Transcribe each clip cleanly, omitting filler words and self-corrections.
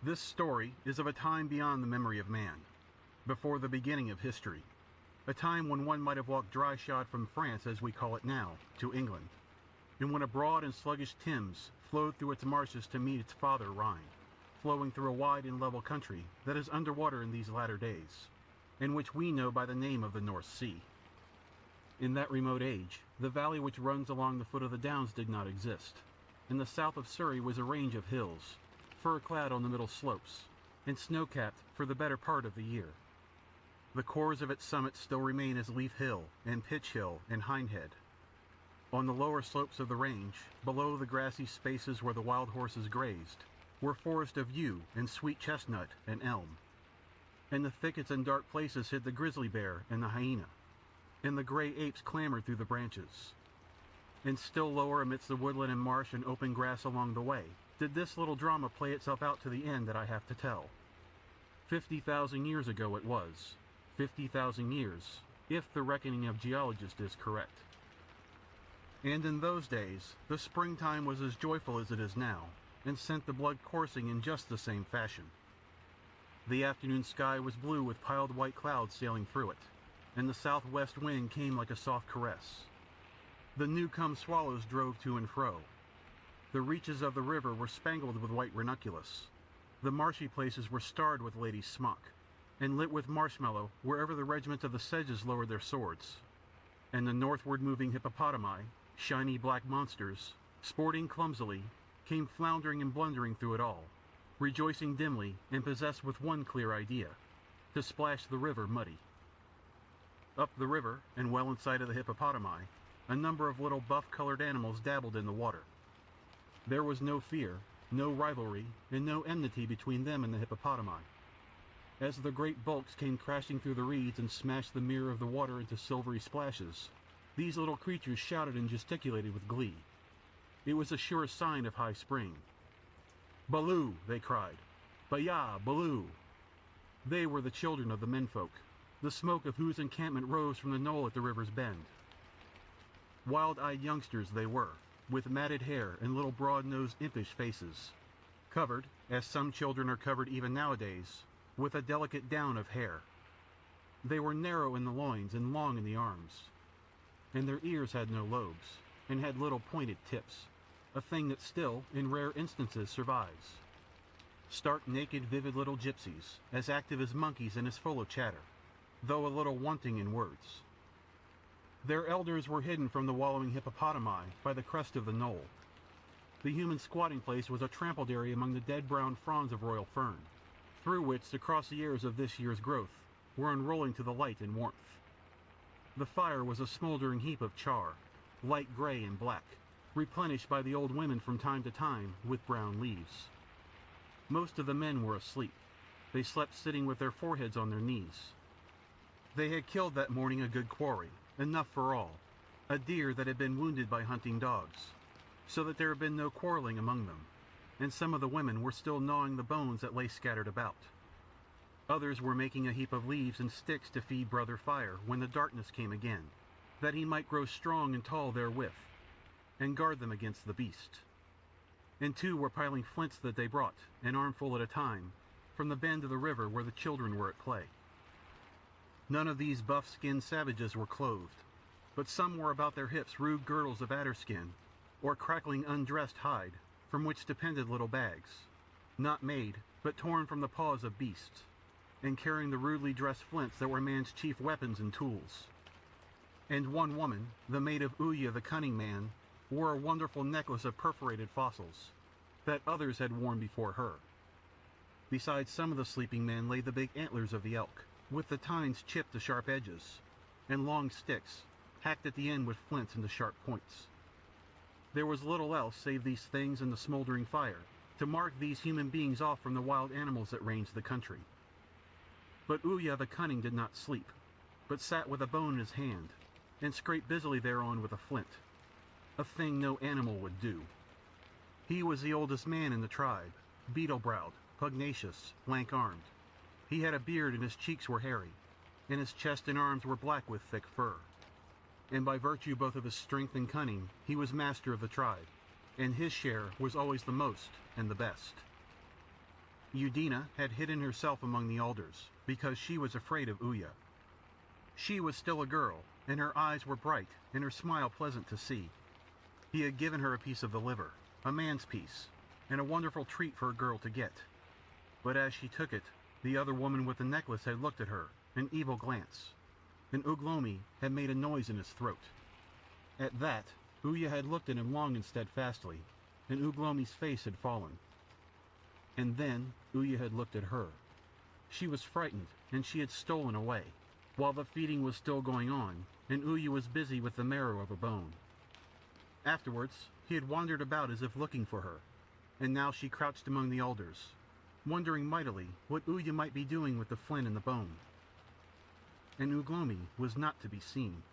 This story is of a time beyond the memory of man, before the beginning of history, a time when one might have walked dry-shod from France, as we call it now, to England, and when a broad and sluggish Thames flowed through its marshes to meet its father Rhine, flowing through a wide and level country that is underwater in these latter days, and which we know by the name of the North Sea. In that remote age, the valley which runs along the foot of the Downs did not exist. In the south of Surrey was a range of hills, fir-clad on the middle slopes, and snow-capped for the better part of the year. The cores of its summits still remain as Leaf Hill and Pitch Hill and Hindhead. On the lower slopes of the range, below the grassy spaces where the wild horses grazed, were forests of yew and sweet chestnut and elm. And the thickets and dark places hid the grizzly bear and the hyena, and the grey apes clambered through the branches. And still lower amidst the woodland and marsh and open grass along the way, did this little drama play itself out to the end that I have to tell. 50,000 years ago it was. 50,000 years, if the reckoning of geologists is correct. And in those days, the springtime was as joyful as it is now, and sent the blood coursing in just the same fashion. The afternoon sky was blue with piled white clouds sailing through it, and the southwest wind came like a soft caress. The new-come swallows drove to and fro. The reaches of the river were spangled with white ranunculus. The marshy places were starred with lady's smock, and lit with marshmallow wherever the regiments of the sedges lowered their swords. And the northward moving hippopotami, shiny black monsters, sporting clumsily, came floundering and blundering through it all, rejoicing dimly and possessed with one clear idea, to splash the river muddy. Up the river, and well in sight of the hippopotami, a number of little buff-colored animals dabbled in the water. There was no fear, no rivalry, and no enmity between them and the hippopotami. As the great bulks came crashing through the reeds and smashed the mirror of the water into silvery splashes, these little creatures shouted and gesticulated with glee. It was a sure sign of high spring. "Baloo!" they cried. "Baya! Baloo!" They were the children of the menfolk, the smoke of whose encampment rose from the knoll at the river's bend. Wild-eyed youngsters they were, with matted hair and little broad-nosed impish faces, covered, as some children are covered even nowadays, with a delicate down of hair. They were narrow in the loins and long in the arms, and their ears had no lobes, and had little pointed tips, a thing that still, in rare instances, survives. Stark naked vivid little gypsies, as active as monkeys and as full of chatter, though a little wanting in words. Their elders were hidden from the wallowing hippopotami by the crest of the knoll. The human squatting place was a trampled area among the dead brown fronds of royal fern, through which the crossy ears of this year's growth were unrolling to the light and warmth. The fire was a smouldering heap of char, light grey and black, replenished by the old women from time to time with brown leaves. Most of the men were asleep. They slept sitting with their foreheads on their knees. They had killed that morning a good quarry, enough for all, a deer that had been wounded by hunting dogs, so that there had been no quarrelling among them, and some of the women were still gnawing the bones that lay scattered about. Others were making a heap of leaves and sticks to feed brother Fire when the darkness came again, that he might grow strong and tall therewith, and guard them against the beast. And two were piling flints that they brought, an armful at a time, from the bend of the river where the children were at play. None of these buff-skinned savages were clothed, but some wore about their hips rude girdles of adder skin, or crackling undressed hide, from which depended little bags, not made, but torn from the paws of beasts, and carrying the rudely dressed flints that were man's chief weapons and tools. And one woman, the maid of Uya the cunning man, wore a wonderful necklace of perforated fossils, that others had worn before her. Beside some of the sleeping men lay the big antlers of the elk, with the tines chipped to sharp edges, and long sticks, hacked at the end with flints into sharp points. There was little else save these things and the smouldering fire, to mark these human beings off from the wild animals that ranged the country. But Uya the cunning did not sleep, but sat with a bone in his hand, and scraped busily thereon with a flint, a thing no animal would do. He was the oldest man in the tribe, beetle-browed, pugnacious, lank-armed. He had a beard and his cheeks were hairy, and his chest and arms were black with thick fur. And by virtue both of his strength and cunning, he was master of the tribe, and his share was always the most and the best. Udina had hidden herself among the alders because she was afraid of Uya. She was still a girl, and her eyes were bright and her smile pleasant to see. He had given her a piece of the liver, a man's piece, and a wonderful treat for a girl to get. But as she took it, the other woman with the necklace had looked at her, an evil glance, and Uglomi had made a noise in his throat. At that, Uya had looked at him long and steadfastly, and Uglomi's face had fallen. And then Uya had looked at her. She was frightened, and she had stolen away, while the feeding was still going on, and Uya was busy with the marrow of her bone. Afterwards, he had wandered about as if looking for her, and now she crouched among the alders, wondering mightily what Uya might be doing with the flint and the bone. And Uglomi was not to be seen.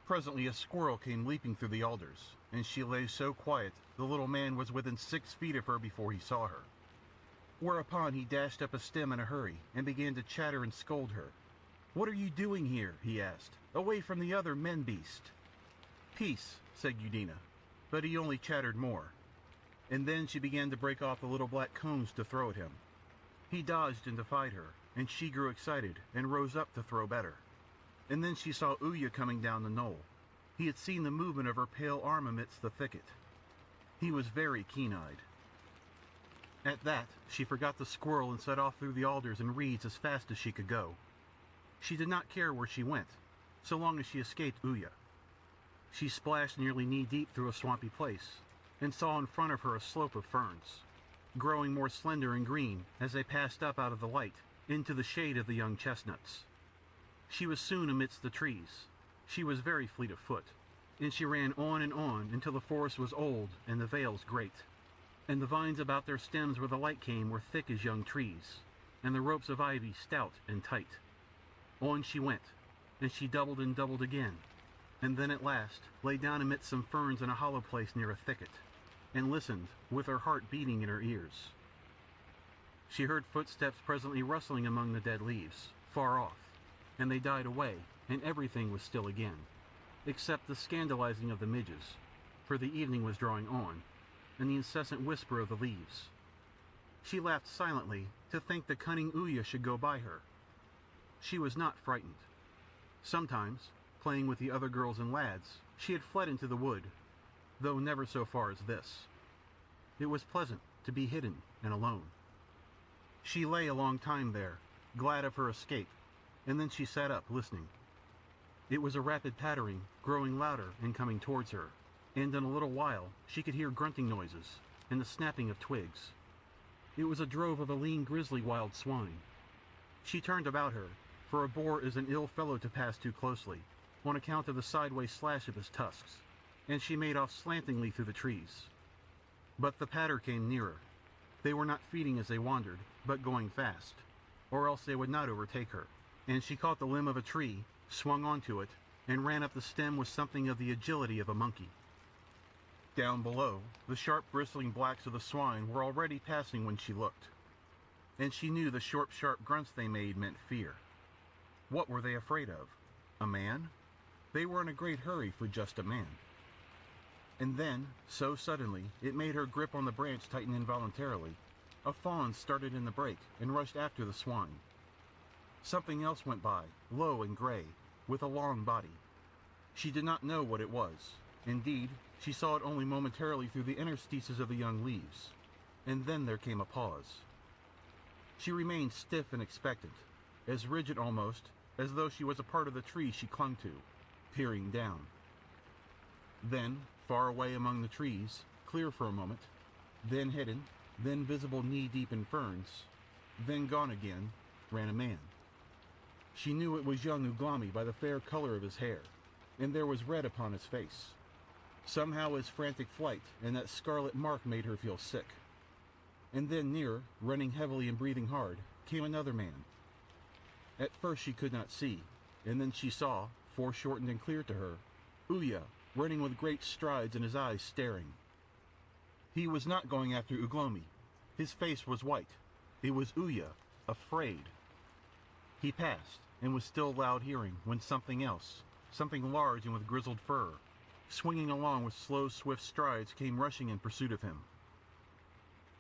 Presently a squirrel came leaping through the alders, and she lay so quiet the little man was within 6 feet of her before he saw her. Whereupon he dashed up a stem in a hurry and began to chatter and scold her. "What are you doing here?" he asked. "Away from the other men beast." "Peace," said Udina, but he only chattered more. And then she began to break off the little black cones to throw at him. He dodged and defied her, and she grew excited and rose up to throw better. And then she saw Uya coming down the knoll. He had seen the movement of her pale arm amidst the thicket. He was very keen-eyed. At that, she forgot the squirrel and set off through the alders and reeds as fast as she could go. She did not care where she went, so long as she escaped Uya. She splashed nearly knee-deep through a swampy place, and saw in front of her a slope of ferns, growing more slender and green as they passed up out of the light into the shade of the young chestnuts. She was soon amidst the trees. She was very fleet of foot, and she ran on and on until the forest was old and the vales great, and the vines about their stems where the light came were thick as young trees, and the ropes of ivy stout and tight. On she went, and she doubled and doubled again, and then at last lay down amidst some ferns in a hollow place near a thicket, and listened, with her heart beating in her ears. She heard footsteps presently rustling among the dead leaves, far off, and they died away, and everything was still again, except the scandalizing of the midges, for the evening was drawing on, and the incessant whisper of the leaves. She laughed silently to think the cunning Uya should go by her. She was not frightened. Sometimes, playing with the other girls and lads, she had fled into the wood, though never so far as this. It was pleasant to be hidden and alone. She lay a long time there, glad of her escape, and then she sat up, listening. It was a rapid pattering, growing louder and coming towards her, and in a little while she could hear grunting noises and the snapping of twigs. It was a drove of a lean grizzly wild swine. She turned about her, for a boar is an ill fellow to pass too closely, on account of the sideways slash of his tusks, and she made off slantingly through the trees. But the patter came nearer. They were not feeding as they wandered, but going fast, or else they would not overtake her, and she caught the limb of a tree, swung onto it, and ran up the stem with something of the agility of a monkey. Down below, the sharp bristling blacks of the swine were already passing when she looked, and she knew the short sharp grunts they made meant fear. What were they afraid of? A man? They were in a great hurry for just a man. And then, so suddenly, it made her grip on the branch tighten involuntarily. A fawn started in the brake and rushed after the swine. Something else went by, low and gray, with a long body. She did not know what it was. Indeed, she saw it only momentarily through the interstices of the young leaves. And then there came a pause. She remained stiff and expectant, as rigid almost as though she was a part of the tree she clung to, peering down. Then, far away among the trees, clear for a moment, then hidden, then visible knee-deep in ferns, then gone again, ran a man. She knew it was young Uglomi by the fair color of his hair, and there was red upon his face. Somehow his frantic flight and that scarlet mark made her feel sick. And then nearer, running heavily and breathing hard, came another man. At first she could not see, and then she saw, foreshortened and clear to her, Uya, running with great strides and his eyes staring. He was not going after Uglomi. His face was white. It was Uya, afraid. He passed, and was still loud hearing, when something else, something large and with grizzled fur, swinging along with slow, swift strides, came rushing in pursuit of him.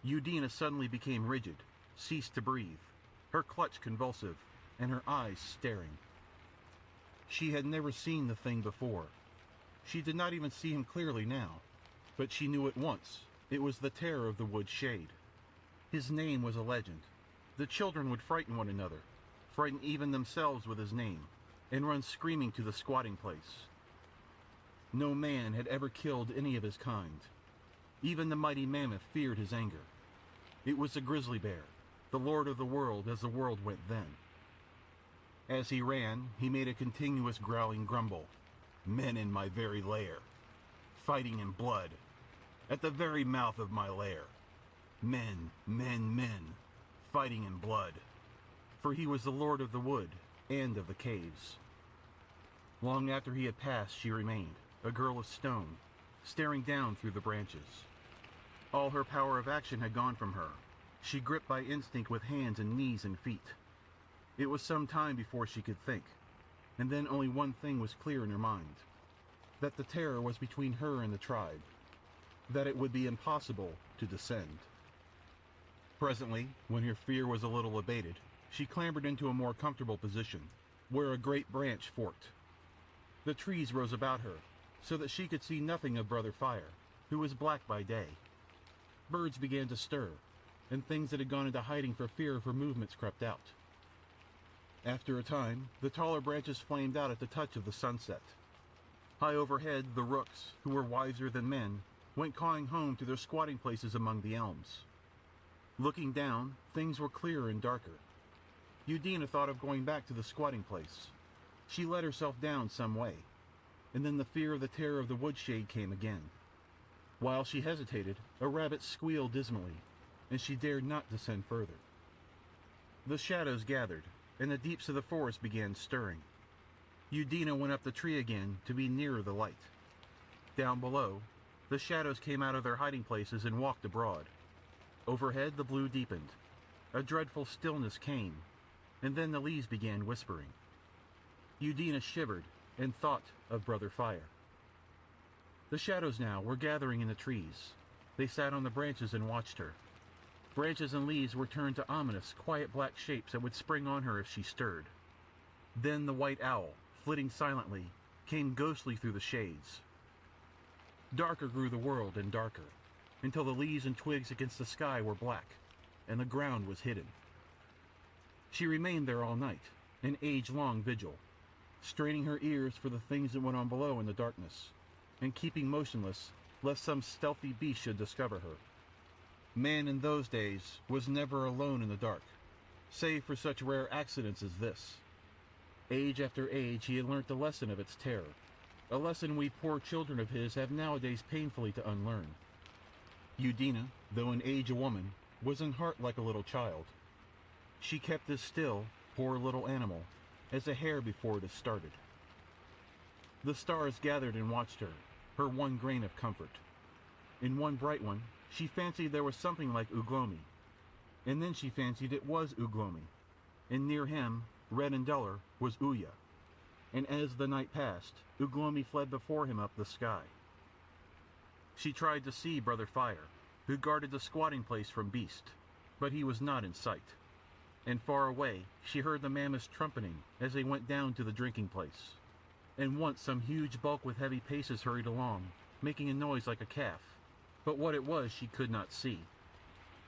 Udina suddenly became rigid, ceased to breathe, her clutch convulsive, and her eyes staring. She had never seen the thing before. She did not even see him clearly now, but she knew at once it was the terror of the wood shade. His name was a legend. The children would frighten one another, frighten even themselves with his name, and run screaming to the squatting place. No man had ever killed any of his kind. Even the mighty mammoth feared his anger. It was the grizzly bear, the lord of the world as the world went then. As he ran, he made a continuous growling grumble. Men in my very lair, fighting in blood, at the very mouth of my lair. Men, men, men, fighting in blood. For he was the lord of the wood and of the caves. Long after he had passed, she remained, a girl of stone, staring down through the branches. All her power of action had gone from her. She gripped by instinct with hands and knees and feet. It was some time before she could think, and then only one thing was clear in her mind, that the terror was between her and the tribe, that it would be impossible to descend. Presently, when her fear was a little abated, she clambered into a more comfortable position, where a great branch forked. The trees rose about her, so that she could see nothing of Brother Fire, who was black by day. Birds began to stir, and things that had gone into hiding for fear of her movements crept out. After a time, the taller branches flamed out at the touch of the sunset. High overhead, the rooks, who were wiser than men, went cawing home to their squatting places among the elms. Looking down, things were clearer and darker. Udina thought of going back to the squatting place. She let herself down some way, and then the fear of the terror of the woodshade came again. While she hesitated, a rabbit squealed dismally, and she dared not descend further. The shadows gathered, and the deeps of the forest began stirring. Udina went up the tree again to be nearer the light. Down below, the shadows came out of their hiding places and walked abroad. Overhead the blue deepened. A dreadful stillness came, and then the leaves began whispering. Udina shivered and thought of Brother Fire. The shadows now were gathering in the trees. They sat on the branches and watched her. Branches and leaves were turned to ominous, quiet black shapes that would spring on her if she stirred. Then the white owl, flitting silently, came ghostly through the shades. Darker grew the world and darker, until the leaves and twigs against the sky were black, and the ground was hidden. She remained there all night, an age-long vigil, straining her ears for the things that went on below in the darkness, and keeping motionless lest some stealthy beast should discover her. Man in those days was never alone in the dark, save for such rare accidents as this. Age after age he had learnt the lesson of its terror, a lesson we poor children of his have nowadays painfully to unlearn. Udina, though in age a woman, was in heart like a little child. She kept as still, poor little animal, as a hare before it is started. The stars gathered and watched her one grain of comfort. In one bright one, she fancied there was something like Uglomi, and then she fancied it was Uglomi, and near him, red and duller, was Uya, and as the night passed, Uglomi fled before him up the sky. She tried to see Brother Fire, who guarded the squatting place from beast, but he was not in sight, and far away she heard the mammoths trumpeting as they went down to the drinking place, and once some huge bulk with heavy paces hurried along, making a noise like a calf, but what it was she could not see.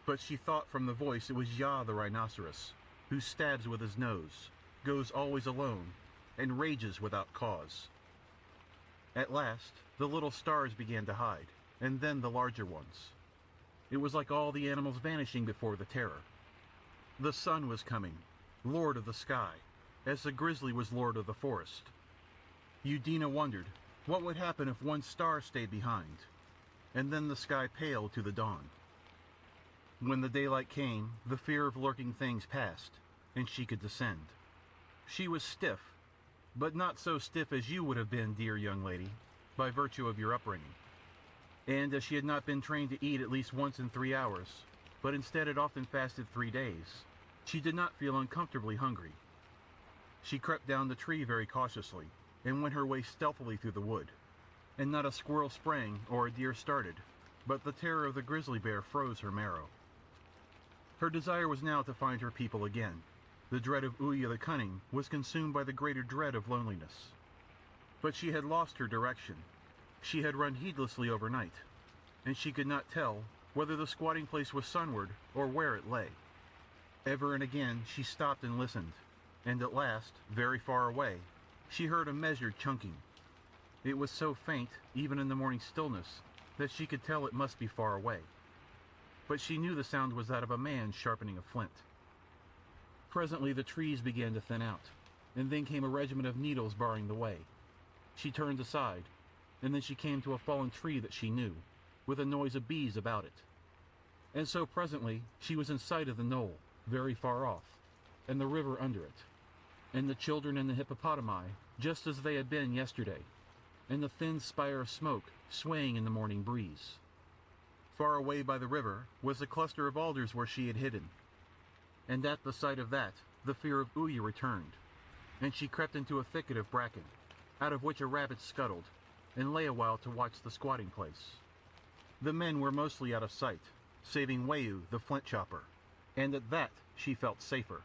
But she thought from the voice it was Yah the rhinoceros, who stabs with his nose, goes always alone, and rages without cause. At last, the little stars began to hide, and then the larger ones. It was like all the animals vanishing before the terror. The sun was coming, lord of the sky, as the grizzly was lord of the forest. Udina wondered what would happen if one star stayed behind, and then the sky paled to the dawn. When the daylight came, the fear of lurking things passed, and she could descend. She was stiff, but not so stiff as you would have been, dear young lady, by virtue of your upbringing. And as she had not been trained to eat at least once in 3 hours, but instead had often fasted 3 days, she did not feel uncomfortably hungry. She crept down the tree very cautiously, and went her way stealthily through the wood, and not a squirrel sprang or a deer started, but the terror of the grizzly bear froze her marrow. Her desire was now to find her people again. The dread of Uya the Cunning was consumed by the greater dread of loneliness. But she had lost her direction. She had run heedlessly overnight, and she could not tell whether the squatting place was sunward or where it lay. Ever and again she stopped and listened, and at last, very far away, she heard a measured chunking. It was so faint, even in the morning stillness, that she could tell it must be far away. But she knew the sound was that of a man sharpening a flint. Presently the trees began to thin out, and then came a regiment of needles barring the way. She turned aside, and then she came to a fallen tree that she knew, with a noise of bees about it. And so presently she was in sight of the knoll, very far off, and the river under it, and the children and the hippopotami, just as they had been yesterday, and the thin spire of smoke swaying in the morning breeze. Far away by the river was the cluster of alders where she had hidden, and at the sight of that the fear of Uya returned, and she crept into a thicket of bracken, out of which a rabbit scuttled, and lay a while to watch the squatting place. The men were mostly out of sight, saving Wayu the flint chopper, and at that she felt safer.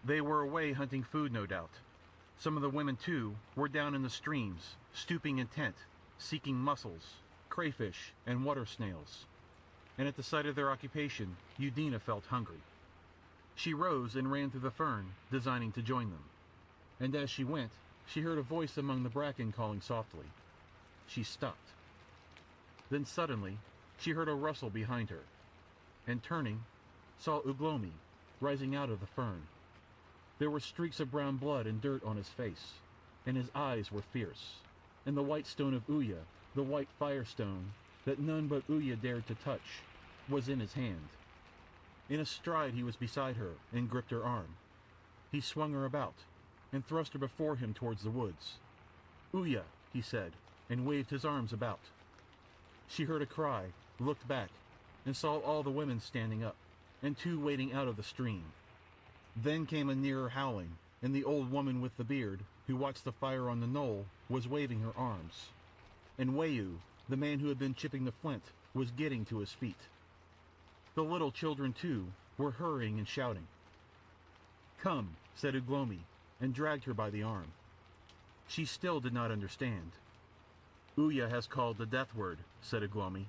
They were away hunting food, no doubt. Some of the women, too, were down in the streams, stooping intent, seeking mussels, crayfish, and water snails. And at the sight of their occupation, Udina felt hungry. She rose and ran through the fern, designing to join them. And as she went, she heard a voice among the bracken calling softly. She stopped. Then suddenly, she heard a rustle behind her, and turning, saw Uglomi rising out of the fern. There were streaks of brown blood and dirt on his face, and his eyes were fierce, and the white stone of Uya, the white firestone that none but Uya dared to touch, was in his hand. In a stride he was beside her and gripped her arm. He swung her about, and thrust her before him towards the woods. "Uya," he said, and waved his arms about. She heard a cry, looked back, and saw all the women standing up, and 2 wading out of the stream. Then came a nearer howling, and the old woman with the beard, who watched the fire on the knoll, was waving her arms. And Wayu, the man who had been chipping the flint, was getting to his feet. The little children, too, were hurrying and shouting. "Come," said Uglomi, and dragged her by the arm. She still did not understand. "Uya has called the death word," said Uglomi,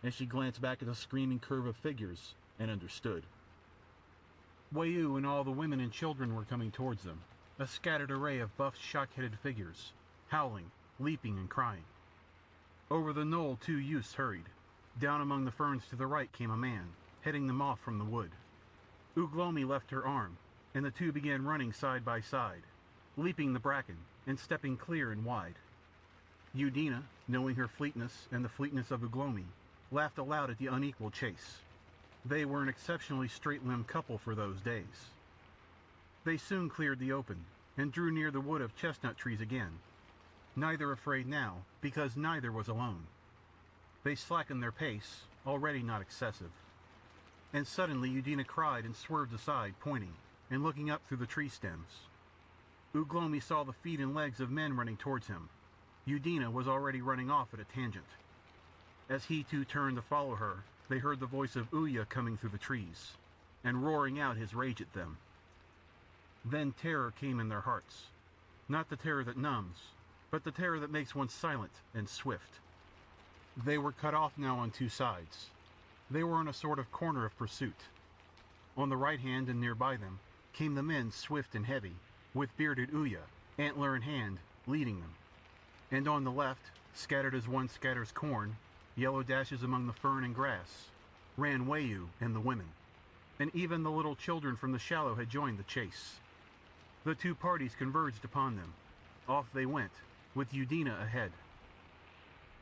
and she glanced back at the screaming curve of figures, and understood. Wayu and all the women and children were coming towards them, a scattered array of buff, shock-headed figures, howling, leaping, and crying. Over the knoll 2 youths hurried. Down among the ferns to the right came a man, heading them off from the wood. Uglomi left her arm, and the 2 began running side by side, leaping the bracken, and stepping clear and wide. Udina, knowing her fleetness and the fleetness of Uglomi, laughed aloud at the unequal chase. They were an exceptionally straight-limbed couple for those days. They soon cleared the open, and drew near the wood of chestnut trees again, neither afraid now, because neither was alone. They slackened their pace, already not excessive. And suddenly Udina cried and swerved aside, pointing, and looking up through the tree stems. Uglomi saw the feet and legs of men running towards him. Udina was already running off at a tangent. As he too turned to follow her, they heard the voice of Uya coming through the trees, and roaring out his rage at them. Then terror came in their hearts. Not the terror that numbs, but the terror that makes one silent and swift. They were cut off now on 2 sides. They were in a sort of corner of pursuit. On the right hand and nearby them came the men, swift and heavy, with bearded Uya, antler in hand, leading them. And on the left, scattered as one scatters corn, yellow dashes among the fern and grass, ran Wayu and the women. And even the little children from the shallow had joined the chase. The 2 parties converged upon them. Off they went, with Udina ahead.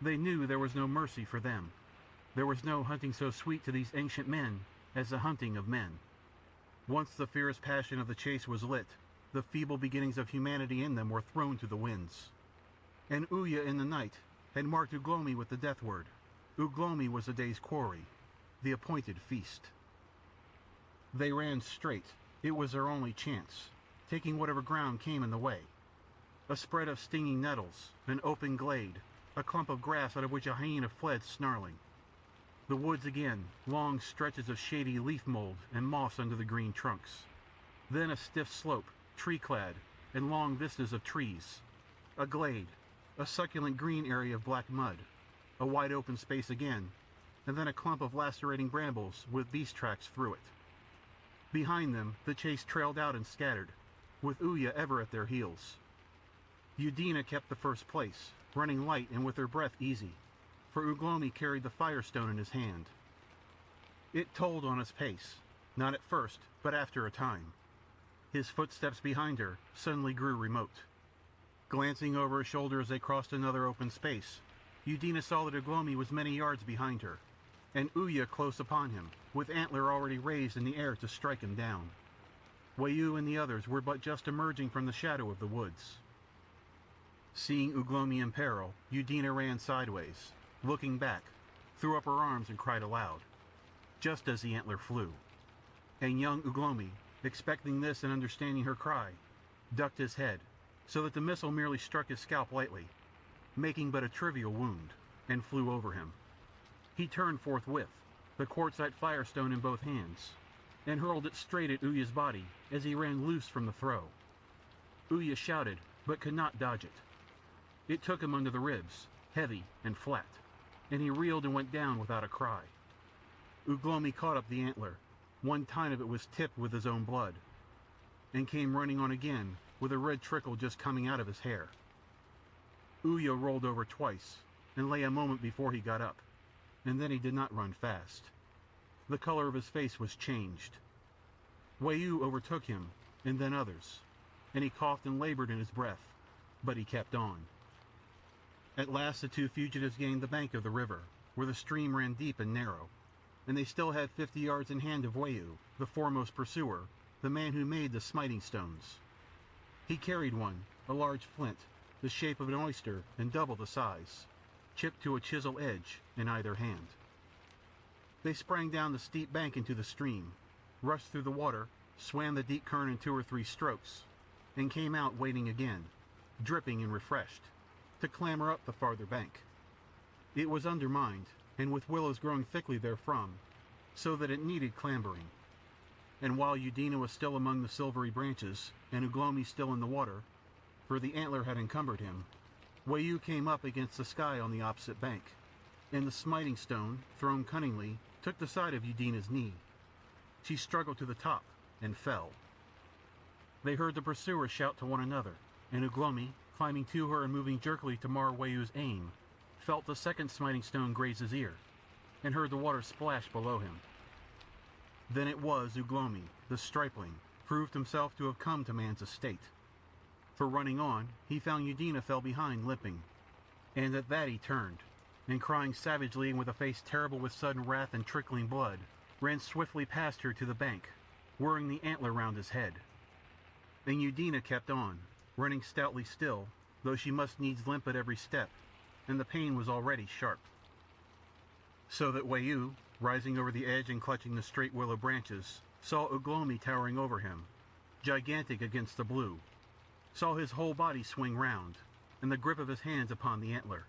They knew there was no mercy for them. There was no hunting so sweet to these ancient men as the hunting of men. Once the fierce passion of the chase was lit, the feeble beginnings of humanity in them were thrown to the winds. And Uya in the night had marked Uglomi with the death word. Uglomi was the day's quarry, the appointed feast. They ran straight. It was their only chance, taking whatever ground came in the way. A spread of stinging nettles, an open glade, a clump of grass out of which a hyena fled snarling. The woods again, long stretches of shady leaf mold and moss under the green trunks. Then a stiff slope, tree-clad, and long vistas of trees. A glade, a succulent green area of black mud, a wide open space again, and then a clump of lacerating brambles with beast tracks through it. Behind them, the chase trailed out and scattered, with Uya ever at their heels. Udina kept the first place, running light and with her breath easy, for Uglomi carried the firestone in his hand. It told on his pace, not at first, but after a time. His footsteps behind her suddenly grew remote. Glancing over her shoulder as they crossed another open space, Udina saw that Uglomi was many yards behind her, and Uya close upon him, with antler already raised in the air to strike him down. Wayu and the others were but just emerging from the shadow of the woods. Seeing Uglomi in peril, Udina ran sideways, looking back, threw up her arms and cried aloud, just as the antler flew. And young Uglomi, expecting this and understanding her cry, ducked his head, so that the missile merely struck his scalp lightly, making but a trivial wound, and flew over him. He turned forthwith, the quartzite firestone in both hands, and hurled it straight at Uya's body as he ran loose from the throw. Uya shouted, but could not dodge it. It took him under the ribs, heavy and flat, and he reeled and went down without a cry. Uglomi caught up the antler, one tine of it was tipped with his own blood, and came running on again with a red trickle just coming out of his hair. Uya rolled over twice, and lay a moment before he got up, and then he did not run fast. The color of his face was changed. Wayu overtook him, and then others, and he coughed and labored in his breath, but he kept on. At last the two fugitives gained the bank of the river, where the stream ran deep and narrow, and they still had 50 yards in hand of Wayu, the foremost pursuer, the man who made the smiting stones. He carried one, a large flint, the shape of an oyster and double the size, chipped to a chisel edge in either hand. They sprang down the steep bank into the stream, rushed through the water, swam the deep current in 2 or 3 strokes, and came out wading again, dripping and refreshed, to clamber up the farther bank. It was undermined, and with willows growing thickly therefrom, so that it needed clambering. And while Udina was still among the silvery branches, and Uglomi still in the water, for the antler had encumbered him, Wayu came up against the sky on the opposite bank, and the smiting stone, thrown cunningly, took the side of Udina's knee. She struggled to the top, and fell. They heard the pursuers shout to one another, and Uglomi, climbing to her and moving jerkily to mar Wayu's aim, felt the second smiting stone graze his ear, and heard the water splash below him. Then it was Uglomi, the stripling, proved himself to have come to man's estate. For running on, he found Udina fell behind limping, and at that he turned, and crying savagely and with a face terrible with sudden wrath and trickling blood, ran swiftly past her to the bank, whirring the antler round his head. And Udina kept on, running stoutly still, though she must needs limp at every step, and the pain was already sharp. So that Wayu, rising over the edge and clutching the straight willow branches, saw Uglomi towering over him, gigantic against the blue, saw his whole body swing round, and the grip of his hands upon the antler.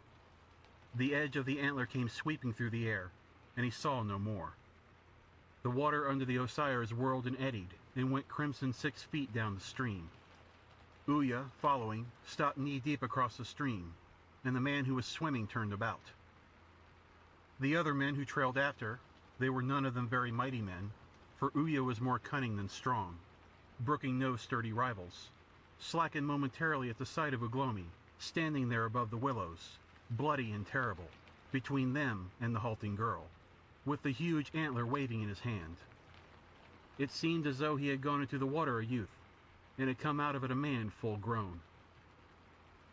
The edge of the antler came sweeping through the air, and he saw no more. The water under the osiers whirled and eddied, and went crimson 6 feet down the stream. Uya, following, stopped knee-deep across the stream, and the man who was swimming turned about. The other men who trailed after, they were none of them very mighty men, for Uya was more cunning than strong, brooking no sturdy rivals, slackened momentarily at the sight of Uglomi, standing there above the willows, bloody and terrible, between them and the halting girl, with the huge antler waving in his hand. It seemed as though he had gone into the water a youth, and had come out of it a man full grown.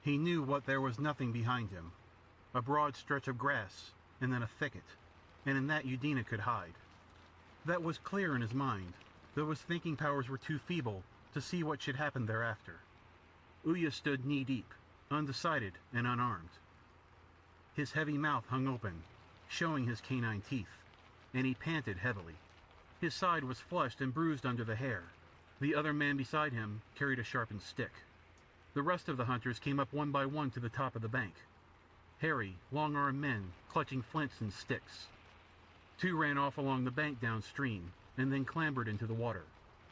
He knew what there was nothing behind him, a broad stretch of grass, and then a thicket, and in that Udina could hide. That was clear in his mind, though his thinking powers were too feeble to see what should happen thereafter. Uya stood knee-deep, undecided and unarmed. His heavy mouth hung open, showing his canine teeth, and he panted heavily. His side was flushed and bruised under the hair. The other man beside him carried a sharpened stick. The rest of the hunters came up one by one to the top of the bank, hairy, long-armed men clutching flints and sticks. Two ran off along the bank downstream, and then clambered into the water,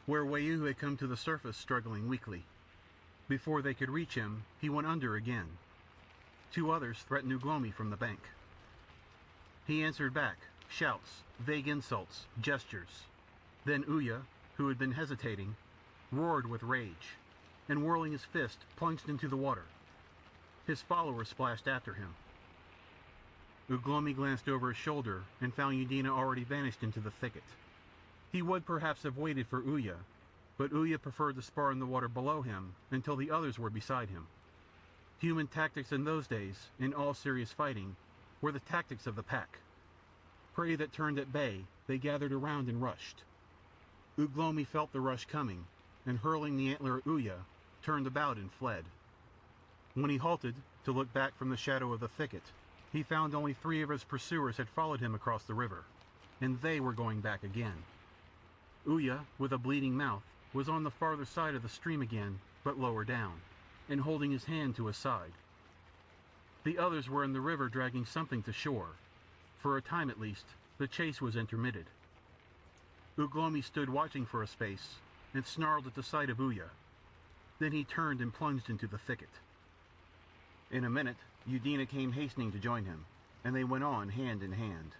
where Wayu had come to the surface struggling weakly. Before they could reach him, he went under again. Two others threatened Uglomi from the bank. He answered back, shouts, vague insults, gestures. Then Uya, who had been hesitating, roared with rage, and whirling his fist, plunged into the water. His followers splashed after him. Uglomi glanced over his shoulder and found Udina already vanished into the thicket. He would perhaps have waited for Uya, but Uya preferred to spar in the water below him until the others were beside him. Human tactics in those days, in all serious fighting, were the tactics of the pack. Prey that turned at bay, they gathered around and rushed. Uglomi felt the rush coming, and hurling the antler at Uya, turned about and fled. When he halted to look back from the shadow of the thicket, he found only 3 of his pursuers had followed him across the river, and they were going back again. Uya, with a bleeding mouth, was on the farther side of the stream again, but lower down, and holding his hand to his side. The others were in the river dragging something to shore. For a time at least, the chase was intermitted. Uglomi stood watching for a space, and snarled at the sight of Uya. Then he turned and plunged into the thicket. In a minute, Udina came hastening to join him, and they went on hand in hand.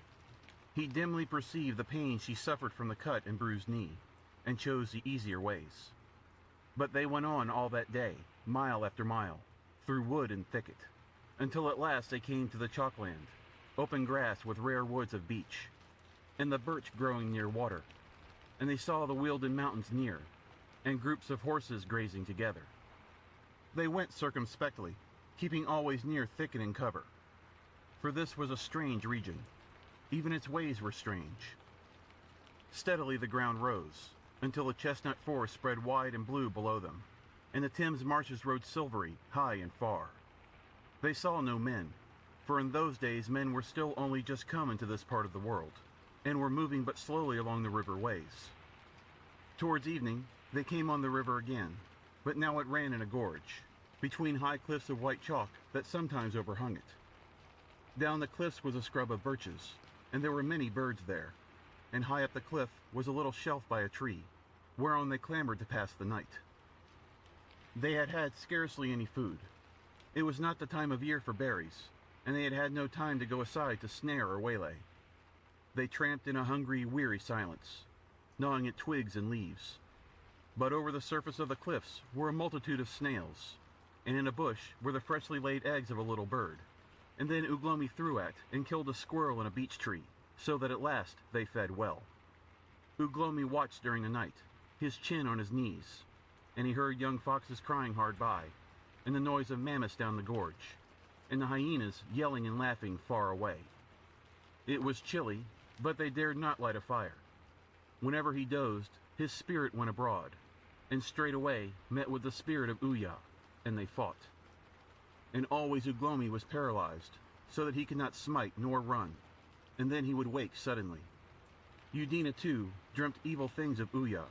He dimly perceived the pain she suffered from the cut and bruised knee, and chose the easier ways. But they went on all that day, mile after mile, through wood and thicket, until at last they came to the chalkland, open grass with rare woods of beech, and the birch growing near water, and they saw the Wealden Mountains near, and groups of horses grazing together. They went circumspectly, keeping always near thicket and cover, for this was a strange region. Even its ways were strange. Steadily the ground rose, until the chestnut forest spread wide and blue below them, and the Thames marshes rode silvery, high and far. They saw no men, for in those days men were still only just come into this part of the world, and were moving but slowly along the river ways. Towards evening, they came on the river again, but now it ran in a gorge, between high cliffs of white chalk that sometimes overhung it. Down the cliffs was a scrub of birches, and there were many birds there, and high up the cliff was a little shelf by a tree, whereon they clambered to pass the night. They had had scarcely any food. It was not the time of year for berries, and they had had no time to go aside to snare or waylay. They tramped in a hungry, weary silence, gnawing at twigs and leaves. But over the surface of the cliffs were a multitude of snails, and in a bush were the freshly laid eggs of a little bird. And then Uglomi threw at and killed a squirrel in a beech tree, so that at last they fed well. Uglomi watched during the night, his chin on his knees, and he heard young foxes crying hard by, and the noise of mammoths down the gorge, and the hyenas yelling and laughing far away. It was chilly, but they dared not light a fire. Whenever he dozed, his spirit went abroad, and straightway met with the spirit of Uya, and they fought. And always Uglomi was paralyzed, so that he could not smite nor run, and then he would wake suddenly. Udina, too, dreamt evil things of Uya,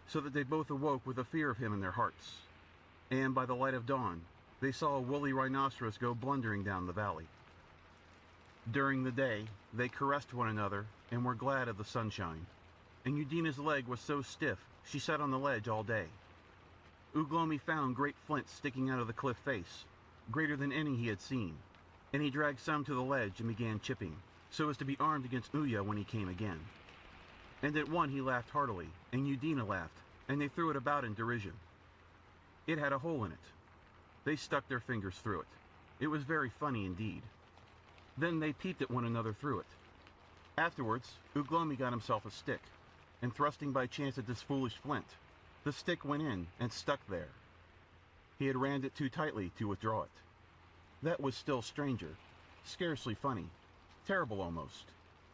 so that they both awoke with a fear of him in their hearts. And by the light of dawn, they saw a woolly rhinoceros go blundering down the valley. During the day, they caressed one another and were glad of the sunshine, and Udina's leg was so stiff she sat on the ledge all day. Uglomi found great flints sticking out of the cliff face, greater than any he had seen, and he dragged some to the ledge and began chipping, so as to be armed against Uya when he came again. And at one he laughed heartily, and Udina laughed, and they threw it about in derision. It had a hole in it. They stuck their fingers through it. It was very funny indeed. Then they peeped at one another through it. Afterwards, Uglomi got himself a stick, and thrusting by chance at this foolish flint, the stick went in and stuck there. He had rammed it too tightly to withdraw it. That was still stranger, scarcely funny, terrible almost,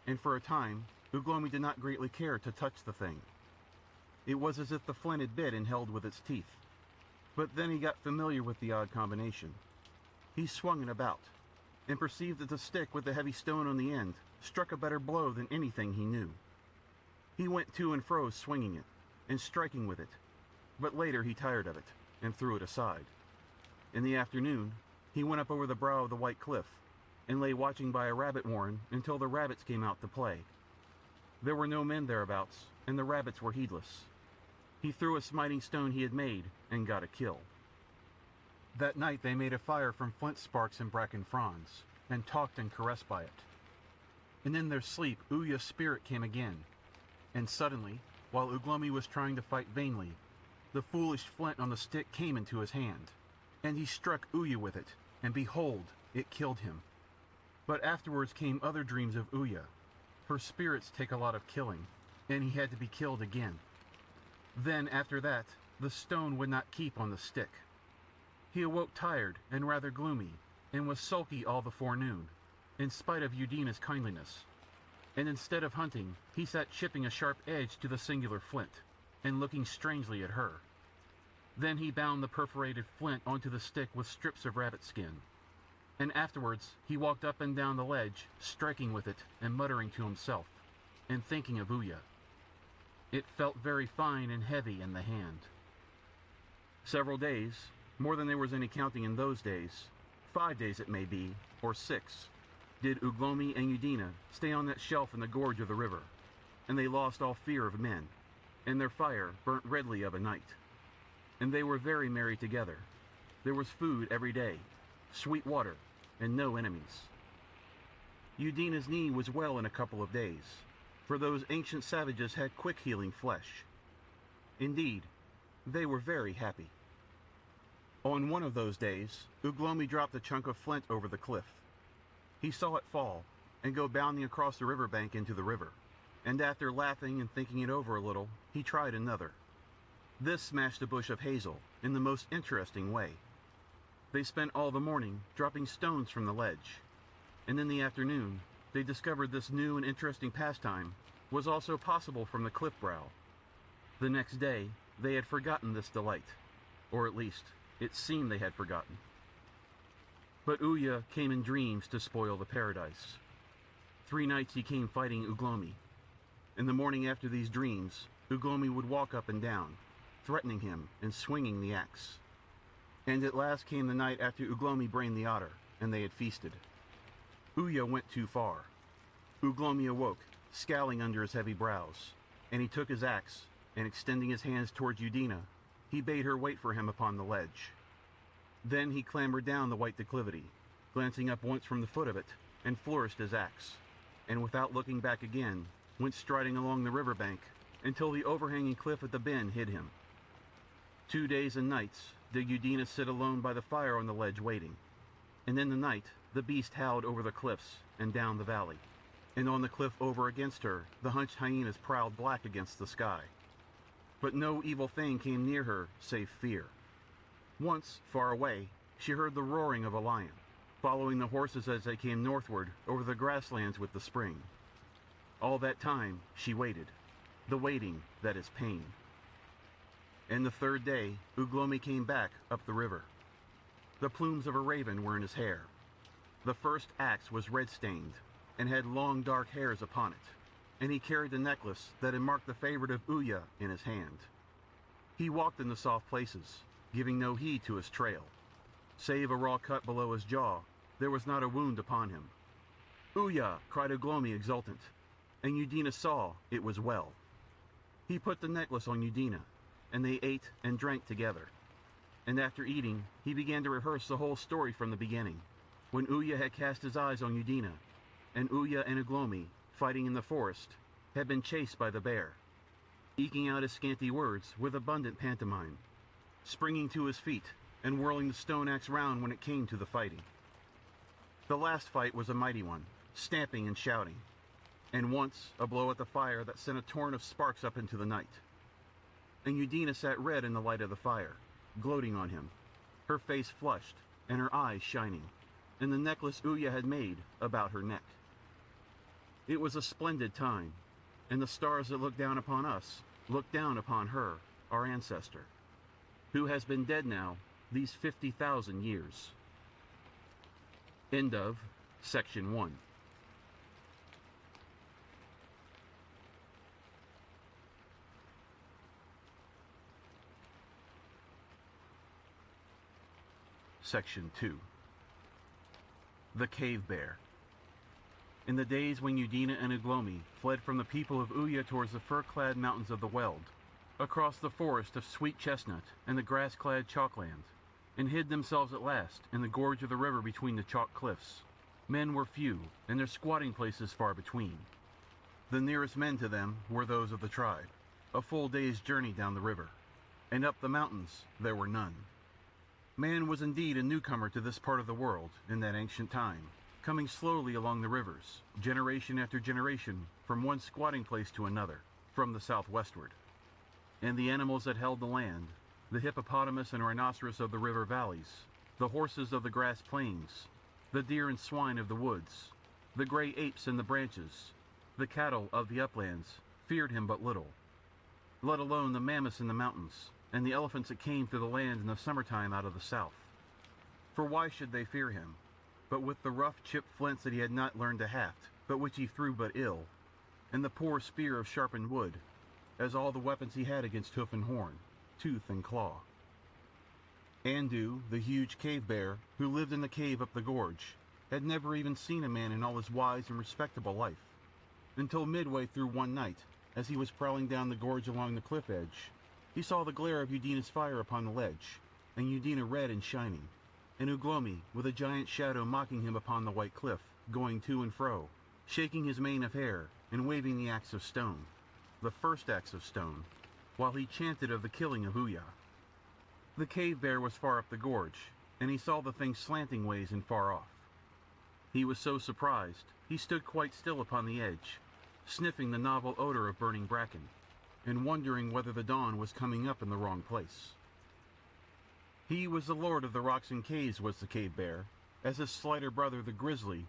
and for a time Uglomi did not greatly care to touch the thing. It was as if the flint had bit and held with its teeth. But then he got familiar with the odd combination. He swung it about, and perceived that the stick with the heavy stone on the end struck a better blow than anything he knew. He went to and fro swinging it, and striking with it, but later he tired of it, and threw it aside. In the afternoon, he went up over the brow of the white cliff, and lay watching by a rabbit warren until the rabbits came out to play, There were no men thereabouts, and the rabbits were heedless. He threw a smiting stone he had made, and got a kill. That night they made a fire from flint sparks and bracken fronds, and talked and caressed by it. And in their sleep Uya's spirit came again, and suddenly, while Uglomi was trying to fight vainly, the foolish flint on the stick came into his hand, and he struck Uya with it, and behold, it killed him. But afterwards came other dreams of Uya, for spirits take a lot of killing, and he had to be killed again. Then, after that, the stone would not keep on the stick. He awoke tired and rather gloomy, and was sulky all the forenoon, in spite of Udina's kindliness. And instead of hunting, he sat chipping a sharp edge to the singular flint, and looking strangely at her. Then he bound the perforated flint onto the stick with strips of rabbit skin, and afterwards he walked up and down the ledge, striking with it and muttering to himself, and thinking of Uya. It felt very fine and heavy in the hand. Several days, more than there was any counting in those days, 5 days it may be, or 6, did Uglomi and Udina stay on that shelf in the gorge of the river, and they lost all fear of men, and their fire burnt redly of a night. And they were very merry together. There was food every day, sweet water, and no enemies. Udina's knee was well in a couple of days, for those ancient savages had quick healing flesh. Indeed, they were very happy. On one of those days, Uglomi dropped a chunk of flint over the cliff. He saw it fall, and go bounding across the river bank into the river, and after laughing and thinking it over a little, he tried another. This smashed a bush of hazel in the most interesting way. They spent all the morning dropping stones from the ledge, and in the afternoon they discovered this new and interesting pastime was also possible from the cliff brow. The next day they had forgotten this delight, or at least it seemed they had forgotten. But Uya came in dreams to spoil the paradise. 3 nights he came fighting Uglomi. In the morning after these dreams, Uglomi would walk up and down, threatening him and swinging the axe. And at last came the night after Uglomi brained the otter, and they had feasted. Uya went too far. Uglomi awoke, scowling under his heavy brows, and he took his axe, and extending his hands towards Udina, he bade her wait for him upon the ledge. Then he clambered down the white declivity, glancing up once from the foot of it, and flourished his axe, and without looking back again, went striding along the river bank until the overhanging cliff at the bend hid him. 2 days and nights did Udina sit alone by the fire on the ledge waiting, and in the night the beast howled over the cliffs and down the valley, and on the cliff over against her the hunched hyenas prowled black against the sky. But no evil thing came near her save fear. Once, far away, she heard the roaring of a lion, following the horses as they came northward over the grasslands with the spring. All that time she waited, the waiting that is pain. And the 3rd day, Uglomi came back up the river. The plumes of a raven were in his hair. The first axe was red-stained, and had long dark hairs upon it, and he carried the necklace that had marked the favorite of Uya in his hand. He walked in the soft places, giving no heed to his trail. Save a raw cut below his jaw, there was not a wound upon him. "Uya!" cried Uglomi exultant, and Udina saw it was well. He put the necklace on Udina, and they ate and drank together. And after eating, he began to rehearse the whole story from the beginning, when Uya had cast his eyes on Udina, and Uya and Uglomi, fighting in the forest, had been chased by the bear, eking out his scanty words with abundant pantomime, springing to his feet and whirling the stone axe round when it came to the fighting. The last fight was a mighty one, stamping and shouting, and once a blow at the fire that sent a torrent of sparks up into the night. And Udina sat red in the light of the fire, gloating on him, her face flushed and her eyes shining, and the necklace Uya had made about her neck. It was a splendid time, and the stars that looked down upon us looked down upon her, our ancestor, who has been dead now these 50,000 years. End of Section 1. Section 2. The Cave Bear. in the days when Udina and Uglomi fled from the people of Uya towards the fir-clad mountains of the Weld, across the forest of sweet chestnut and the grass-clad chalkland, and hid themselves at last in the gorge of the river between the chalk cliffs. Men were few, and their squatting places far between. The nearest men to them were those of the tribe, a full day's journey down the river, and up the mountains there were none. Man was indeed a newcomer to this part of the world in that ancient time, coming slowly along the rivers, generation after generation, from one squatting place to another, from the southwestward. And the animals that held the land, the hippopotamus and rhinoceros of the river valleys, the horses of the grass plains, the deer and swine of the woods, the gray apes in the branches, the cattle of the uplands, feared him but little, let alone the mammoths in the mountains, and the elephants that came through the land in the summertime out of the south. For why should they fear him, but with the rough chipped flints that he had not learned to haft, but which he threw but ill, and the poor spear of sharpened wood, as all the weapons he had against hoof and horn, tooth and claw. Andu, the huge cave bear, who lived in the cave up the gorge, had never even seen a man in all his wise and respectable life, until midway through one night, as he was prowling down the gorge along the cliff edge, he saw the glare of Udina's fire upon the ledge, and Udina red and shining, and Uglomi with a giant shadow mocking him upon the white cliff, going to and fro, shaking his mane of hair, and waving the axe of stone, the first axe of stone, while he chanted of the killing of Uya. The cave bear was far up the gorge, and he saw the thing slanting ways and far off. He was so surprised, he stood quite still upon the edge, sniffing the novel odor of burning bracken, and wondering whether the dawn was coming up in the wrong place. He was the lord of the rocks and caves, was the cave bear, as his slighter brother the grizzly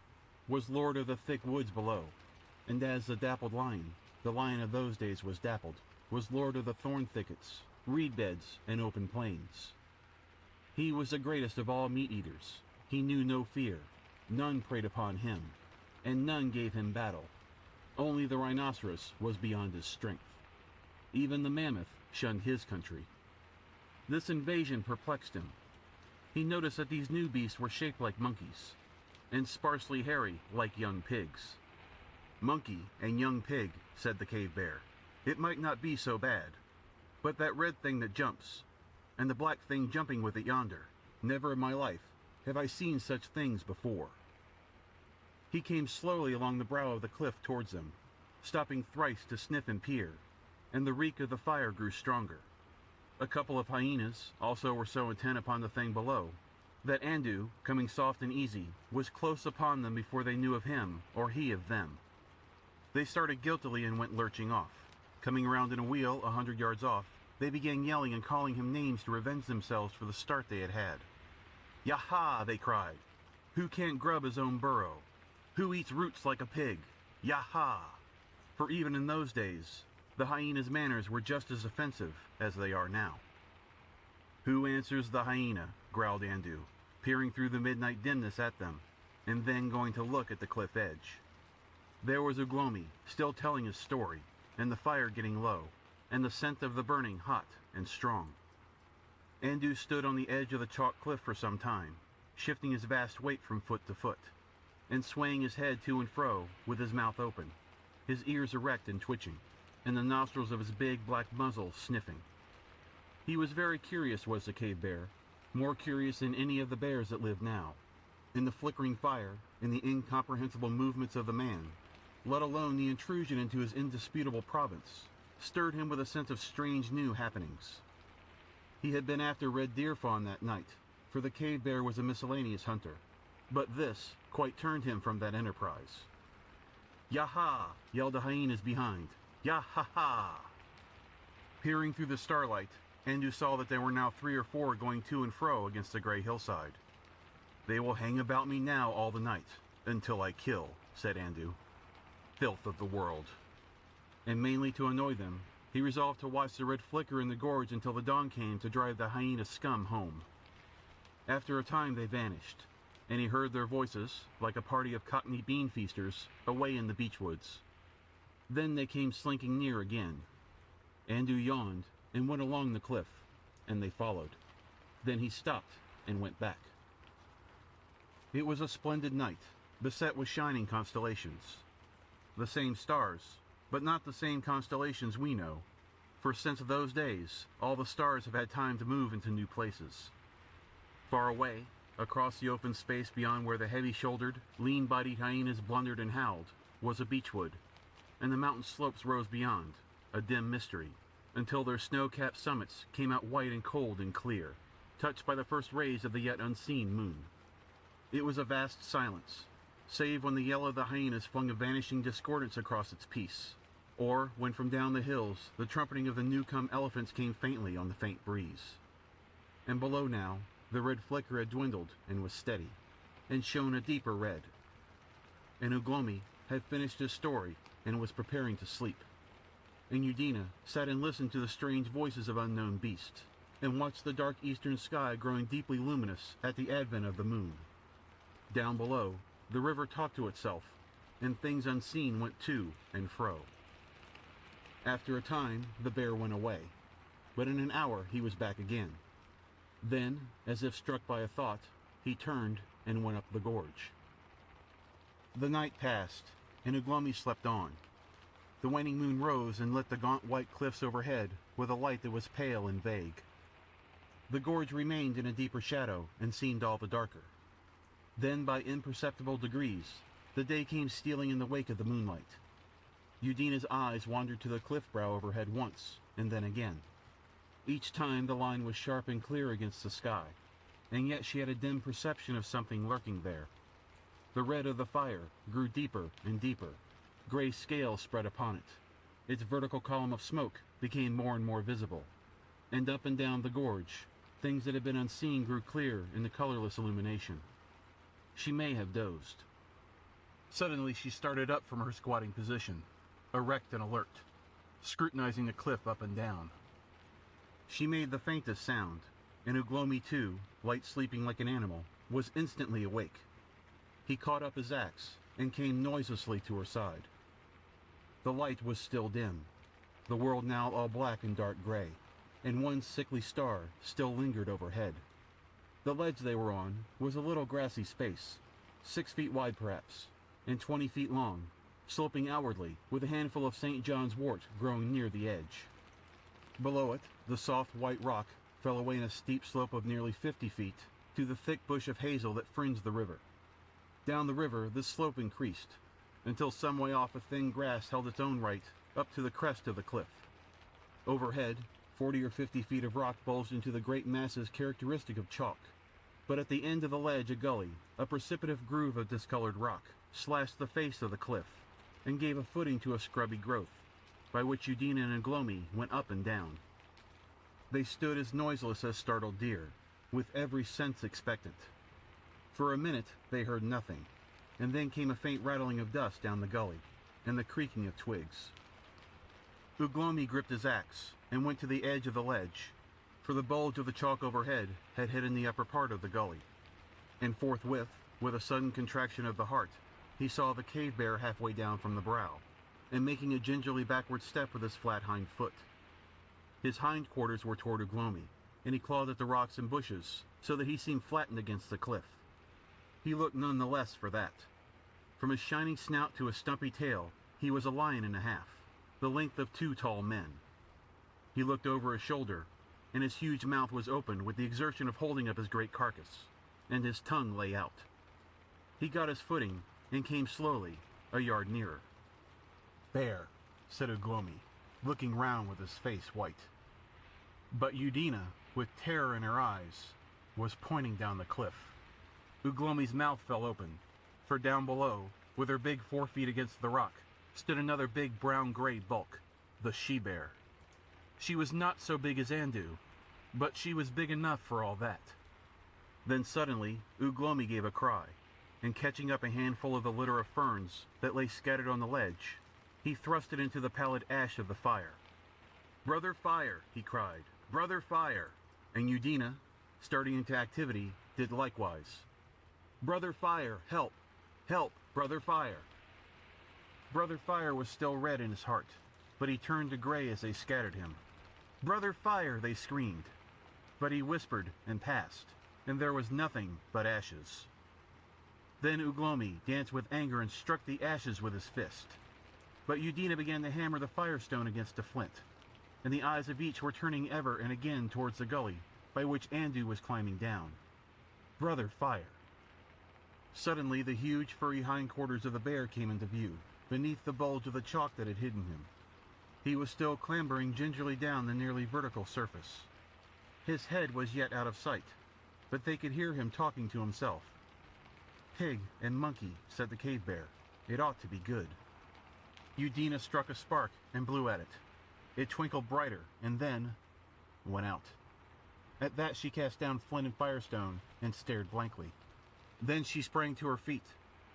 was lord of the thick woods below, and as the dappled lion, the lion of those days was dappled, was lord of the thorn thickets, reed beds, and open plains. He was the greatest of all meat-eaters. He knew no fear. None preyed upon him, and none gave him battle. Only the rhinoceros was beyond his strength. Even the mammoth shunned his country. This invasion perplexed him. He noticed that these new beasts were shaped like monkeys, and sparsely hairy like young pigs. "Monkey and young pig," said the cave bear. "It might not be so bad. But that red thing that jumps, and the black thing jumping with it yonder, never in my life have I seen such things before." He came slowly along the brow of the cliff towards them, stopping thrice to sniff and peer, and the reek of the fire grew stronger. A couple of hyenas also were so intent upon the thing below, that Andu, coming soft and easy, was close upon them before they knew of him or he of them. They started guiltily and went lurching off. Coming round in a wheel 100 yards off, they began yelling and calling him names to revenge themselves for the start they had had. "Yaha!" they cried. "Who can't grub his own burrow? Who eats roots like a pig? Yaha!" For even in those days, the hyena's manners were just as offensive as they are now. "Who answers the hyena?" growled Andu, peering through the midnight dimness at them, and then going to look at the cliff edge. There was Uglomi, still telling his story, and the fire getting low, and the scent of the burning hot and strong. Andu stood on the edge of the chalk cliff for some time, shifting his vast weight from foot to foot, and swaying his head to and fro with his mouth open, his ears erect and twitching, and the nostrils of his big black muzzle sniffing. He was very curious, was the cave bear, more curious than any of the bears that live now, in the flickering fire, in the incomprehensible movements of the man, let alone the intrusion into his indisputable province, stirred him with a sense of strange new happenings. He had been after red deer fawn that night, for the cave bear was a miscellaneous hunter, but this quite turned him from that enterprise. "Yaha!" yelled the hyenas behind. "Yaha-ha!" Peering through the starlight, Andu saw that there were now 3 or 4 going to and fro against the grey hillside. "They will hang about me now all the night, until I kill," said Andu. "Filth of the world." And mainly to annoy them, he resolved to watch the red flicker in the gorge until the dawn came to drive the hyena scum home. After a time they vanished, and he heard their voices, like a party of cockney bean feasters, away in the beechwoods. Then they came slinking near again. Andu yawned and went along the cliff, and they followed. Then he stopped and went back. It was a splendid night, beset with shining constellations. The same stars, but not the same constellations we know, for since those days, all the stars have had time to move into new places. Far away, across the open space beyond where the heavy-shouldered, lean-bodied hyenas blundered and howled, was a beechwood, and the mountain slopes rose beyond, a dim mystery, until their snow-capped summits came out white and cold and clear, touched by the first rays of the yet unseen moon. It was a vast silence, save when the yell of the hyenas flung a vanishing discordance across its peace, or when from down the hills the trumpeting of the new-come elephants came faintly on the faint breeze. And below now, the red flicker had dwindled and was steady, and shone a deeper red. And Uglomi had finished his story and was preparing to sleep. And Udina sat and listened to the strange voices of unknown beasts, and watched the dark eastern sky growing deeply luminous at the advent of the moon. Down below, the river talked to itself, and things unseen went to and fro. After a time, the bear went away, but in an hour he was back again. Then, as if struck by a thought, he turned and went up the gorge. The night passed, and Uglomi slept on. The waning moon rose and lit the gaunt white cliffs overhead with a light that was pale and vague. The gorge remained in a deeper shadow and seemed all the darker. Then, by imperceptible degrees, the day came stealing in the wake of the moonlight. Udina's eyes wandered to the cliff brow overhead once, and then again. Each time the line was sharp and clear against the sky, and yet she had a dim perception of something lurking there. The red of the fire grew deeper and deeper. Gray scales spread upon it. Its vertical column of smoke became more and more visible. And up and down the gorge, things that had been unseen grew clear in the colorless illumination. She may have dozed. Suddenly she started up from her squatting position, erect and alert, scrutinizing the cliff up and down. She made the faintest sound, and Uglomi too, light sleeping like an animal, was instantly awake. He caught up his axe and came noiselessly to her side. The light was still dim, the world now all black and dark gray, and one sickly star still lingered overhead. The ledge they were on was a little grassy space, 6 feet wide perhaps, and 20 feet long, sloping outwardly with a handful of St. John's wort growing near the edge. Below it, the soft white rock fell away in a steep slope of nearly 50 feet to the thick bush of hazel that fringed the river. Down the river, this slope increased, until some way off a thin grass held its own right up to the crest of the cliff. Overhead, 40 or 50 feet of rock bulged into the great masses characteristic of chalk, but at the end of the ledge a gully, a precipitous groove of discolored rock, slashed the face of the cliff, and gave a footing to a scrubby growth, by which Udina and Uglomi went up and down. They stood as noiseless as startled deer, with every sense expectant. For a minute they heard nothing, and then came a faint rattling of dust down the gully, and the creaking of twigs. Uglomi gripped his axe, and went to the edge of the ledge, for the bulge of the chalk overhead had hidden the upper part of the gully. And forthwith, with a sudden contraction of the heart, he saw the cave bear halfway down from the brow, and making a gingerly backward step with his flat hind foot. His hindquarters were toward Uglomi, and he clawed at the rocks and bushes, so that he seemed flattened against the cliff. He looked none the less for that. From his shining snout to his stumpy tail, he was a lion and a half, the length of 2 tall men. He looked over his shoulder, and his huge mouth was open with the exertion of holding up his great carcass, and his tongue lay out. He got his footing, and came slowly, a yard nearer. "Bear," said Uglomi, looking round with his face white. But Udina, with terror in her eyes, was pointing down the cliff. Uglomi's mouth fell open, for down below, with her big 4 feet against the rock, stood another big brown-gray bulk, the she-bear. She was not so big as Andu, but she was big enough for all that. Then suddenly Uglomi gave a cry, and catching up a handful of the litter of ferns that lay scattered on the ledge, he thrust it into the pallid ash of the fire. "Brother Fire!" he cried. "Brother Fire!" And Udina, starting into activity, did likewise. "Brother Fire, help! Help, Brother Fire!" Brother Fire was still red in his heart, but he turned to gray as they scattered him. "Brother Fire!" they screamed. But he whispered and passed, and there was nothing but ashes. Then Uglomi danced with anger and struck the ashes with his fist. But Udina began to hammer the firestone against a flint, and the eyes of each were turning ever and again towards the gully by which Andu was climbing down. Brother, fire! Suddenly the huge furry hindquarters of the bear came into view, beneath the bulge of the chalk that had hidden him. He was still clambering gingerly down the nearly vertical surface. His head was yet out of sight, but they could hear him talking to himself. "Pig and monkey," said the cave bear. "It ought to be good." Udina struck a spark and blew at it. It twinkled brighter, and then went out. At that she cast down flint and firestone and stared blankly. Then she sprang to her feet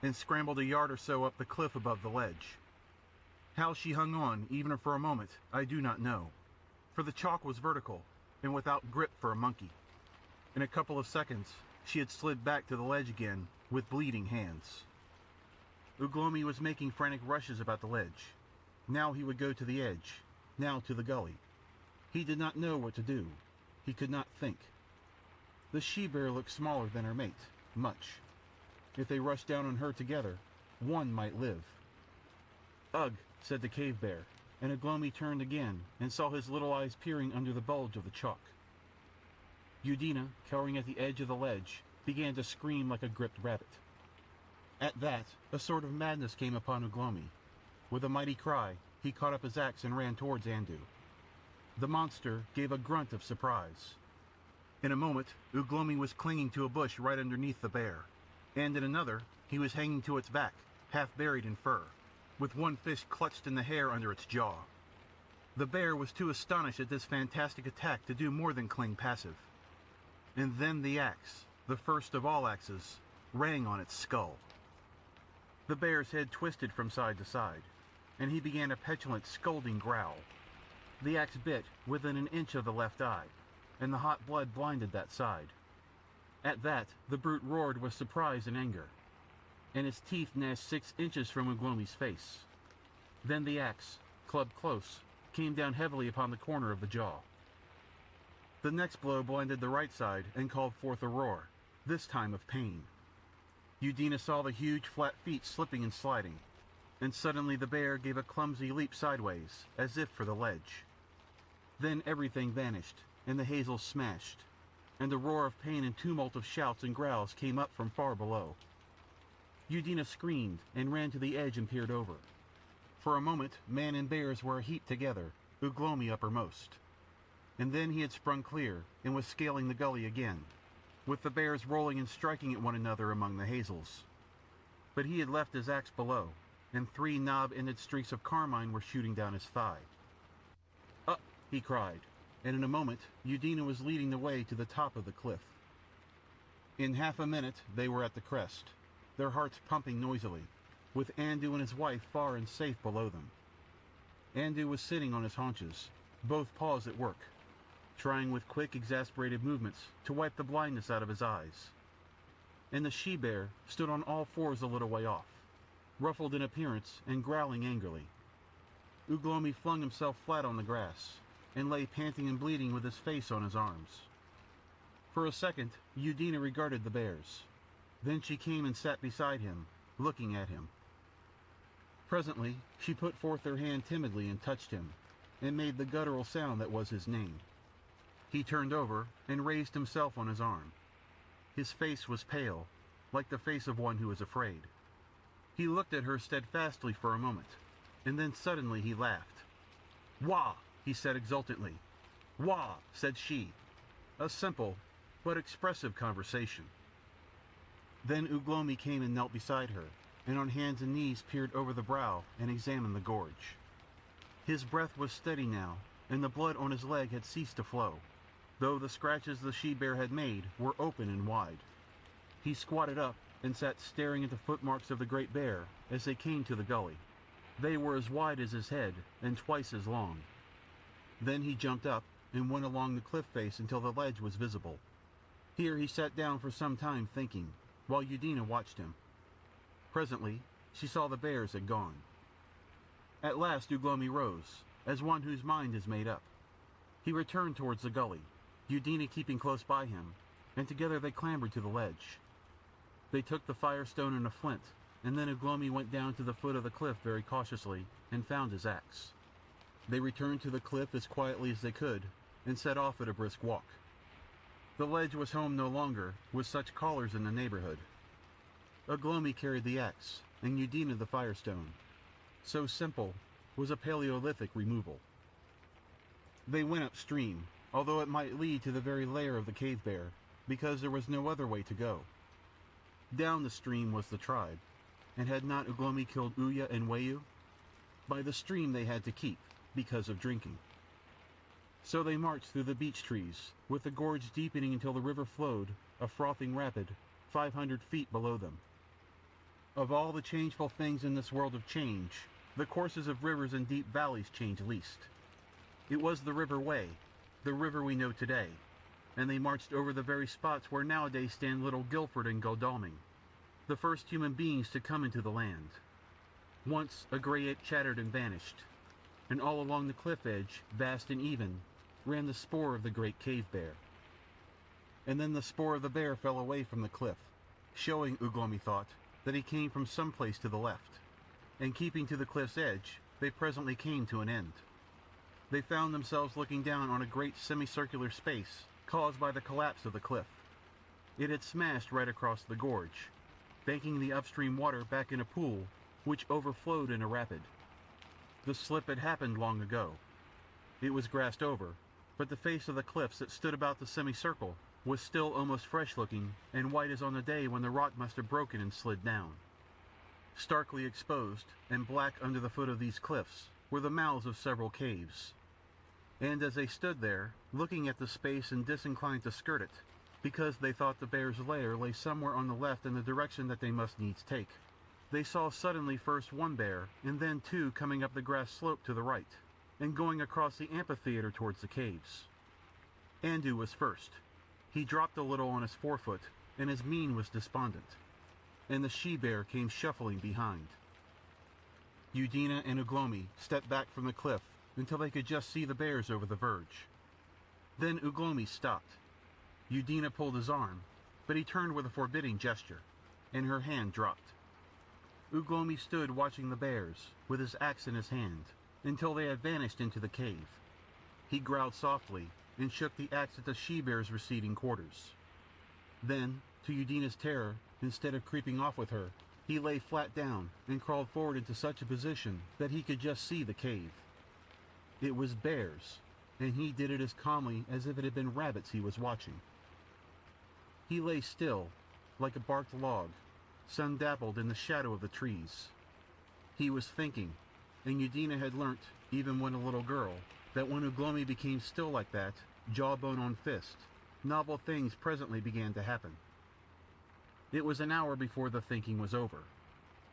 and scrambled a yard or so up the cliff above the ledge. How she hung on, even for a moment, I do not know, for the chalk was vertical and without grip for a monkey. In a couple of seconds, she had slid back to the ledge again with bleeding hands. Uglomi was making frantic rushes about the ledge. Now he would go to the edge, now to the gully. He did not know what to do. He could not think. The she-bear looked smaller than her mate, much. If they rushed down on her together, one might live. "Ugh," said the cave bear, and Uglomi turned again and saw his little eyes peering under the bulge of the chalk. Udina, cowering at the edge of the ledge, began to scream like a gripped rabbit. At that, a sort of madness came upon Uglomi. With a mighty cry, he caught up his axe and ran towards Andu. The monster gave a grunt of surprise. In a moment, Uglomi was clinging to a bush right underneath the bear, and in another, he was hanging to its back, half buried in fur, with one fist clutched in the hair under its jaw. The bear was too astonished at this fantastic attack to do more than cling passive. And then the axe, the first of all axes, rang on its skull. The bear's head twisted from side to side, and he began a petulant, scolding growl. The axe bit within an inch of the left eye, and the hot blood blinded that side. At that, the brute roared with surprise and anger, and its teeth gnashed 6 inches from Uglomi's face. Then the axe, clubbed close, came down heavily upon the corner of the jaw. The next blow blinded the right side and called forth a roar, this time of pain. Udina saw the huge flat feet slipping and sliding, and suddenly the bear gave a clumsy leap sideways, as if for the ledge. Then everything vanished, and the hazels smashed, and a roar of pain and tumult of shouts and growls came up from far below. Udina screamed and ran to the edge and peered over. For a moment, man and bears were a heap together, Uglomi uppermost. And then he had sprung clear and was scaling the gully again, with the bears rolling and striking at one another among the hazels. But he had left his axe below, and 3 knob-ended streaks of carmine were shooting down his thigh. "Up!" he cried, and in a moment Udina was leading the way to the top of the cliff. In half a minute they were at the crest, their hearts pumping noisily, with Andu and his wife far and safe below them. Andu was sitting on his haunches, both paws at work, trying with quick, exasperated movements to wipe the blindness out of his eyes. And the she-bear stood on all fours a little way off, ruffled in appearance and growling angrily. Uglomi flung himself flat on the grass, and lay panting and bleeding with his face on his arms. For a second, Udina regarded the bears. Then she came and sat beside him, looking at him. Presently, she put forth her hand timidly and touched him, and made the guttural sound that was his name. He turned over and raised himself on his arm. His face was pale, like the face of one who is afraid. He looked at her steadfastly for a moment, and then suddenly he laughed. "Wah!" he said exultantly. "Wah!" said she. A simple, but expressive conversation. Then Uglomi came and knelt beside her, and on hands and knees peered over the brow and examined the gorge. His breath was steady now, and the blood on his leg had ceased to flow, though the scratches the she-bear had made were open and wide. He squatted up and sat staring at the footmarks of the great bear as they came to the gully. They were as wide as his head and twice as long. Then he jumped up and went along the cliff face until the ledge was visible. Here he sat down for some time thinking, while Udina watched him. Presently, she saw the bears had gone. At last Uglomi rose, as one whose mind is made up. He returned towards the gully, Udina keeping close by him, and together they clambered to the ledge. They took the firestone and a flint, and then Uglomi went down to the foot of the cliff very cautiously and found his axe. They returned to the cliff as quietly as they could and set off at a brisk walk. The ledge was home no longer, with such callers in the neighborhood. Uglomi carried the axe, and Udina the firestone. So simple was a Paleolithic removal. They went upstream, although it might lead to the very lair of the cave bear, because there was no other way to go. Down the stream was the tribe, and had not Uglomi killed Uya and Wayu? By the stream they had to keep, because of drinking. So they marched through the beech trees, with the gorge deepening until the river flowed, a frothing rapid, 500 feet below them. Of all the changeful things in this world of change, the courses of rivers and deep valleys change least. It was the river way, the river we know today, and they marched over the very spots where nowadays stand little Guilford and Godalming, the first human beings to come into the land. Once a grey ape chattered and vanished, and all along the cliff edge, vast and even, ran the spoor of the great cave bear. And then the spoor of the bear fell away from the cliff, showing, Uglomi thought, that he came from some place to the left, and keeping to the cliff's edge, they presently came to an end. They found themselves looking down on a great semicircular space caused by the collapse of the cliff. It had smashed right across the gorge, banking the upstream water back in a pool which overflowed in a rapid. The slip had happened long ago. It was grassed over, but the face of the cliffs that stood about the semicircle was still almost fresh-looking and white as on the day when the rock must have broken and slid down. Starkly exposed and black under the foot of these cliffs were the mouths of several caves. And as they stood there, looking at the space and disinclined to skirt it, because they thought the bear's lair lay somewhere on the left in the direction that they must needs take, they saw suddenly first one bear and then two coming up the grass slope to the right, and going across the amphitheater towards the caves. Andu was first. He dropped a little on his forefoot, and his mien was despondent, and the she-bear came shuffling behind. Udina and Uglomi stepped back from the cliff until they could just see the bears over the verge. Then Uglomi stopped. Udina pulled his arm, but he turned with a forbidding gesture, and her hand dropped. Uglomi stood watching the bears, with his axe in his hand, until they had vanished into the cave. He growled softly, and shook the axe at the she-bear's receding quarters. Then, to Udina's terror, instead of creeping off with her, he lay flat down and crawled forward into such a position that he could just see the cave. It was bears, and he did it as calmly as if it had been rabbits he was watching. He lay still, like a barked log, sun-dappled in the shadow of the trees. He was thinking, and Udina had learnt, even when a little girl, that when Uglomi became still like that, jawbone on fist, novel things presently began to happen. It was an hour before the thinking was over.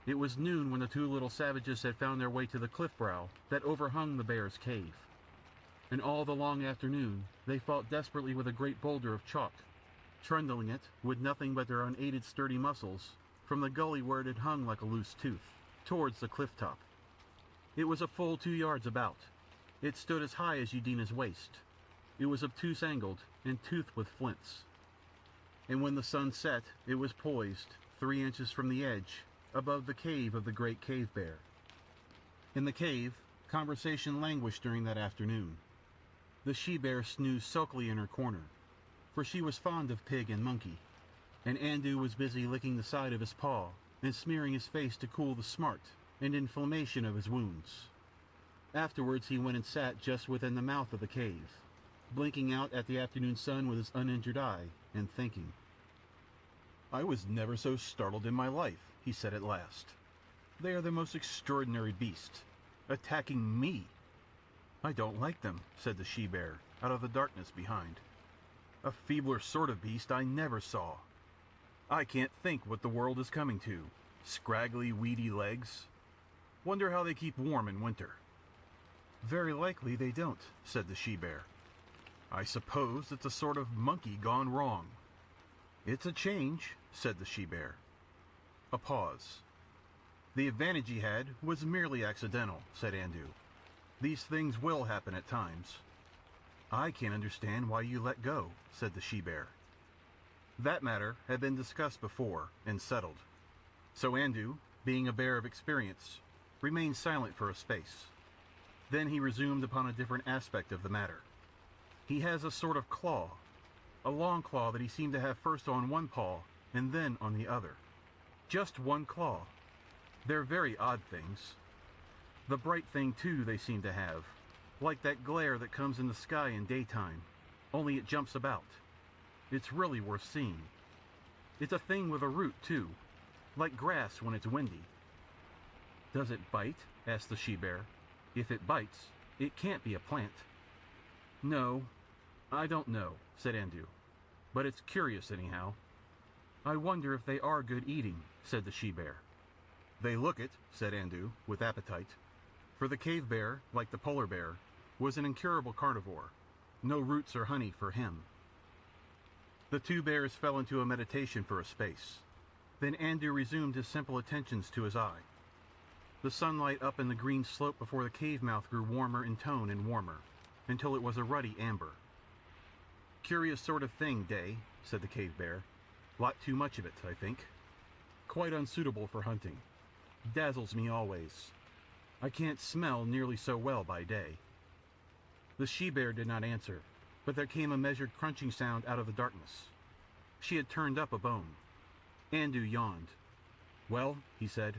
It was noon when the two little savages had found their way to the cliff brow that overhung the bear's cave. And all the long afternoon they fought desperately with a great boulder of chalk, trundling it, with nothing but their unaided sturdy muscles, from the gully where it had hung like a loose tooth, towards the cliff top. It was a full 2 yards about. It stood as high as Udina's waist. It was obtuse angled and toothed with flints. And when the sun set, it was poised, 3 inches from the edge, above the cave of the great cave bear. In the cave, conversation languished during that afternoon. The she-bear snoozed sulkily in her corner, for she was fond of pig and monkey, and Andu was busy licking the side of his paw and smearing his face to cool the smart and inflammation of his wounds. Afterwards he went and sat just within the mouth of the cave, blinking out at the afternoon sun with his uninjured eye, and thinking. "I was never so startled in my life," he said at last. "They are the most extraordinary beasts, attacking me." "I don't like them," said the she-bear, out of the darkness behind. "A feebler sort of beast I never saw. I can't think what the world is coming to. Scraggly, weedy legs. Wonder how they keep warm in winter." "Very likely they don't," said the she-bear. "I suppose it's a sort of monkey gone wrong." "It's a change," said the she-bear. A pause. "The advantage he had was merely accidental," said Andu. "These things will happen at times." "I can't understand why you let go," said the she-bear. That matter had been discussed before and settled. So Andu, being a bear of experience, remained silent for a space. Then he resumed upon a different aspect of the matter. He has a sort of claw, a long claw that he seemed to have first on one paw and then on the other. Just one claw. They're very odd things. The bright thing, too, they seem to have, like that glare that comes in the sky in daytime, only it jumps about. It's really worth seeing. It's a thing with a root, too, like grass when it's windy. Does it bite? Asked the she-bear. If it bites, it can't be a plant. No, I don't know, said Andu, but it's curious anyhow. I wonder if they are good eating, said the she-bear. They look it, said Andu, with appetite, for the cave bear, like the polar bear, was an incurable carnivore. No roots or honey for him. The two bears fell into a meditation for a space. Then Andu resumed his simple attentions to his eye. The sunlight up in the green slope before the cave mouth grew warmer in tone and warmer, until it was a ruddy amber. Curious sort of thing, day, said the cave bear. Lot too much of it, I think. Quite unsuitable for hunting. Dazzles me always. I can't smell nearly so well by day. The she-bear did not answer, but there came a measured crunching sound out of the darkness. She had turned up a bone. Andu yawned. Well, he said.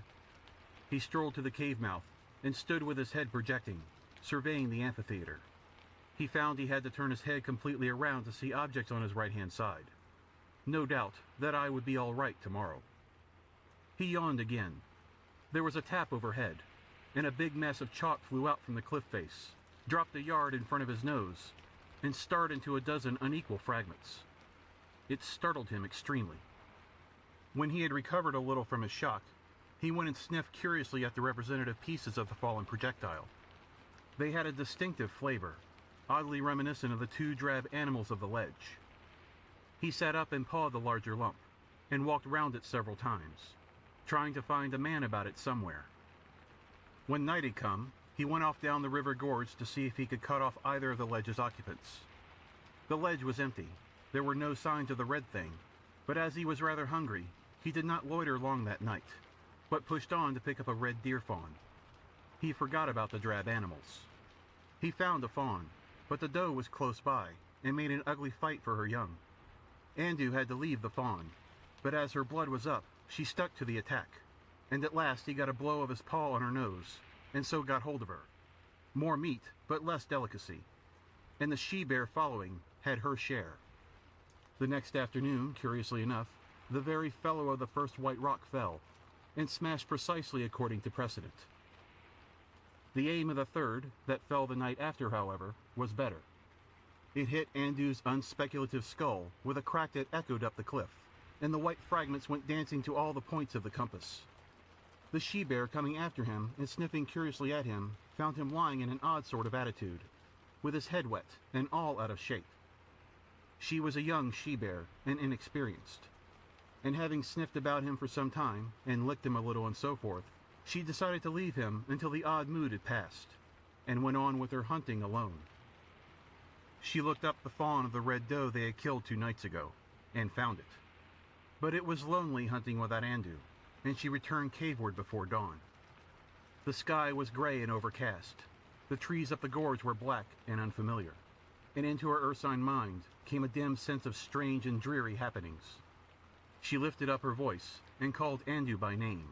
He strolled to the cave mouth and stood with his head projecting, surveying the amphitheater. He found he had to turn his head completely around to see objects on his right-hand side. No doubt that eye would be all right tomorrow. He yawned again. There was a tap overhead, and a big mess of chalk flew out from the cliff face, dropped a yard in front of his nose, and starred into a dozen unequal fragments. It startled him extremely. When he had recovered a little from his shock, he went and sniffed curiously at the representative pieces of the fallen projectile. They had a distinctive flavor, oddly reminiscent of the two drab animals of the ledge. He sat up and pawed the larger lump, and walked round it several times, trying to find a man about it somewhere. When night had come, he went off down the river gorge to see if he could cut off either of the ledge's occupants. The ledge was empty. There were no signs of the red thing, but as he was rather hungry, he did not loiter long that night, but pushed on to pick up a red deer fawn. He forgot about the drab animals. He found a fawn, but the doe was close by, and made an ugly fight for her young. Andu had to leave the fawn, but as her blood was up, she stuck to the attack, and at last he got a blow of his paw on her nose, and so got hold of her. More meat, but less delicacy, and the she-bear following had her share. The next afternoon, curiously enough, the very fellow of the first white rock fell, and smashed precisely according to precedent. The aim of the third, that fell the night after, however, was better. It hit Andu's unspeculative skull with a crack that echoed up the cliff, and the white fragments went dancing to all the points of the compass. The she-bear, coming after him and sniffing curiously at him, found him lying in an odd sort of attitude, with his head wet and all out of shape. She was a young she-bear and inexperienced, and having sniffed about him for some time and licked him a little and so forth, she decided to leave him until the odd mood had passed, and went on with her hunting alone. She looked up the fawn of the red doe they had killed 2 nights ago, and found it. But it was lonely hunting without Andu, and she returned caveward before dawn. The sky was gray and overcast. The trees up the gorge were black and unfamiliar, and into her ursine mind came a dim sense of strange and dreary happenings. She lifted up her voice and called Andu by name.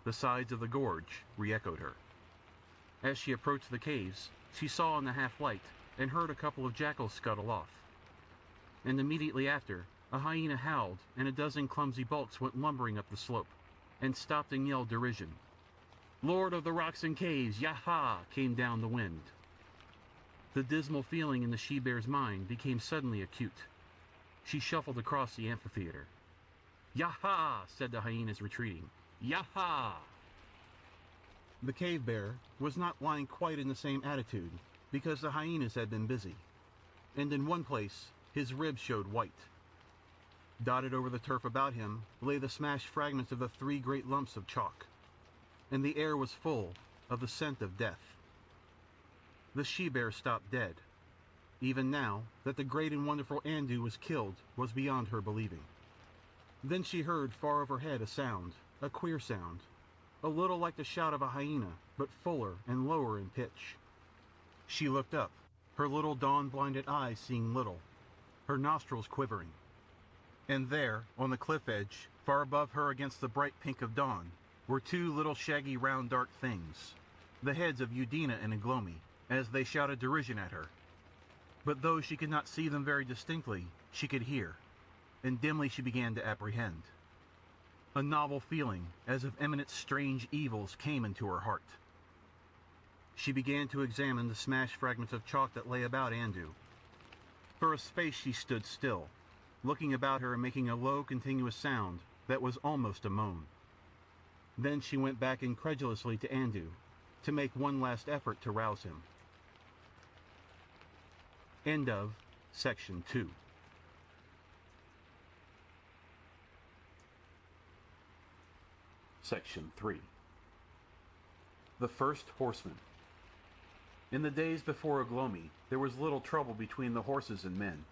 The sides of the gorge re-echoed her. As she approached the caves, she saw in the half-light and heard a couple of jackals scuttle off. And immediately after, a hyena howled, and a dozen clumsy bulks went lumbering up the slope, and stopped and yelled derision. Lord of the rocks and caves, Yaha! Came down the wind. The dismal feeling in the she-bear's mind became suddenly acute. She shuffled across the amphitheater. Yaha! Said the hyenas retreating. Yaha! The cave bear was not lying quite in the same attitude, because the hyenas had been busy, and in one place his ribs showed white. Dotted over the turf about him lay the smashed fragments of the 3 great lumps of chalk, and the air was full of the scent of death. The she-bear stopped dead. Even now, that the great and wonderful Andu was killed was beyond her believing. Then she heard far overhead a sound, a queer sound, a little like the shout of a hyena, but fuller and lower in pitch. She looked up, her little dawn-blinded eyes seeing little, her nostrils quivering. And there, on the cliff edge, far above her against the bright pink of dawn, were two little shaggy round dark things, the heads of Udina and Uglomi, as they shouted derision at her. But though she could not see them very distinctly, she could hear, and dimly she began to apprehend. A novel feeling, as of imminent strange evils, came into her heart. She began to examine the smashed fragments of chalk that lay about Andu. For a space she stood still, looking about her and making a low, continuous sound that was almost a moan. Then she went back incredulously to Andu, to make one last effort to rouse him. End of Section 2. Section 3. The First Horseman. In the days before Uglomi, there was little trouble between the horses and men.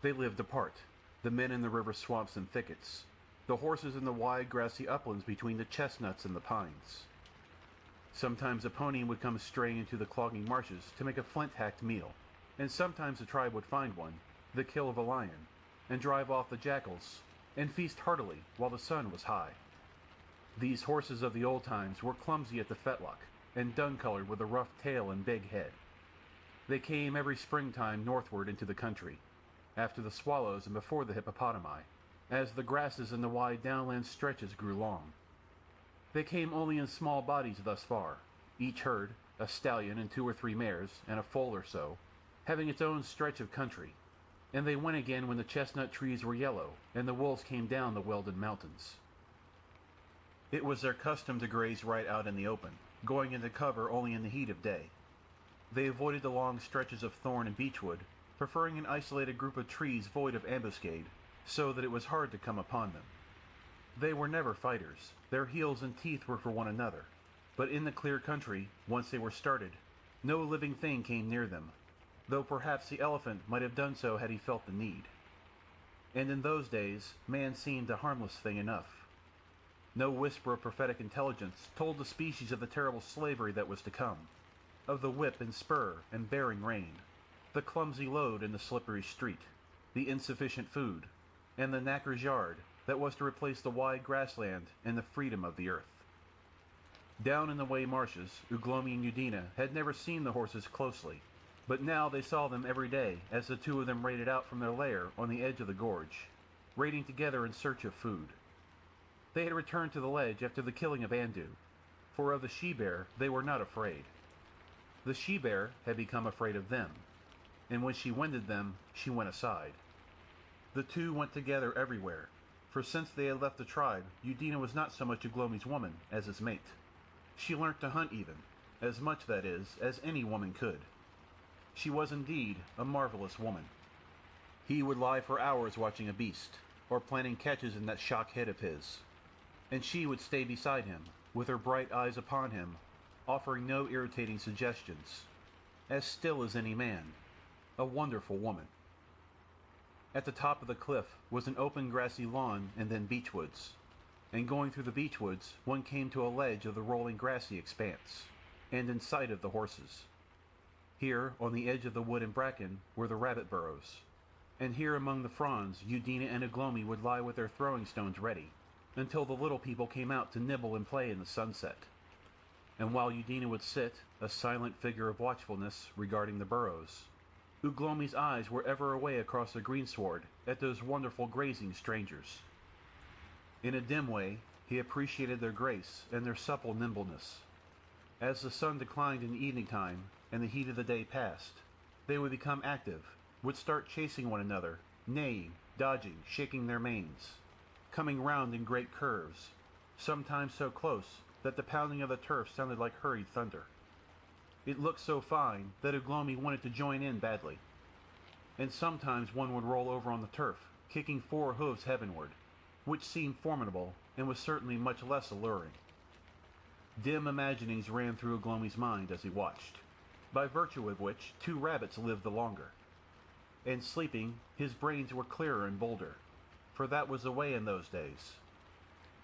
They lived apart, the men in the river swamps and thickets, the horses in the wide grassy uplands between the chestnuts and the pines. Sometimes a pony would come straying into the clogging marshes to make a flint-hacked meal, and sometimes the tribe would find one, the kill of a lion, and drive off the jackals, and feast heartily while the sun was high. These horses of the old times were clumsy at the fetlock, and dun-colored with a rough tail and big head. They came every springtime northward into the country, after the swallows and before the hippopotami, as the grasses in the wide downland stretches grew long. They came only in small bodies thus far, each herd, a stallion and 2 or 3 mares, and a foal or so, having its own stretch of country, and they went again when the chestnut trees were yellow, and the wolves came down the Weldon mountains. It was their custom to graze right out in the open, going into cover only in the heat of day. They avoided the long stretches of thorn and beechwood, preferring an isolated group of trees void of ambuscade, so that it was hard to come upon them. They were never fighters, their heels and teeth were for one another, but in the clear country, once they were started, no living thing came near them, though perhaps the elephant might have done so had he felt the need. And in those days, man seemed a harmless thing enough. No whisper of prophetic intelligence told the species of the terrible slavery that was to come, of the whip and spur and bearing rein, the clumsy load in the slippery street, the insufficient food, and the knacker's yard that was to replace the wide grassland and the freedom of the earth. Down in the way marshes, Uglomi and Udina had never seen the horses closely, but now they saw them every day as the two of them raided out from their lair on the edge of the gorge, raiding together in search of food. They had returned to the ledge after the killing of Andu, for of the she-bear they were not afraid. The she-bear had become afraid of them, and when she winded them, she went aside. The two went together everywhere, for since they had left the tribe, Udina was not so much Uglomi's woman as his mate. She learnt to hunt even, as much, that is, as any woman could. She was indeed a marvelous woman. He would lie for hours watching a beast, or planning catches in that shock head of his, and she would stay beside him, with her bright eyes upon him, offering no irritating suggestions, as still as any man, a wonderful woman. At the top of the cliff was an open grassy lawn and then beechwoods, and going through the beechwoods one came to a ledge of the rolling grassy expanse, and in sight of the horses. Here, on the edge of the wood and bracken, were the rabbit burrows, and here among the fronds Udina and Uglomi would lie with their throwing stones ready, until the little people came out to nibble and play in the sunset. And while Udina would sit, a silent figure of watchfulness, regarding the burrows, Uglomi's eyes were ever away across the greensward at those wonderful grazing strangers. In a dim way, he appreciated their grace and their supple nimbleness. As the sun declined in the evening time and the heat of the day passed, they would become active, would start chasing one another, neighing, dodging, shaking their manes, coming round in great curves, sometimes so close that the pounding of the turf sounded like hurried thunder. It looked so fine that Uglomi wanted to join in badly. And sometimes one would roll over on the turf, kicking 4 hooves heavenward, which seemed formidable and was certainly much less alluring. Dim imaginings ran through Uglomi's mind as he watched. by virtue of which 2 rabbits lived the longer. And sleeping, his brains were clearer and bolder, for that was the way in those days.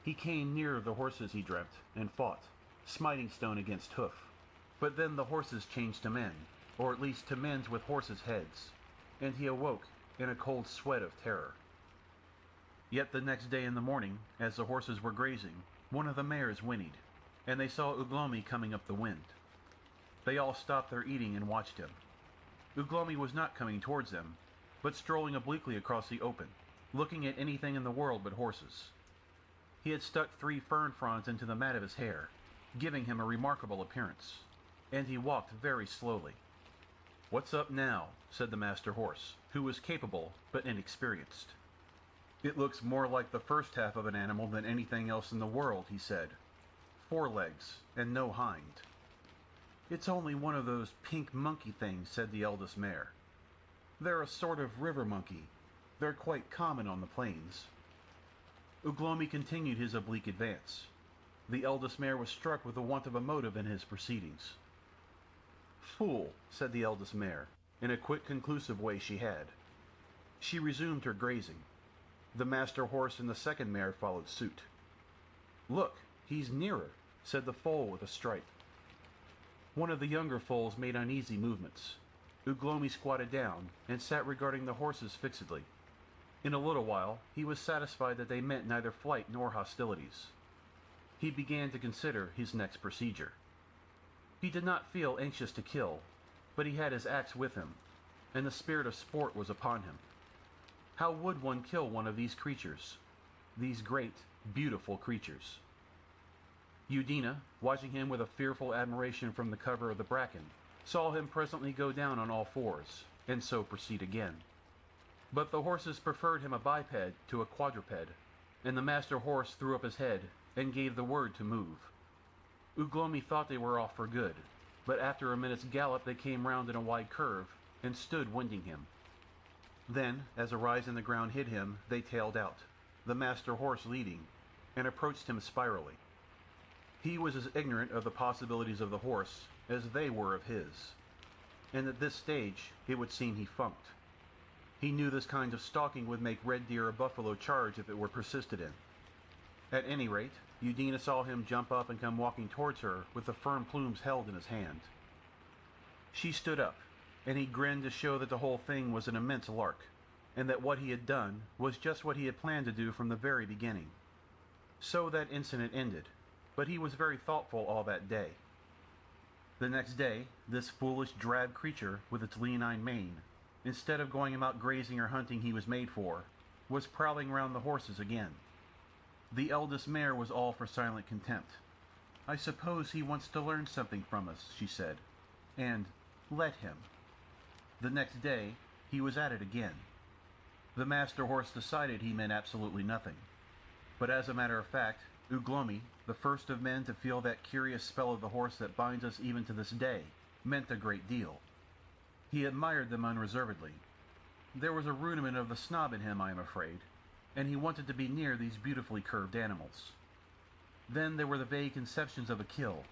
He came near the horses he dreamt, and fought, smiting stone against hoof. But then the horses changed to men, or at least to men with horses' heads, and he awoke in a cold sweat of terror. Yet the next day in the morning, as the horses were grazing, one of the mares whinnied, and they saw Uglomi coming up the wind. They all stopped their eating and watched him. Uglomi was not coming towards them, but strolling obliquely across the open, looking at anything in the world but horses. He had stuck 3 fern fronds into the mat of his hair, giving him a remarkable appearance, and he walked very slowly. "What's up now?" said the master horse, who was capable but inexperienced. "It looks more like the first half of an animal than anything else in the world," he said. "4 legs, and no hind." "It's only one of those pink monkey things," said the eldest mare. "They're a sort of river monkey. They're quite common on the plains." Uglomi continued his oblique advance. The eldest mare was struck with the want of a motive in his proceedings. "Fool," said the eldest mare, in a quick conclusive way she had. She resumed her grazing. The master horse and the second mare followed suit. "Look, he's nearer," said the foal with a stripe. One of the younger foals made uneasy movements. Uglomi squatted down and sat regarding the horses fixedly. In a little while he was satisfied that they meant neither flight nor hostilities. He began to consider his next procedure. He did not feel anxious to kill, but he had his axe with him, and the spirit of sport was upon him. How would one kill one of these creatures? These great, beautiful creatures? Udina, watching him with a fearful admiration from the cover of the bracken, saw him presently go down on all 4s, and so proceed again. But the horses preferred him a biped to a quadruped, and the master horse threw up his head and gave the word to move. Uglomi thought they were off for good, but after a minute's gallop they came round in a wide curve, and stood winding him. Then, as a rise in the ground hid him, they tailed out, the master horse leading, and approached him spirally. He was as ignorant of the possibilities of the horse as they were of his, and at this stage it would seem he funked. He knew this kind of stalking would make red deer or buffalo charge if it were persisted in. At any rate, Udina saw him jump up and come walking towards her with the firm plumes held in his hand. She stood up, and he grinned to show that the whole thing was an immense lark, and that what he had done was just what he had planned to do from the very beginning. So that incident ended, but he was very thoughtful all that day. The next day, this foolish drab creature with its leonine mane, instead of going about grazing or hunting he was made for, was prowling round the horses again. The eldest mare was all for silent contempt. "I suppose he wants to learn something from us," she said, and let him. The next day he was at it again. The master horse decided he meant absolutely nothing. But as a matter of fact, Uglomi, the first of men to feel that curious spell of the horse that binds us even to this day, meant a great deal. He admired them unreservedly. There was a rudiment of the snob in him, I am afraid, and he wanted to be near these beautifully curved animals. Then there were the vague conceptions of a kill.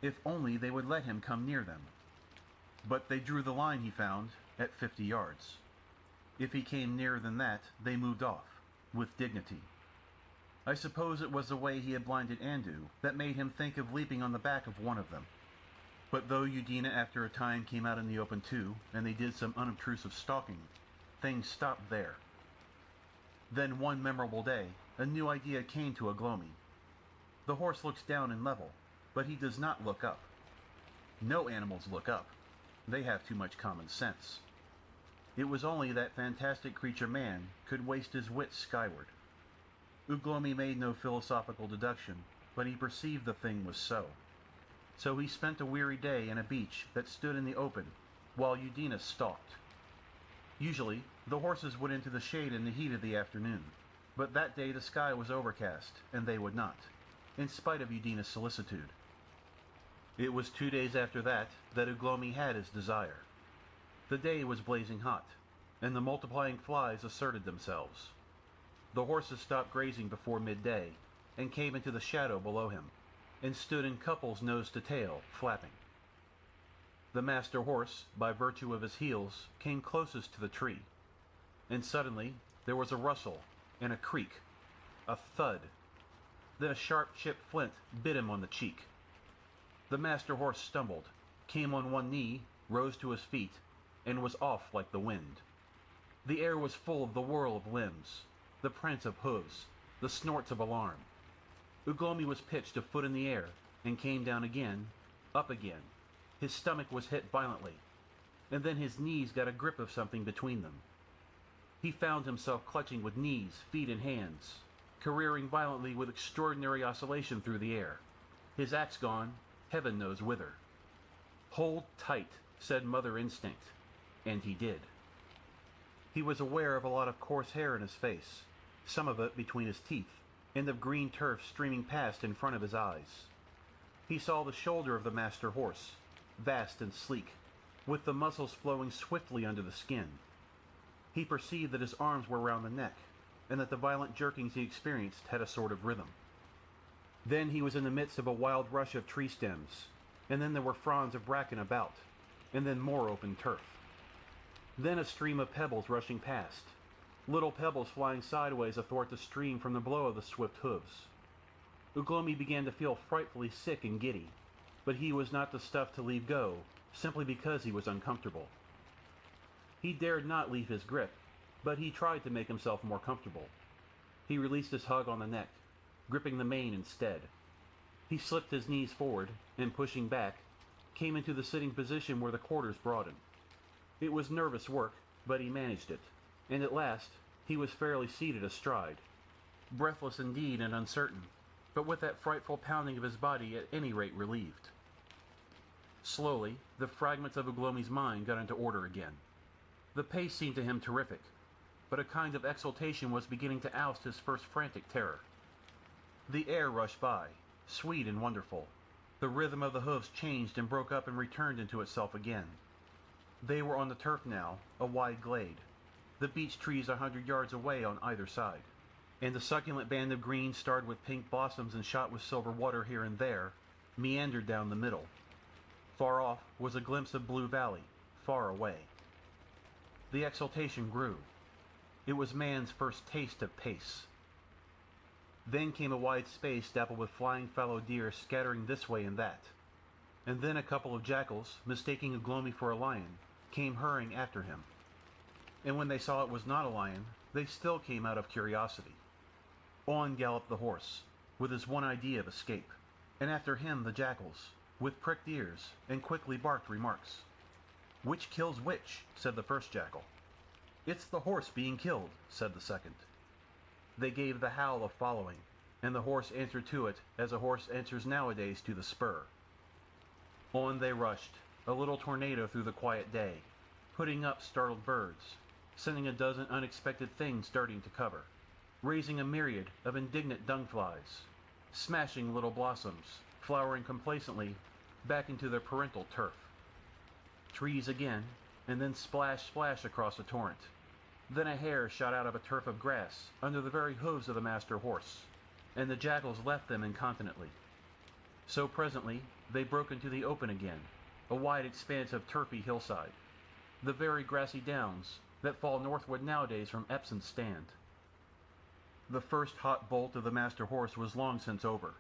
If only they would let him come near them. But they drew the line, he found, at 50 yards. If he came nearer than that, they moved off, with dignity. I suppose it was the way he had blinded Andu that made him think of leaping on the back of one of them. But though Udina after a time came out in the open too, and they did some unobtrusive stalking, things stopped there. Then one memorable day, a new idea came to Uglomi. The horse looks down and level, but he does not look up. No animals look up. They have too much common sense. It was only that fantastic creature man could waste his wits skyward. Uglomi made no philosophical deduction, but he perceived the thing was so. So he spent a weary day in a beach that stood in the open, while Udina stalked. Usually, the horses went into the shade in the heat of the afternoon, but that day the sky was overcast, and they would not, in spite of Udina's solicitude. It was 2 days after that Uglomi had his desire. The day was blazing hot, and the multiplying flies asserted themselves. The horses stopped grazing before midday, and came into the shadow below him, and stood in couples nose to tail, flapping. The master horse, by virtue of his heels, came closest to the tree, and suddenly there was a rustle and a creak, a thud. Then a sharp chipped flint bit him on the cheek. The master horse stumbled, came on one knee, rose to his feet, and was off like the wind. The air was full of the whirl of limbs, the prance of hooves, the snorts of alarm. Uglomi was pitched a foot in the air, and came down again, up again. His stomach was hit violently, and then his knees got a grip of something between them. He found himself clutching with knees, feet, and hands, careering violently with extraordinary oscillation through the air. His axe gone, heaven knows whither. "Hold tight," said Mother Instinct, and he did. He was aware of a lot of coarse hair in his face, some of it between his teeth, and of green turf streaming past in front of his eyes. He saw the shoulder of the master horse, vast and sleek, with the muscles flowing swiftly under the skin. He perceived that his arms were round the neck, and that the violent jerkings he experienced had a sort of rhythm. Then he was in the midst of a wild rush of tree stems, and then there were fronds of bracken about, and then more open turf. Then a stream of pebbles rushing past, little pebbles flying sideways athwart the stream from the blow of the swift hooves. Uglomi began to feel frightfully sick and giddy, but he was not the stuff to leave go, simply because he was uncomfortable. He dared not leave his grip, but he tried to make himself more comfortable. He released his hug on the neck, gripping the mane instead. He slipped his knees forward, and pushing back, came into the sitting position where the quarters broadened. It was nervous work, but he managed it, and at last he was fairly seated astride, breathless indeed and uncertain, but with that frightful pounding of his body at any rate relieved. Slowly, the fragments of Uglomi's mind got into order again. The pace seemed to him terrific, but a kind of exultation was beginning to oust his first frantic terror. The air rushed by, sweet and wonderful. The rhythm of the hoofs changed and broke up and returned into itself again. They were on the turf now, a wide glade, the beech trees 100 yards away on either side, and the succulent band of green starred with pink blossoms and shot with silver water here and there, meandered down the middle. Far off was a glimpse of blue valley, far away. The exultation grew. It was man's first taste of pace. Then came a wide space dappled with flying fallow deer scattering this way and that, and then a couple of jackals, mistaking Uglomi for a lion, came hurrying after him. And when they saw it was not a lion, they still came out of curiosity. On galloped the horse, with his one idea of escape, and after him the jackals, with pricked ears and quickly barked remarks. "Which kills which?" said the first jackal. "It's the horse being killed," said the second. They gave the howl of following, and the horse answered to it as a horse answers nowadays to the spur. On they rushed, a little tornado through the quiet day, putting up startled birds, sending a dozen unexpected things darting to cover, raising a myriad of indignant dung-flies, smashing little blossoms, flowering complacently back into their parental turf. Trees again, and then splash, splash across a torrent. Then a hare shot out of a turf of grass under the very hooves of the master horse, and the jackals left them incontinently. So presently they broke into the open again, a wide expanse of turfy hillside, the very grassy downs that fall northward nowadays from Epsom's stand. The first hot bolt of the master horse was long since over.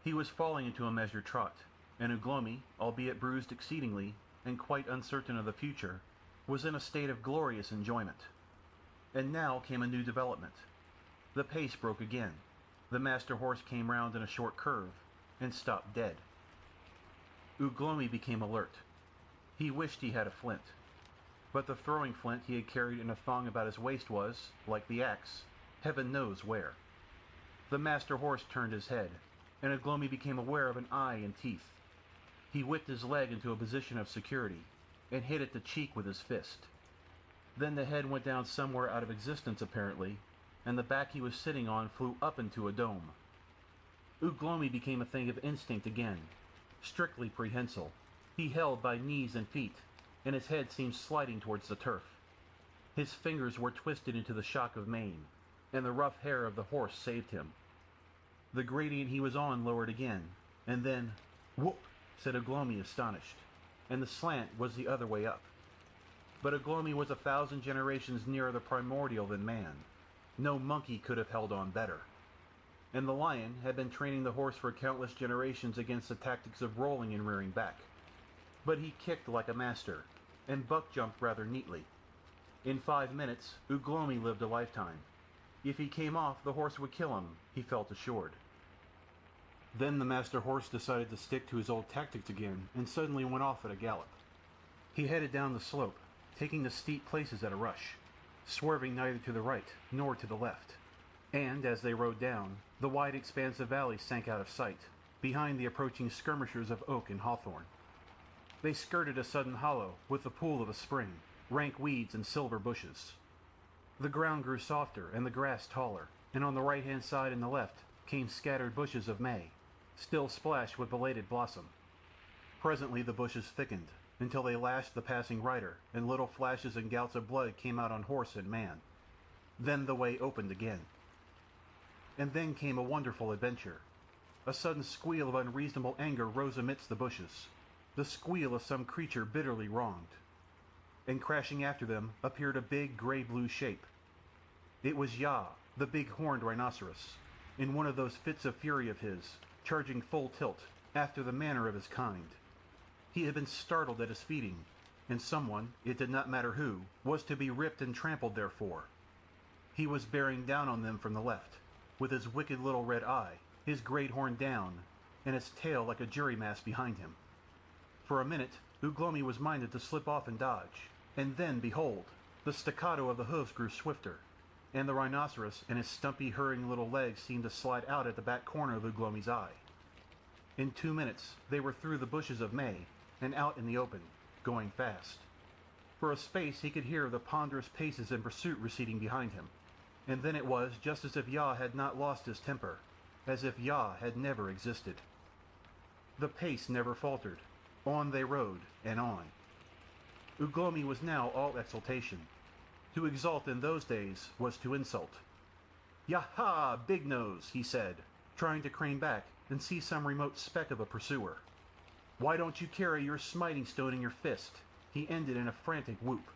He was falling into a measured trot, and Uglomi, albeit bruised exceedingly, and quite uncertain of the future, was in a state of glorious enjoyment. And now came a new development. The pace broke again. The master horse came round in a short curve, and stopped dead. Uglomi became alert. He wished he had a flint, but the throwing flint he had carried in a thong about his waist was, like the axe, heaven knows where. The master horse turned his head, and Uglomi became aware of an eye and teeth. He whipped his leg into a position of security, and hit at the cheek with his fist. Then the head went down somewhere out of existence apparently, and the back he was sitting on flew up into a dome. Uglomi became a thing of instinct again, strictly prehensile. He held by knees and feet, and his head seemed sliding towards the turf. His fingers were twisted into the shock of mane, and the rough hair of the horse saved him. The gradient he was on lowered again, and then, "Whoop!" said Uglomi astonished, and the slant was the other way up. But Uglomi was 1,000 generations nearer the primordial than man. No monkey could have held on better. And the lion had been training the horse for countless generations against the tactics of rolling and rearing back. But he kicked like a master, and buck jumped rather neatly. In 5 minutes, Uglomi lived a lifetime. If he came off, the horse would kill him, he felt assured. Then the master horse decided to stick to his old tactics again, and suddenly went off at a gallop. He headed down the slope, taking the steep places at a rush, swerving neither to the right nor to the left. And as they rode down, the wide expanse of valley sank out of sight, behind the approaching skirmishers of oak and hawthorn. They skirted a sudden hollow with the pool of a spring, rank weeds and silver bushes. The ground grew softer and the grass taller, and on the right-hand side and the left came scattered bushes of may, still splashed with belated blossom. Presently the bushes thickened, until they lashed the passing rider, and little flashes and gouts of blood came out on horse and man. Then the way opened again. And then came a wonderful adventure. A sudden squeal of unreasonable anger rose amidst the bushes, the squeal of some creature bitterly wronged. And crashing after them appeared a big gray-blue shape. It was Ya, the big horned rhinoceros, in one of those fits of fury of his, charging full tilt, after the manner of his kind. He had been startled at his feeding, and someone, it did not matter who, was to be ripped and trampled therefore. He was bearing down on them from the left, with his wicked little red eye, his great horn down, and his tail like a jury mast behind him. For a minute, Uglomi was minded to slip off and dodge, and then, behold, the staccato of the hooves grew swifter, and the rhinoceros and his stumpy, hurrying little legs seemed to slide out at the back corner of Uglomi's eye. In 2 minutes, they were through the bushes of may, and out in the open, going fast. For a space he could hear the ponderous paces in pursuit receding behind him, and then it was just as if Ya had not lost his temper, as if Ya had never existed. The pace never faltered. On they rode, and on. Uglomi was now all exultation. To exult in those days was to insult. "Yaha, Big Nose," he said, trying to crane back and see some remote speck of a pursuer. "Why don't you carry your smiting stone in your fist?" he ended in a frantic whoop.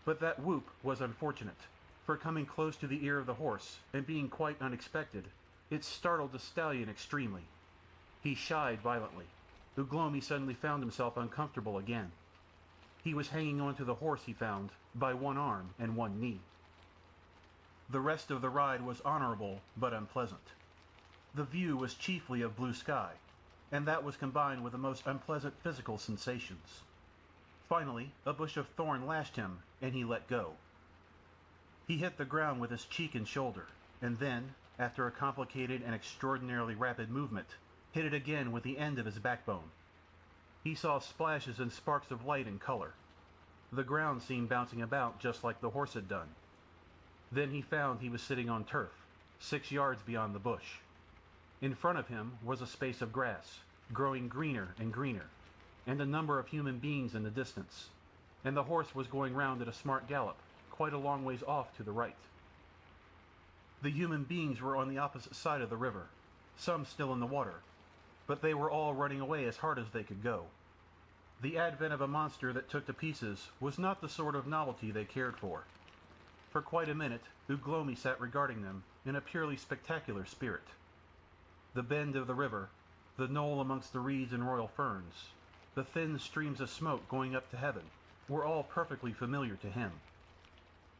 But that whoop was unfortunate, for coming close to the ear of the horse, and being quite unexpected, it startled the stallion extremely. He shied violently. Uglomi suddenly found himself uncomfortable again. He was hanging on to the horse, he found, by one arm and one knee. The rest of the ride was honorable but unpleasant. The view was chiefly of blue sky, and that was combined with the most unpleasant physical sensations. Finally, a bush of thorn lashed him, and he let go. He hit the ground with his cheek and shoulder, and then, after a complicated and extraordinarily rapid movement, hit it again with the end of his backbone. He saw splashes and sparks of light and color. The ground seemed bouncing about just like the horse had done. Then he found he was sitting on turf, 6 yards beyond the bush. In front of him was a space of grass, growing greener and greener, and a number of human beings in the distance, and the horse was going round at a smart gallop, quite a long ways off to the right. The human beings were on the opposite side of the river, some still in the water, but they were all running away as hard as they could go. The advent of a monster that took to pieces was not the sort of novelty they cared for. For quite a minute, Uglomi sat regarding them in a purely spectacular spirit. The bend of the river, the knoll amongst the reeds and royal ferns, the thin streams of smoke going up to heaven, were all perfectly familiar to him.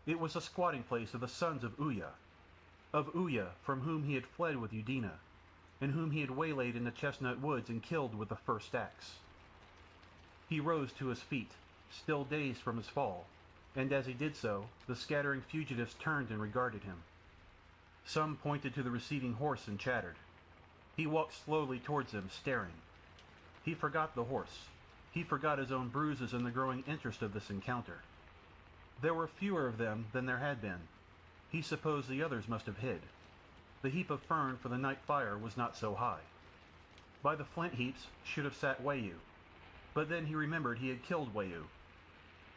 It was the squatting place of the sons of Uya from whom he had fled with Udina, and whom he had waylaid in the chestnut woods and killed with the first axe. He rose to his feet, still dazed from his fall, and as he did so, the scattering fugitives turned and regarded him. Some pointed to the receding horse and chattered. He walked slowly towards them, staring. He forgot the horse. He forgot his own bruises in the growing interest of this encounter. There were fewer of them than there had been. He supposed the others must have hid. The heap of fern for the night fire was not so high. By the flint heaps should have sat Wayu, but then he remembered he had killed Wayu.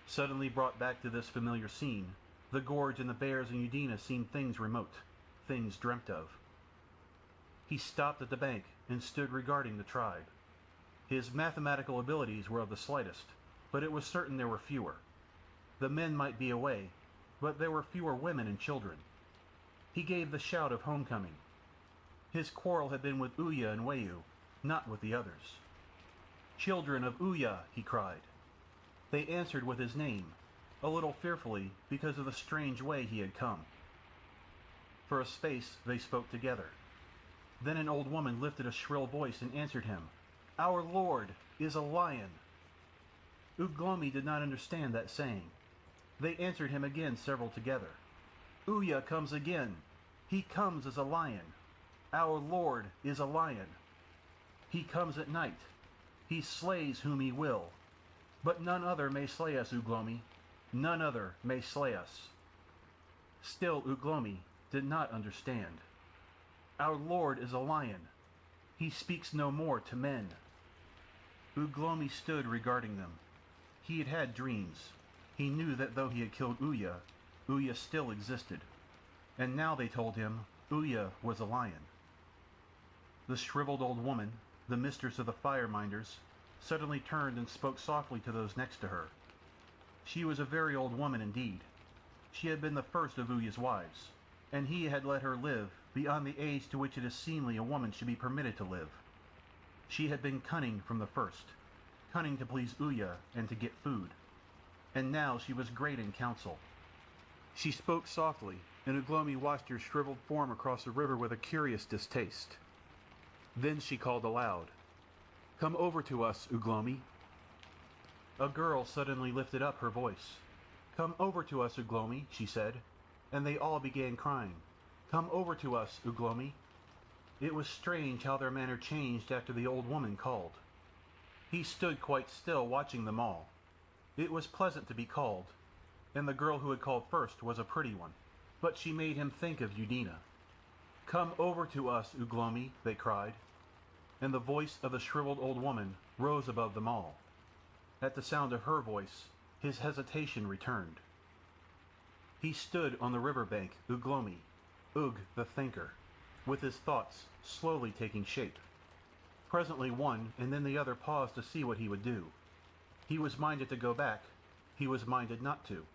Suddenly brought back to this familiar scene, the gorge and the bears and Udina seemed things remote, things dreamt of. He stopped at the bank and stood regarding the tribe. His mathematical abilities were of the slightest, but it was certain there were fewer. The men might be away, but there were fewer women and children. He gave the shout of homecoming. His quarrel had been with Uya and Weyu, not with the others. "Children of Uya," he cried. They answered with his name, a little fearfully because of the strange way he had come. For a space they spoke together. Then an old woman lifted a shrill voice and answered him, "Our Lord is a lion." Uglomi did not understand that saying. They answered him again, several together. "Uya comes again. He comes as a lion. Our Lord is a lion. He comes at night. He slays whom he will. But none other may slay us, Uglomi. None other may slay us." Still Uglomi did not understand. "Our Lord is a lion. He speaks no more to men." Uglomi stood regarding them. He had had dreams. He knew that though he had killed Uya, Uya still existed. And now they told him Uya was a lion. The shriveled old woman, the mistress of the fire-minders, suddenly turned and spoke softly to those next to her. She was a very old woman indeed. She had been the first of Uya's wives, and he had let her live beyond the age to which it is seemly a woman should be permitted to live. She had been cunning from the first, cunning to please Uya and to get food. And now she was great in counsel. She spoke softly, and Uglomi watched her shriveled form across the river with a curious distaste. Then she called aloud, "Come over to us, Uglomi." A girl suddenly lifted up her voice. "Come over to us, Uglomi," she said, and they all began crying, "Come over to us, Uglomi." It was strange how their manner changed after the old woman called. He stood quite still, watching them all. It was pleasant to be called, and the girl who had called first was a pretty one, but she made him think of Udina. "Come over to us, Uglomi," they cried, and the voice of the shriveled old woman rose above them all. At the sound of her voice, his hesitation returned. He stood on the river bank, Uglomi, Ug the thinker, with his thoughts slowly taking shape. Presently one and then the other paused to see what he would do. He was minded to go back. He was minded not to.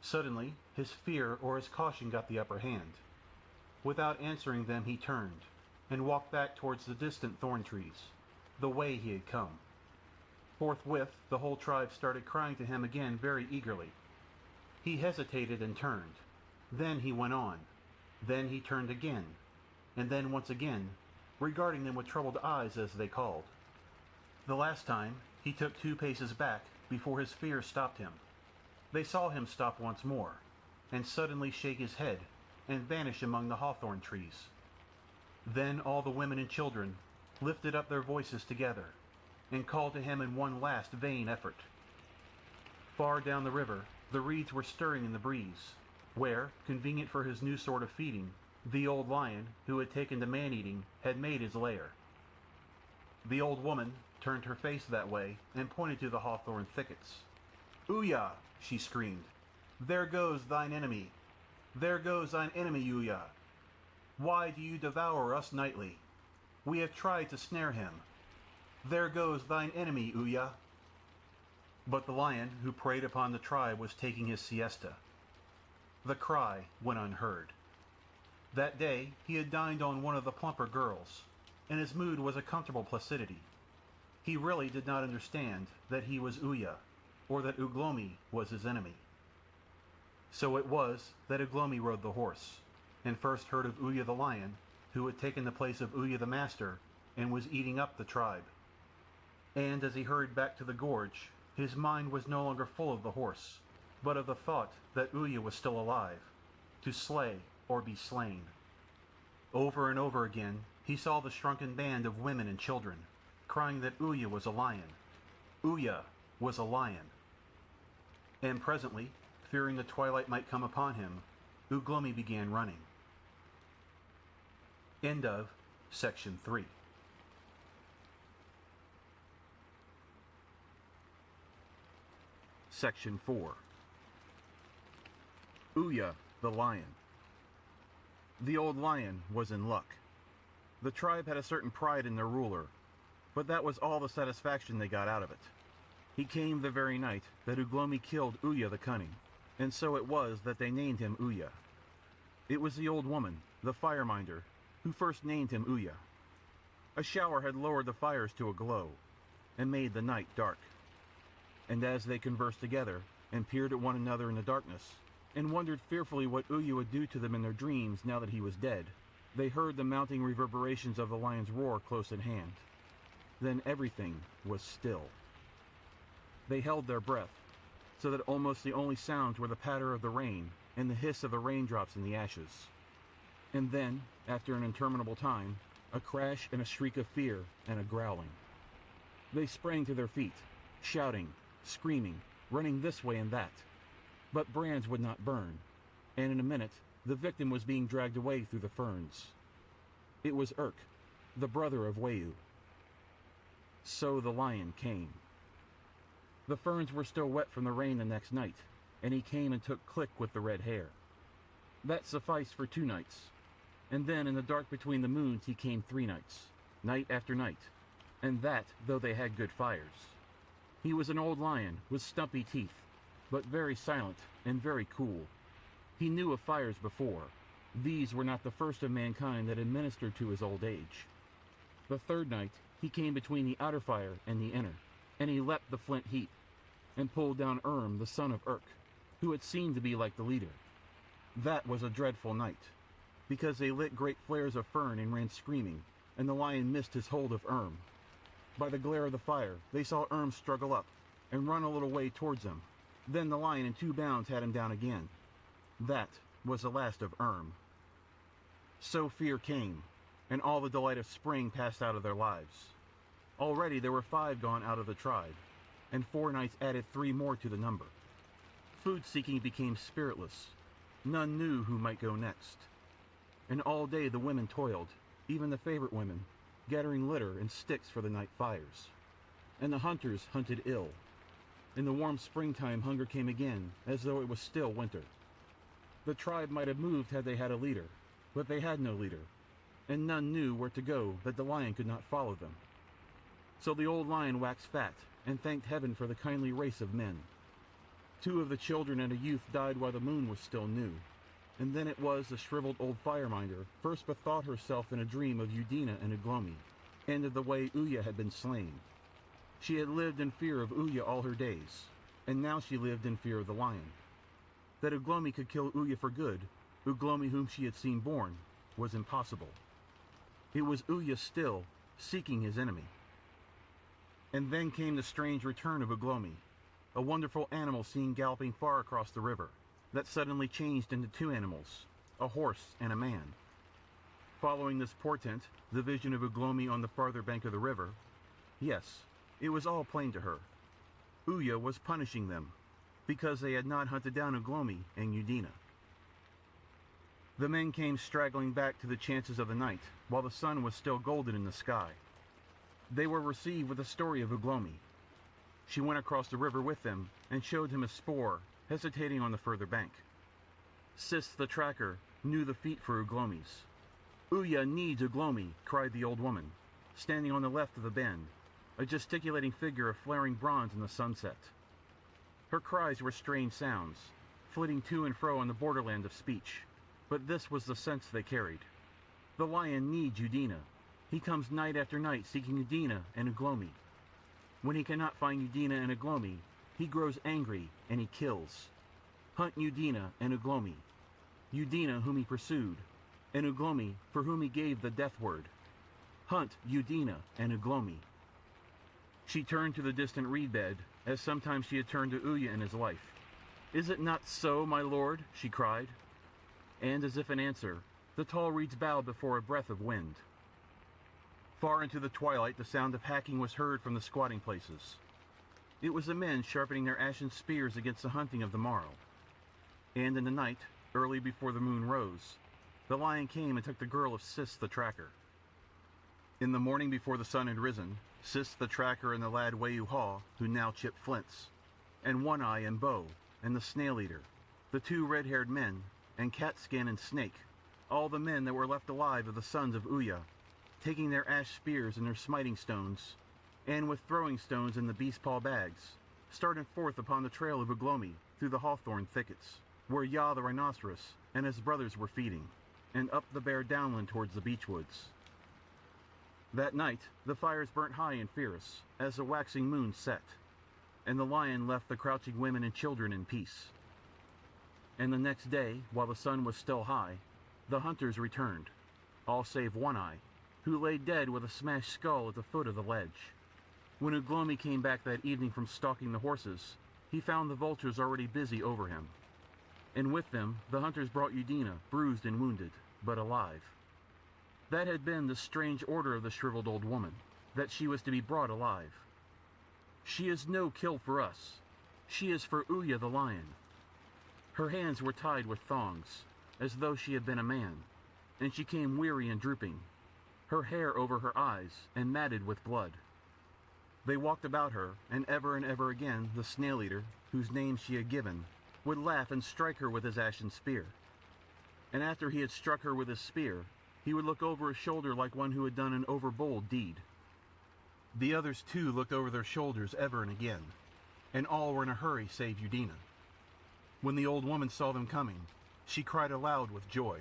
Suddenly, his fear or his caution got the upper hand. Without answering them, he turned, and walked back towards the distant thorn trees, the way he had come. Forthwith, the whole tribe started crying to him again very eagerly. He hesitated and turned. Then he went on. Then he turned again, and then once again, regarding them with troubled eyes as they called. The last time, he took 2 paces back before his fear stopped him. They saw him stop once more, and suddenly shake his head and vanish among the hawthorn trees. Then all the women and children lifted up their voices together and called to him in one last vain effort. Far down the river, the reeds were stirring in the breeze, where, convenient for his new sort of feeding, the old lion, who had taken to man-eating, had made his lair. The old woman turned her face that way and pointed to the hawthorn thickets. "Uya!" she screamed. "There goes thine enemy! There goes thine enemy, Uya! Why do you devour us nightly? We have tried to snare him. There goes thine enemy, Uya!" But the lion who preyed upon the tribe was taking his siesta. The cry went unheard. That day he had dined on one of the plumper girls, and his mood was a comfortable placidity. He really did not understand that he was Uya, or that Uglomi was his enemy. So it was that Uglomi rode the horse, and first heard of Uya the lion, who had taken the place of Uya the master, and was eating up the tribe. And as he hurried back to the gorge, his mind was no longer full of the horse, but of the thought that Uya was still alive, to slay or be slain. Over and over again he saw the shrunken band of women and children, crying that Uya was a lion. Uya was a lion. And presently, fearing the twilight might come upon him, Uglomi began running. End of Section 3. Section 4. Uya the lion. The old lion was in luck. The tribe had a certain pride in their ruler. but that was all the satisfaction they got out of it. He came the very night that Uglomi killed Uya the Cunning, and so it was that they named him Uya. It was the old woman, the fireminder, who first named him Uya. A shower had lowered the fires to a glow, and made the night dark. And as they conversed together, and peered at one another in the darkness, and wondered fearfully what Uya would do to them in their dreams now that he was dead, they heard the mounting reverberations of the lion's roar close at hand. Then everything was still. They held their breath, so that almost the only sounds were the patter of the rain and the hiss of the raindrops in the ashes. And then, after an interminable time, a crash and a shriek of fear and a growling. They sprang to their feet, shouting, screaming, running this way and that. But brands would not burn, and in a minute, the victim was being dragged away through the ferns. It was Urk, the brother of Wayu. So the lion came. The ferns were still wet from the rain the next night, and he came and took Click with the red hair. That sufficed for 2 nights, and then in the dark between the moons he came 3 nights, night after night, and that though they had good fires. He was an old lion with stumpy teeth, but very silent and very cool. He knew of fires before. These were not the first of mankind that had ministered to his old age. The 3rd night he came between the outer fire and the inner, and he leapt the flint heap, and pulled down the son of Urk, who had seemed to be like the leader. That was a dreadful night, because they lit great flares of fern and ran screaming, and the lion missed his hold of By the glare of the fire, they saw struggle up, and run a little way towards them. Then the lion in 2 bounds had him down again. That was the last of So fear came, and all the delight of spring passed out of their lives. Already there were 5 gone out of the tribe, and 4 nights added 3 more to the number. Food-seeking became spiritless. None knew who might go next. And all day the women toiled, even the favorite women, gathering litter and sticks for the night fires. And the hunters hunted ill. In the warm springtime hunger came again, as though it was still winter. The tribe might have moved had they had a leader, but they had no leader, and none knew where to go that the lion could not follow them. So the old lion waxed fat, and thanked heaven for the kindly race of men. 2 of the children and a youth died while the moon was still new, and then it was the shriveled old fireminder first bethought herself in a dream of Udina and Uglomi, and of the way Uya had been slain. She had lived in fear of Uya all her days, and now she lived in fear of the lion. That Uglomi could kill Uya for good, Uglomi whom she had seen born, was impossible. It was Uya still, seeking his enemy. And then came the strange return of Uglomi, a wonderful animal seen galloping far across the river, that suddenly changed into 2 animals, a horse and a man. Following this portent, the vision of Uglomi on the farther bank of the river, yes, it was all plain to her. Uya was punishing them, because they had not hunted down Uglomi and Udina. The men came straggling back to the chances of the night, while the sun was still golden in the sky. They were received with the story of Uglomi. She went across the river with them, and showed him a spoor, hesitating on the further bank. Sis the tracker knew the feet for Uglomi's. Uya needs Uglomi, cried the old woman, standing on the left of the bend, a gesticulating figure of flaring bronze in the sunset. Her cries were strange sounds, flitting to and fro on the borderland of speech, but this was the sense they carried. The lion needs Udina. He comes night after night seeking Udina and Uglomi. When he cannot find Udina and Uglomi, he grows angry and he kills. Hunt Udina and Uglomi. Udina whom he pursued, and Uglomi for whom he gave the death word. Hunt Udina and Uglomi. She turned to the distant reed bed, as sometimes she had turned to Uya in his life. Is it not so, my lord? She cried. And as if in answer, the tall reeds bowed before a breath of wind. Far into the twilight the sound of hacking was heard from the squatting places. It was the men sharpening their ashen spears against the hunting of the morrow. And in the night, early before the moon rose, the lion came and took the girl of Sis the tracker. In the morning before the sun had risen, Sis the tracker and the lad Wayu Haw, who now chipped flints, and One Eye and Bow, and the snail eater, the 2 red-haired men, and Catskin and Snake, all the men that were left alive of the sons of Uya, taking their ash spears and their smiting stones, and with throwing stones in the beast paw bags, started forth upon the trail of Uglomi through the hawthorn thickets, where Yah the rhinoceros and his brothers were feeding, and up the bare downland towards the beech woods. That night the fires burnt high and fierce, as the waxing moon set, and the lion left the crouching women and children in peace. And the next day, while the sun was still high, the hunters returned, all save One Eye, who lay dead with a smashed skull at the foot of the ledge. When Uglomi came back that evening from stalking the horses, he found the vultures already busy over him. And with them the hunters brought Udina, bruised and wounded, but alive. That had been the strange order of the shriveled old woman, that she was to be brought alive. She is no kill for us. She is for Uya the lion. Her hands were tied with thongs, as though she had been a man, and she came weary and drooping, her hair over her eyes and matted with blood. They walked about her, and ever again the snail-eater, whose name she had given, would laugh and strike her with his ashen spear. And after he had struck her with his spear, he would look over his shoulder like one who had done an overbold deed. The others too looked over their shoulders ever and again, and all were in a hurry save Udina. When the old woman saw them coming, she cried aloud with joy.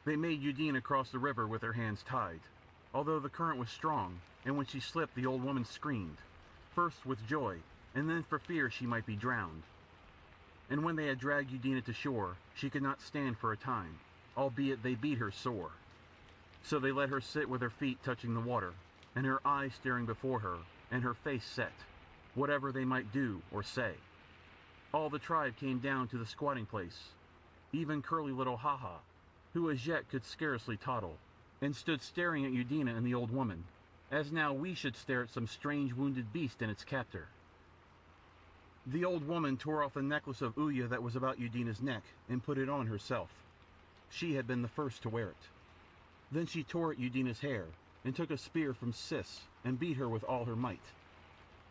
They made Udina cross the river with her hands tied, although the current was strong, and when she slipped the old woman screamed, first with joy, and then for fear she might be drowned. And when they had dragged Udina to shore, she could not stand for a time, albeit they beat her sore. So they let her sit with her feet touching the water, and her eyes staring before her, and her face set, whatever they might do or say. All the tribe came down to the squatting place, even curly little Ha-Ha, who as yet could scarcely toddle, and stood staring at Udina and the old woman, as now we should stare at some strange wounded beast and its captor. The old woman tore off the necklace of Uya that was about Udina's neck and put it on herself. She had been the first to wear it. Then she tore at Udina's hair and took a spear from Sis and beat her with all her might.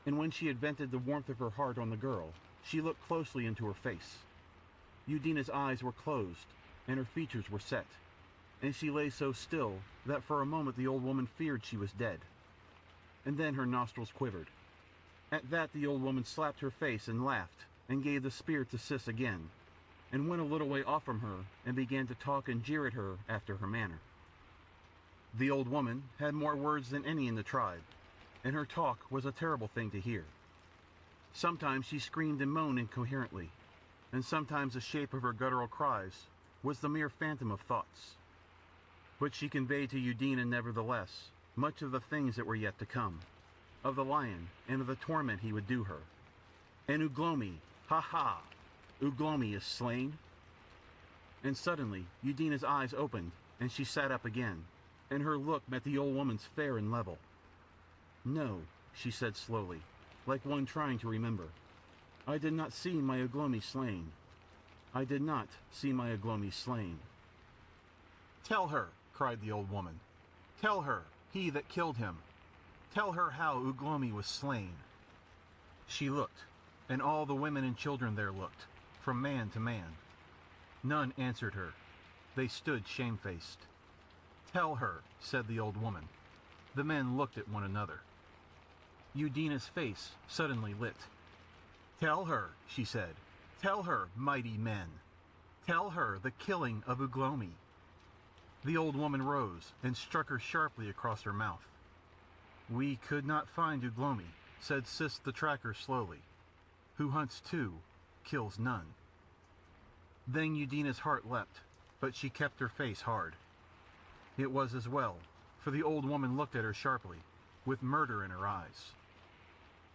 And when she had vented the warmth of her heart on the girl, she looked closely into her face. Udina's eyes were closed, and her features were set, and she lay so still that for a moment the old woman feared she was dead. And then her nostrils quivered. At that the old woman slapped her face and laughed, and gave the spear to Sis again, and went a little way off from her, and began to talk and jeer at her after her manner. The old woman had more words than any in the tribe, and her talk was a terrible thing to hear. Sometimes she screamed and moaned incoherently, and sometimes the shape of her guttural cries was the mere phantom of thoughts. But she conveyed to Udina nevertheless much of the things that were yet to come, of the lion and of the torment he would do her. And Uglomi, ha! Uglomi is slain? And suddenly Udina's eyes opened, and she sat up again, and her look met the old woman's fair and level. No, she said slowly, like one trying to remember. I did not see my Uglomi slain. I did not see my Uglomi slain. Tell her, cried the old woman. Tell her, he that killed him. Tell her how Uglomi was slain. She looked, and all the women and children there looked, from man to man. None answered her. They stood shamefaced. Tell her, said the old woman. The men looked at one another. Udina's face suddenly lit. Tell her, she said. Tell her, mighty men. Tell her the killing of Uglomi. The old woman rose and struck her sharply across her mouth. We could not find Uglomi, said Sis the tracker slowly. Who hunts two, kills none. Then Udina's heart leapt, but she kept her face hard. It was as well, for the old woman looked at her sharply, with murder in her eyes.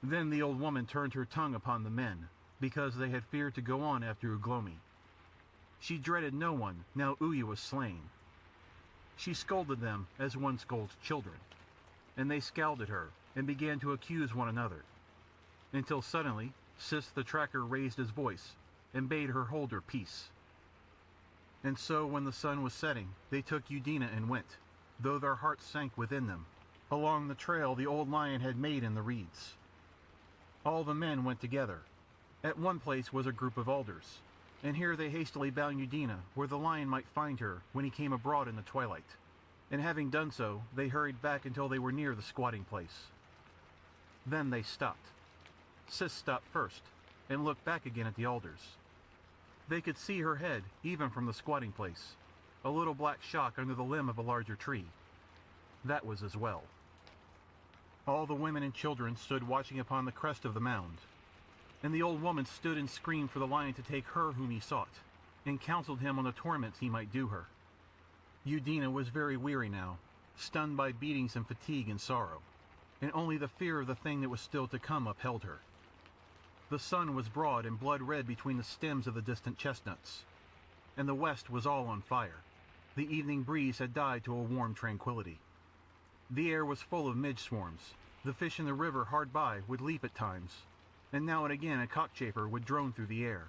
Then the old woman turned her tongue upon the men, because they had feared to go on after Uglomi. She dreaded no one, now Uya was slain. She scolded them as one scolds children, and they scowled at her, and began to accuse one another, until suddenly Sis the tracker raised his voice, and bade her hold her peace. And so when the sun was setting, they took Udina and went, though their hearts sank within them, along the trail the old lion had made in the reeds. All the men went together. At one place was a group of alders, and here they hastily bound Udina where the lion might find her when he came abroad in the twilight. and having done so, they hurried back until they were near the squatting place. Then they stopped. Sis stopped first, and looked back again at the alders. They could see her head, even from the squatting place, a little black shock under the limb of a larger tree. That was as well. All the women and children stood watching upon the crest of the mound, and the old woman stood and screamed for the lion to take her whom he sought, and counseled him on the torments he might do her. Udina was very weary now, stunned by beatings and fatigue and sorrow, and only the fear of the thing that was still to come upheld her. The sun was broad and blood-red between the stems of the distant chestnuts, and the west was all on fire. The evening breeze had died to a warm tranquility. The air was full of midge swarms. The fish in the river hard by would leap at times, and now and again a cockchafer would drone through the air.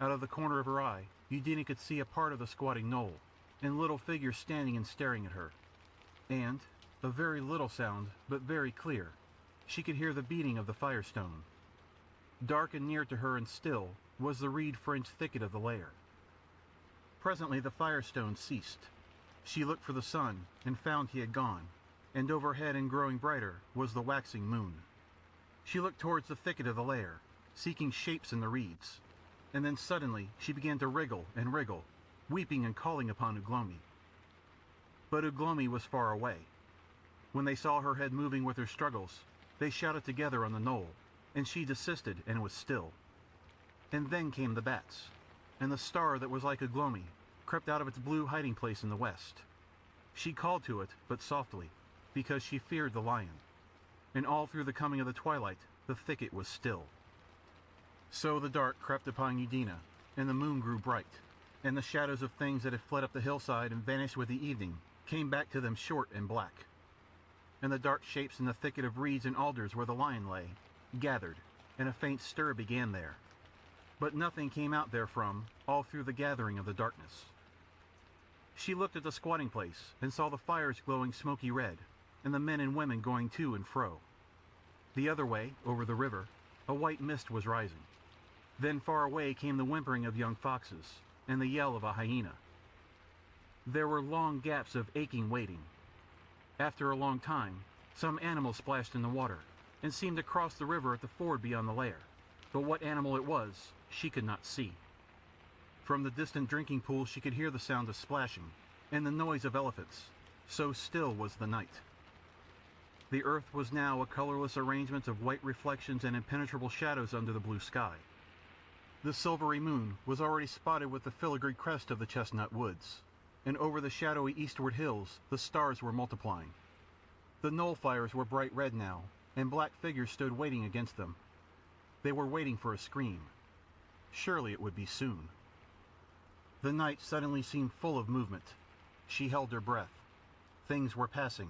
Out of the corner of her eye, Udina could see a part of the squatting knoll, and little figures standing and staring at her. And, a very little sound, but very clear, she could hear the beating of the firestone. Dark and near to her and still was the reed-fringed thicket of the lair. Presently the firestone ceased. She looked for the sun, and found he had gone, and overhead and growing brighter was the waxing moon. She looked towards the thicket of the lair, seeking shapes in the reeds, and then suddenly she began to wriggle and wriggle, weeping and calling upon Uglomi. But Uglomi was far away. When they saw her head moving with her struggles, they shouted together on the knoll, and she desisted and was still. And then came the bats, and the star that was like Uglomi crept out of its blue hiding place in the west. She called to it, but softly, because she feared the lion, and all through the coming of the twilight the thicket was still. So the dark crept upon Udina, and the moon grew bright, and the shadows of things that had fled up the hillside and vanished with the evening came back to them short and black. And the dark shapes in the thicket of reeds and alders where the lion lay gathered, and a faint stir began there. But nothing came out therefrom all through the gathering of the darkness. She looked at the squatting place, and saw the fires glowing smoky red, and the men and women going to and fro. The other way, over the river, a white mist was rising. Then far away came the whimpering of young foxes, and the yell of a hyena. There were long gaps of aching waiting. After a long time, some animal splashed in the water, and seemed to cross the river at the ford beyond the lair, but what animal it was, she could not see. From the distant drinking pool she could hear the sound of splashing, and the noise of elephants, so still was the night. The earth was now a colorless arrangement of white reflections and impenetrable shadows under the blue sky. The silvery moon was already spotted with the filigree crest of the chestnut woods, and over the shadowy eastward hills the stars were multiplying. The knoll fires were bright red now, and black figures stood waiting against them. They were waiting for a scream. Surely it would be soon. The night suddenly seemed full of movement. She held her breath. Things were passing.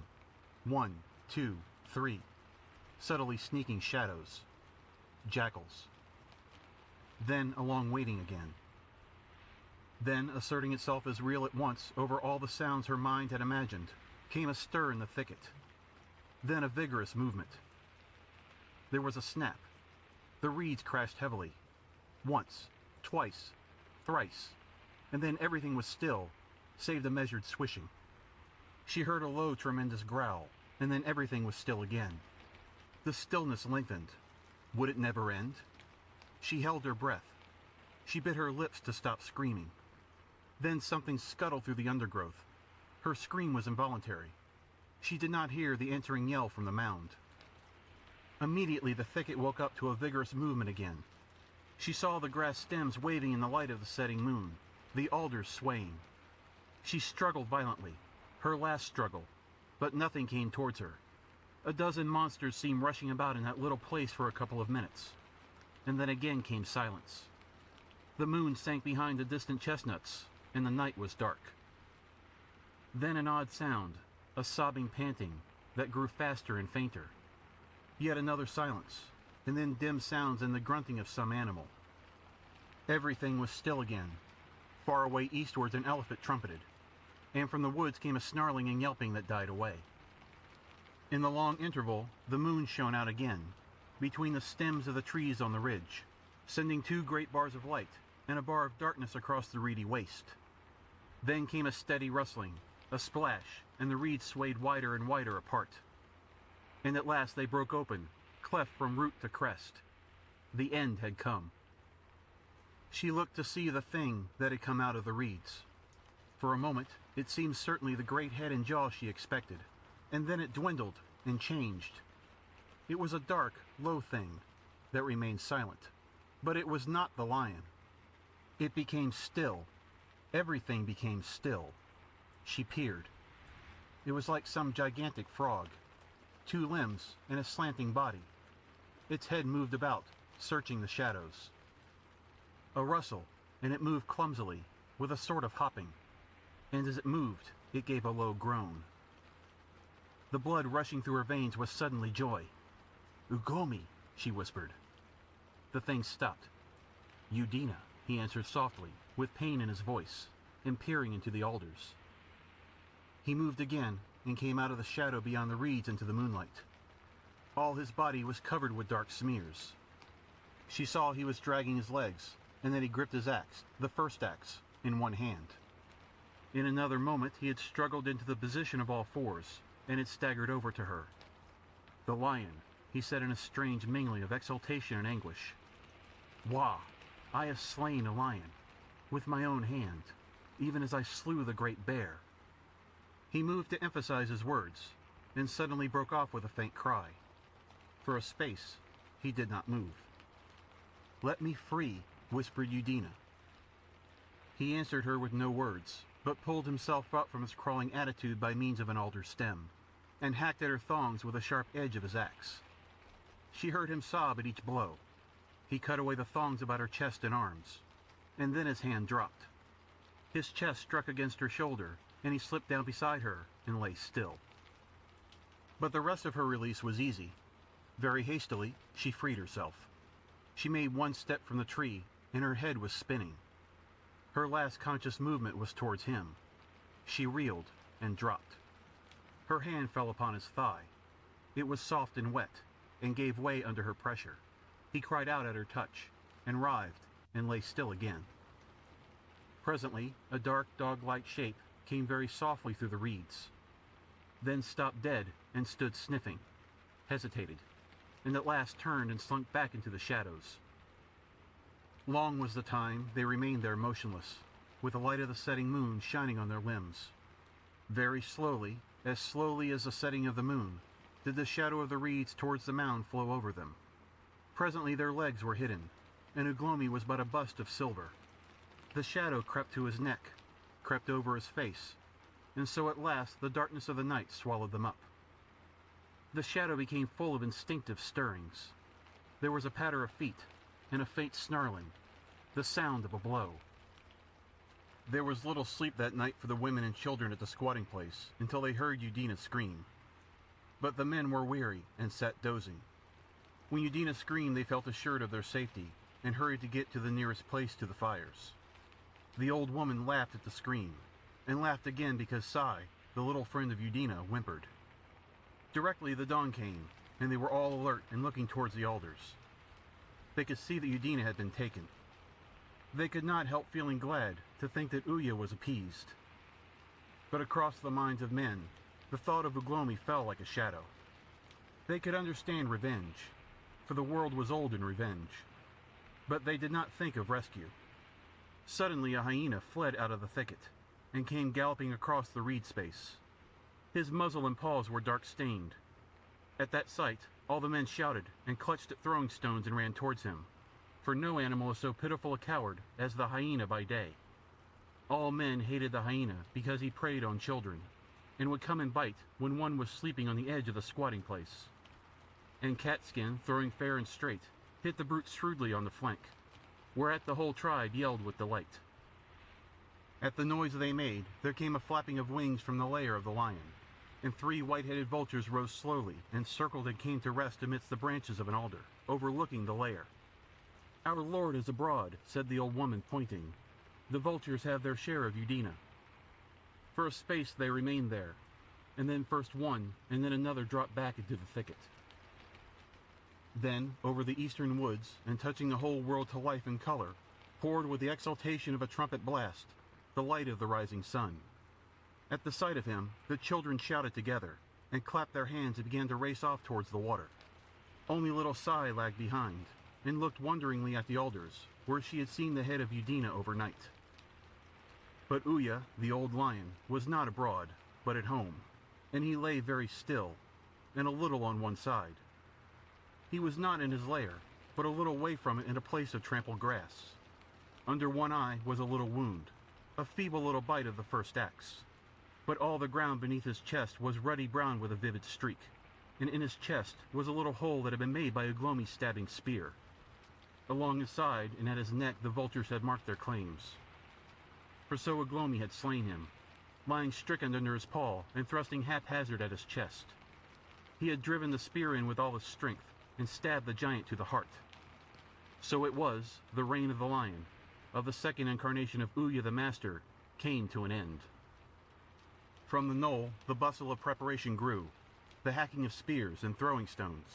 1, 2, 3. Subtly sneaking shadows. Jackals. Then a long waiting again. Then, asserting itself as real at once over all the sounds her mind had imagined, came a stir in the thicket. Then a vigorous movement. There was a snap. The reeds crashed heavily. Once, twice, thrice, and then everything was still, save the measured swishing. She heard a low, tremendous growl, and then everything was still again. The stillness lengthened. Would it never end? She held her breath. She bit her lips to stop screaming. Then something scuttled through the undergrowth. Her scream was involuntary. She did not hear the answering yell from the mound. Immediately the thicket woke up to a vigorous movement again. She saw the grass stems waving in the light of the setting moon, the alders swaying. She struggled violently, her last struggle, but nothing came towards her. A dozen monsters seemed rushing about in that little place for a couple of minutes, and then again came silence. The moon sank behind the distant chestnuts, and the night was dark. Then an odd sound, a sobbing panting, that grew faster and fainter. Yet another silence, and then dim sounds and the grunting of some animal. Everything was still again. Far away eastwards an elephant trumpeted, and from the woods came a snarling and yelping that died away. In the long interval, the moon shone out again, between the stems of the trees on the ridge, sending 2 great bars of light and a bar of darkness across the reedy waste. Then came a steady rustling, a splash, and the reeds swayed wider and wider apart. And at last they broke open, cleft from root to crest. The end had come. She looked to see the thing that had come out of the reeds. For a moment, it seemed certainly the great head and jaw she expected, and then it dwindled and changed. It was a dark, low thing that remained silent, but it was not the lion. It became still. Everything became still. She peered. It was like some gigantic frog, 2 limbs and a slanting body. Its head moved about, searching the shadows. A rustle, and it moved clumsily, with a sort of hopping, and as it moved, it gave a low groan. The blood rushing through her veins was suddenly joy. "Uglomi," she whispered. The thing stopped. "Udina," he answered softly, with pain in his voice, and peering into the alders. He moved again, and came out of the shadow beyond the reeds into the moonlight. All his body was covered with dark smears. She saw he was dragging his legs, and that he gripped his axe, the first axe, in one hand. In another moment he had struggled into the position of all fours, and had staggered over to her. "The lion," he said in a strange mingling of exultation and anguish. "Wah! I have slain a lion, with my own hand, even as I slew the great bear." He moved to emphasize his words, and suddenly broke off with a faint cry. For a space, he did not move. "Let me free," whispered Udina. He answered her with no words, but pulled himself up from his crawling attitude by means of an alder stem, and hacked at her thongs with the sharp edge of his axe. She heard him sob at each blow. He cut away the thongs about her chest and arms, and then his hand dropped. His chest struck against her shoulder, and he slipped down beside her and lay still. But the rest of her release was easy. Very hastily, she freed herself. She made one step from the tree, and her head was spinning. Her last conscious movement was towards him. She reeled and dropped. Her hand fell upon his thigh. It was soft and wet, and gave way under her pressure. He cried out at her touch, and writhed, and lay still again. Presently, a dark, dog-like shape came very softly through the reeds, then stopped dead and stood sniffing, hesitated, and at last turned and slunk back into the shadows. Long was the time they remained there motionless, with the light of the setting moon shining on their limbs. Very slowly as the setting of the moon, did the shadow of the reeds towards the mound flow over them. Presently their legs were hidden, and Uglomi was but a bust of silver. The shadow crept to his neck, crept over his face, and so at last the darkness of the night swallowed them up. The shadow became full of instinctive stirrings. There was a patter of feet, and a faint snarling, the sound of a blow. There was little sleep that night for the women and children at the squatting place until they heard Udina scream. But the men were weary and sat dozing. When Udina screamed, they felt assured of their safety and hurried to get to the nearest place to the fires. The old woman laughed at the scream, and laughed again because Sai, the little friend of Udina, whimpered. Directly the dawn came, and they were all alert and looking towards the alders. They could see that Udina had been taken. They could not help feeling glad to think that Uya was appeased. But across the minds of men, the thought of Uglomi fell like a shadow. They could understand revenge, for the world was old in revenge. But they did not think of rescue. Suddenly a hyena fled out of the thicket, and came galloping across the reed space. His muzzle and paws were dark-stained. At that sight, all the men shouted, and clutched at throwing stones and ran towards him, for no animal is so pitiful a coward as the hyena by day. All men hated the hyena because he preyed on children, and would come and bite when one was sleeping on the edge of the squatting place. And Catskin, throwing fair and straight, hit the brute shrewdly on the flank, whereat the whole tribe yelled with delight. At the noise they made, there came a flapping of wings from the lair of the lion, and 3 white-headed vultures rose slowly and circled and came to rest amidst the branches of an alder, overlooking the lair. "Our lord is abroad," said the old woman, pointing. "The vultures have their share of Udina." For a space they remained there, and then first one and then another dropped back into the thicket. Then, over the eastern woods, and touching the whole world to life and color, poured with the exultation of a trumpet blast, the light of the rising sun. At the sight of him, the children shouted together, and clapped their hands and began to race off towards the water. Only little Sai lagged behind, and looked wonderingly at the alders, where she had seen the head of Udina overnight. But Uya, the old lion, was not abroad, but at home, and he lay very still, and a little on one side. He was not in his lair, but a little way from it in a place of trampled grass. Under one eye was a little wound, a feeble little bite of the first axe. But all the ground beneath his chest was ruddy brown with a vivid streak, and in his chest was a little hole that had been made by Uglomi's stabbing spear. Along his side and at his neck the vultures had marked their claims. For so Uglomi had slain him, lying stricken under his paw and thrusting haphazard at his chest. He had driven the spear in with all his strength, and stabbed the giant to the heart. So it was, the reign of the lion, of the second incarnation of Uya the Master, came to an end. From the knoll, the bustle of preparation grew, the hacking of spears and throwing stones.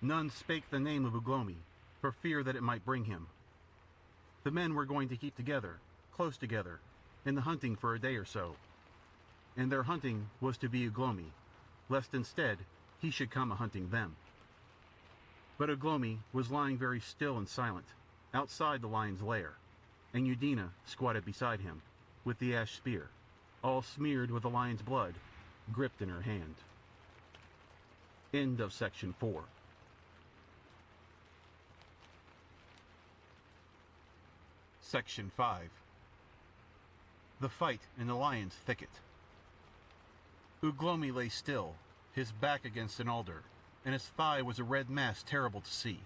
None spake the name of Uglomi, for fear that it might bring him. The men were going to keep together, close together, in the hunting for a day or so. And their hunting was to be Uglomi, lest instead he should come a-hunting them. But Uglomi was lying very still and silent, outside the lion's lair, and Udina squatted beside him, with the ash spear, all smeared with the lion's blood, gripped in her hand. End of section 4. Section 5. The fight in the lion's thicket. Uglomi lay still, his back against an alder, and his thigh was a red mass terrible to see.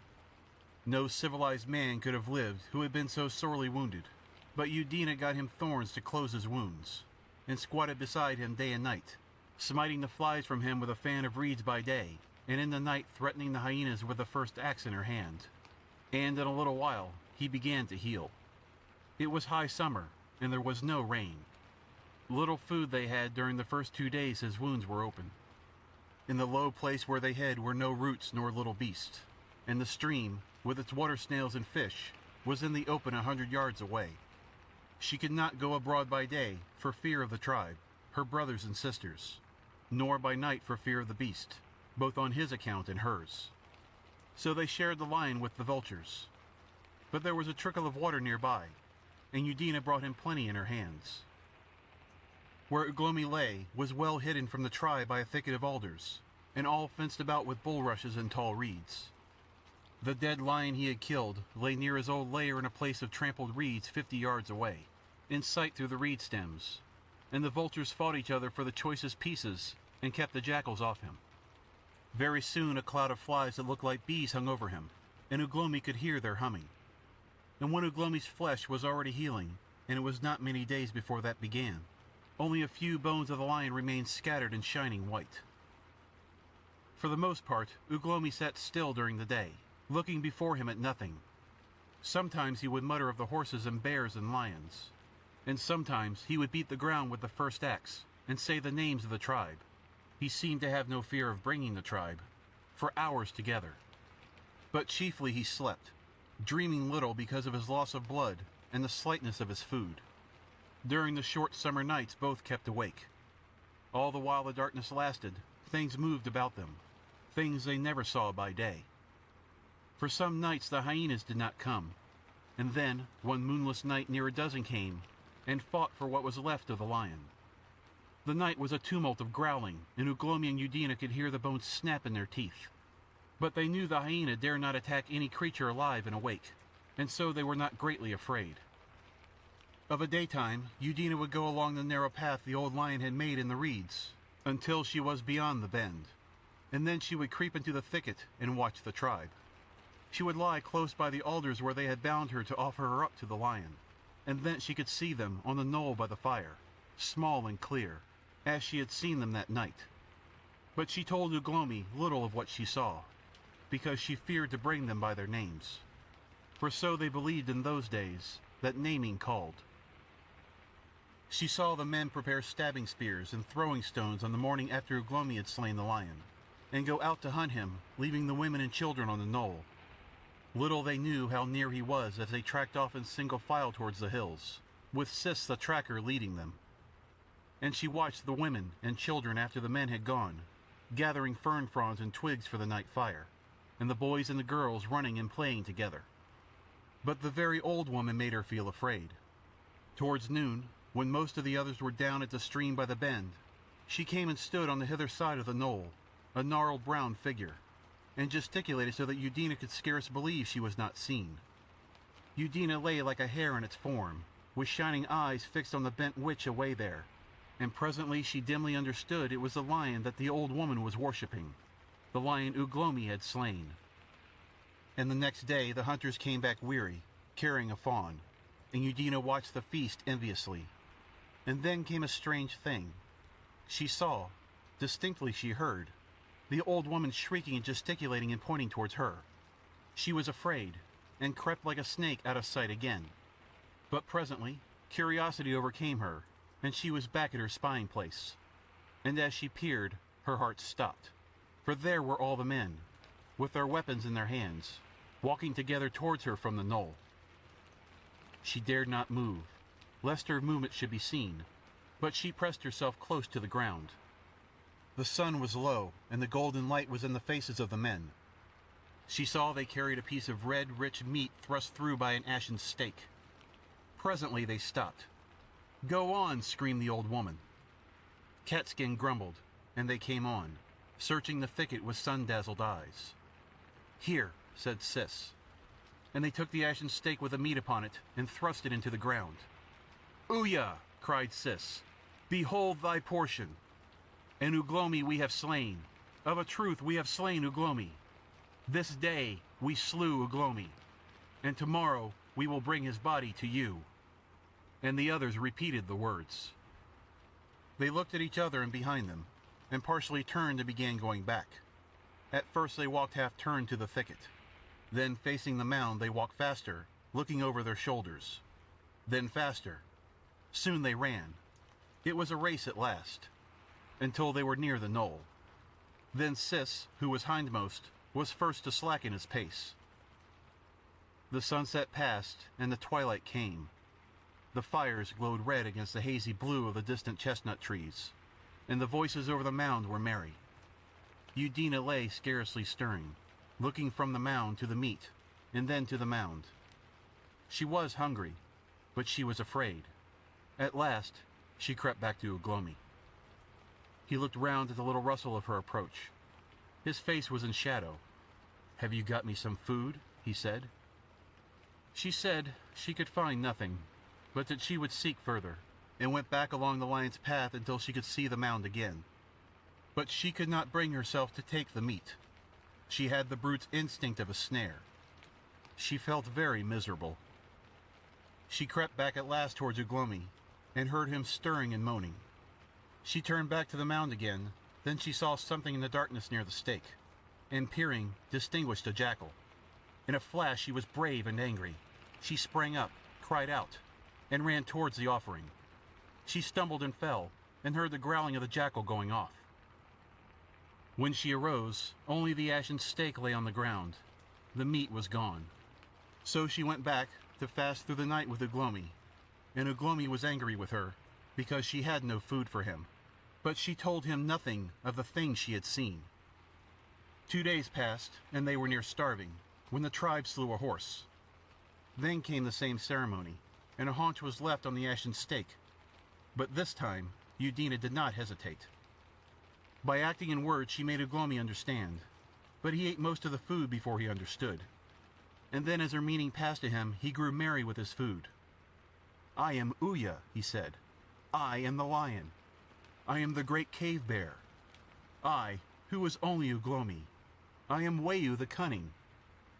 No civilized man could have lived who had been so sorely wounded, but Udina got him thorns to close his wounds, and squatted beside him day and night, smiting the flies from him with a fan of reeds by day, and in the night threatening the hyenas with the first axe in her hand. And in a little while he began to heal. It was high summer, and there was no rain. Little food they had during the first 2 days his wounds were open. In the low place where they hid were no roots nor little beast, and the stream, with its water snails and fish, was in the open 100 yards away. She could not go abroad by day for fear of the tribe, her brothers and sisters, nor by night for fear of the beast, both on his account and hers. So they shared the lion with the vultures. But there was a trickle of water nearby, and Udina brought him plenty in her hands. Where Uglomi lay was well hidden from the tribe by a thicket of alders, and all fenced about with bulrushes and tall reeds. The dead lion he had killed lay near his old lair in a place of trampled reeds 50 yards away, in sight through the reed stems, and the vultures fought each other for the choicest pieces and kept the jackals off him. Very soon a cloud of flies that looked like bees hung over him, and Uglomi could hear their humming. And when Uglomi's flesh was already healing, and it was not many days before that began, only a few bones of the lion remained scattered and shining white. For the most part, Uglomi sat still during the day, looking before him at nothing. Sometimes he would mutter of the horses and bears and lions, and sometimes he would beat the ground with the first axe and say the names of the tribe. He seemed to have no fear of bringing the tribe, for hours together. But chiefly he slept, dreaming little because of his loss of blood and the slightness of his food. During the short summer nights both kept awake. All the while the darkness lasted, things moved about them, things they never saw by day. For some nights the hyenas did not come, and then one moonless night near a dozen came, and fought for what was left of the lion. The night was a tumult of growling, and Uglomi and Udina could hear the bones snap in their teeth. But they knew the hyena dare not attack any creature alive and awake, and so they were not greatly afraid. Of a daytime, Udina would go along the narrow path the old lion had made in the reeds, until she was beyond the bend, and then she would creep into the thicket and watch the tribe. She would lie close by the alders where they had bound her to offer her up to the lion, and thence she could see them on the knoll by the fire, small and clear, as she had seen them that night. But she told Uglomi little of what she saw, because she feared to bring them by their names, for so they believed in those days that naming called. She saw the men prepare stabbing spears and throwing stones on the morning after Uglomi had slain the lion, and go out to hunt him, leaving the women and children on the knoll. Little they knew how near he was as they tracked off in single file towards the hills, with Sis the tracker leading them. and she watched the women and children after the men had gone, gathering fern fronds and twigs for the night fire, and the boys and the girls running and playing together. But the very old woman made her feel afraid. Towards noon, when most of the others were down at the stream by the bend, she came and stood on the hither side of the knoll, a gnarled brown figure, and gesticulated so that Udina could scarce believe she was not seen. Udina lay like a hare in its form, with shining eyes fixed on the bent witch away there, and presently she dimly understood it was the lion that the old woman was worshipping, the lion Uglomi had slain. And the next day the hunters came back weary, carrying a fawn, and Udina watched the feast enviously. And then came a strange thing. She saw, distinctly she heard, the old woman shrieking and gesticulating and pointing towards her. She was afraid, and crept like a snake out of sight again. But presently, curiosity overcame her, and she was back at her spying place. And as she peered, her heart stopped, for there were all the men, with their weapons in their hands, walking together towards her from the knoll. She dared not move, lest her movement should be seen, but she pressed herself close to the ground. The sun was low, and the golden light was in the faces of the men. She saw they carried a piece of red, rich meat thrust through by an ashen stake. Presently they stopped. "Go on!" screamed the old woman. Catskin grumbled, and they came on, searching the thicket with sun-dazzled eyes. "Here," said Sis, and they took the ashen stake with the meat upon it and thrust it into the ground. "Uya!" cried Sis. "Behold thy portion! And Uglomi we have slain. Of a truth we have slain Uglomi. This day we slew Uglomi, and tomorrow we will bring his body to you." And the others repeated the words. They looked at each other and behind them, and partially turned and began going back. At first they walked half-turned to the thicket. Then, facing the mound, they walked faster, looking over their shoulders. Then faster. Soon they ran. It was a race at last, until they were near the knoll. Then Sis, who was hindmost, was first to slacken his pace. The sunset passed, and the twilight came. The fires glowed red against the hazy blue of the distant chestnut trees, and the voices over the mound were merry. Udina lay scarcely stirring, looking from the mound to the meat, and then to the mound. She was hungry, but she was afraid. At last she crept back to Uglomi. He looked round at the little rustle of her approach. His face was in shadow. "Have you got me some food?" he said. She said she could find nothing, but that she would seek further, and went back along the lion's path until she could see the mound again. But she could not bring herself to take the meat. She had the brute's instinct of a snare. She felt very miserable. She crept back at last towards Uglomi, and heard him stirring and moaning. She turned back to the mound again, then she saw something in the darkness near the stake, and peering, distinguished a jackal. In a flash she was brave and angry. She sprang up, cried out, and ran towards the offering. She stumbled and fell, and heard the growling of the jackal going off. When she arose, only the ashen stake lay on the ground. The meat was gone. So she went back to fast through the night with Uglomi, and Uglomi was angry with her, because she had no food for him. But she told him nothing of the things she had seen. 2 days passed, and they were near starving, when the tribe slew a horse. Then came the same ceremony, and a haunch was left on the ashen stake. But this time, Udina did not hesitate. By acting in words she made Uglomi understand, but he ate most of the food before he understood. And then as her meaning passed to him, he grew merry with his food. "I am Uya," he said. "I am the lion. I am the great cave bear. I, who was only Uglomi. I am Wayu the cunning.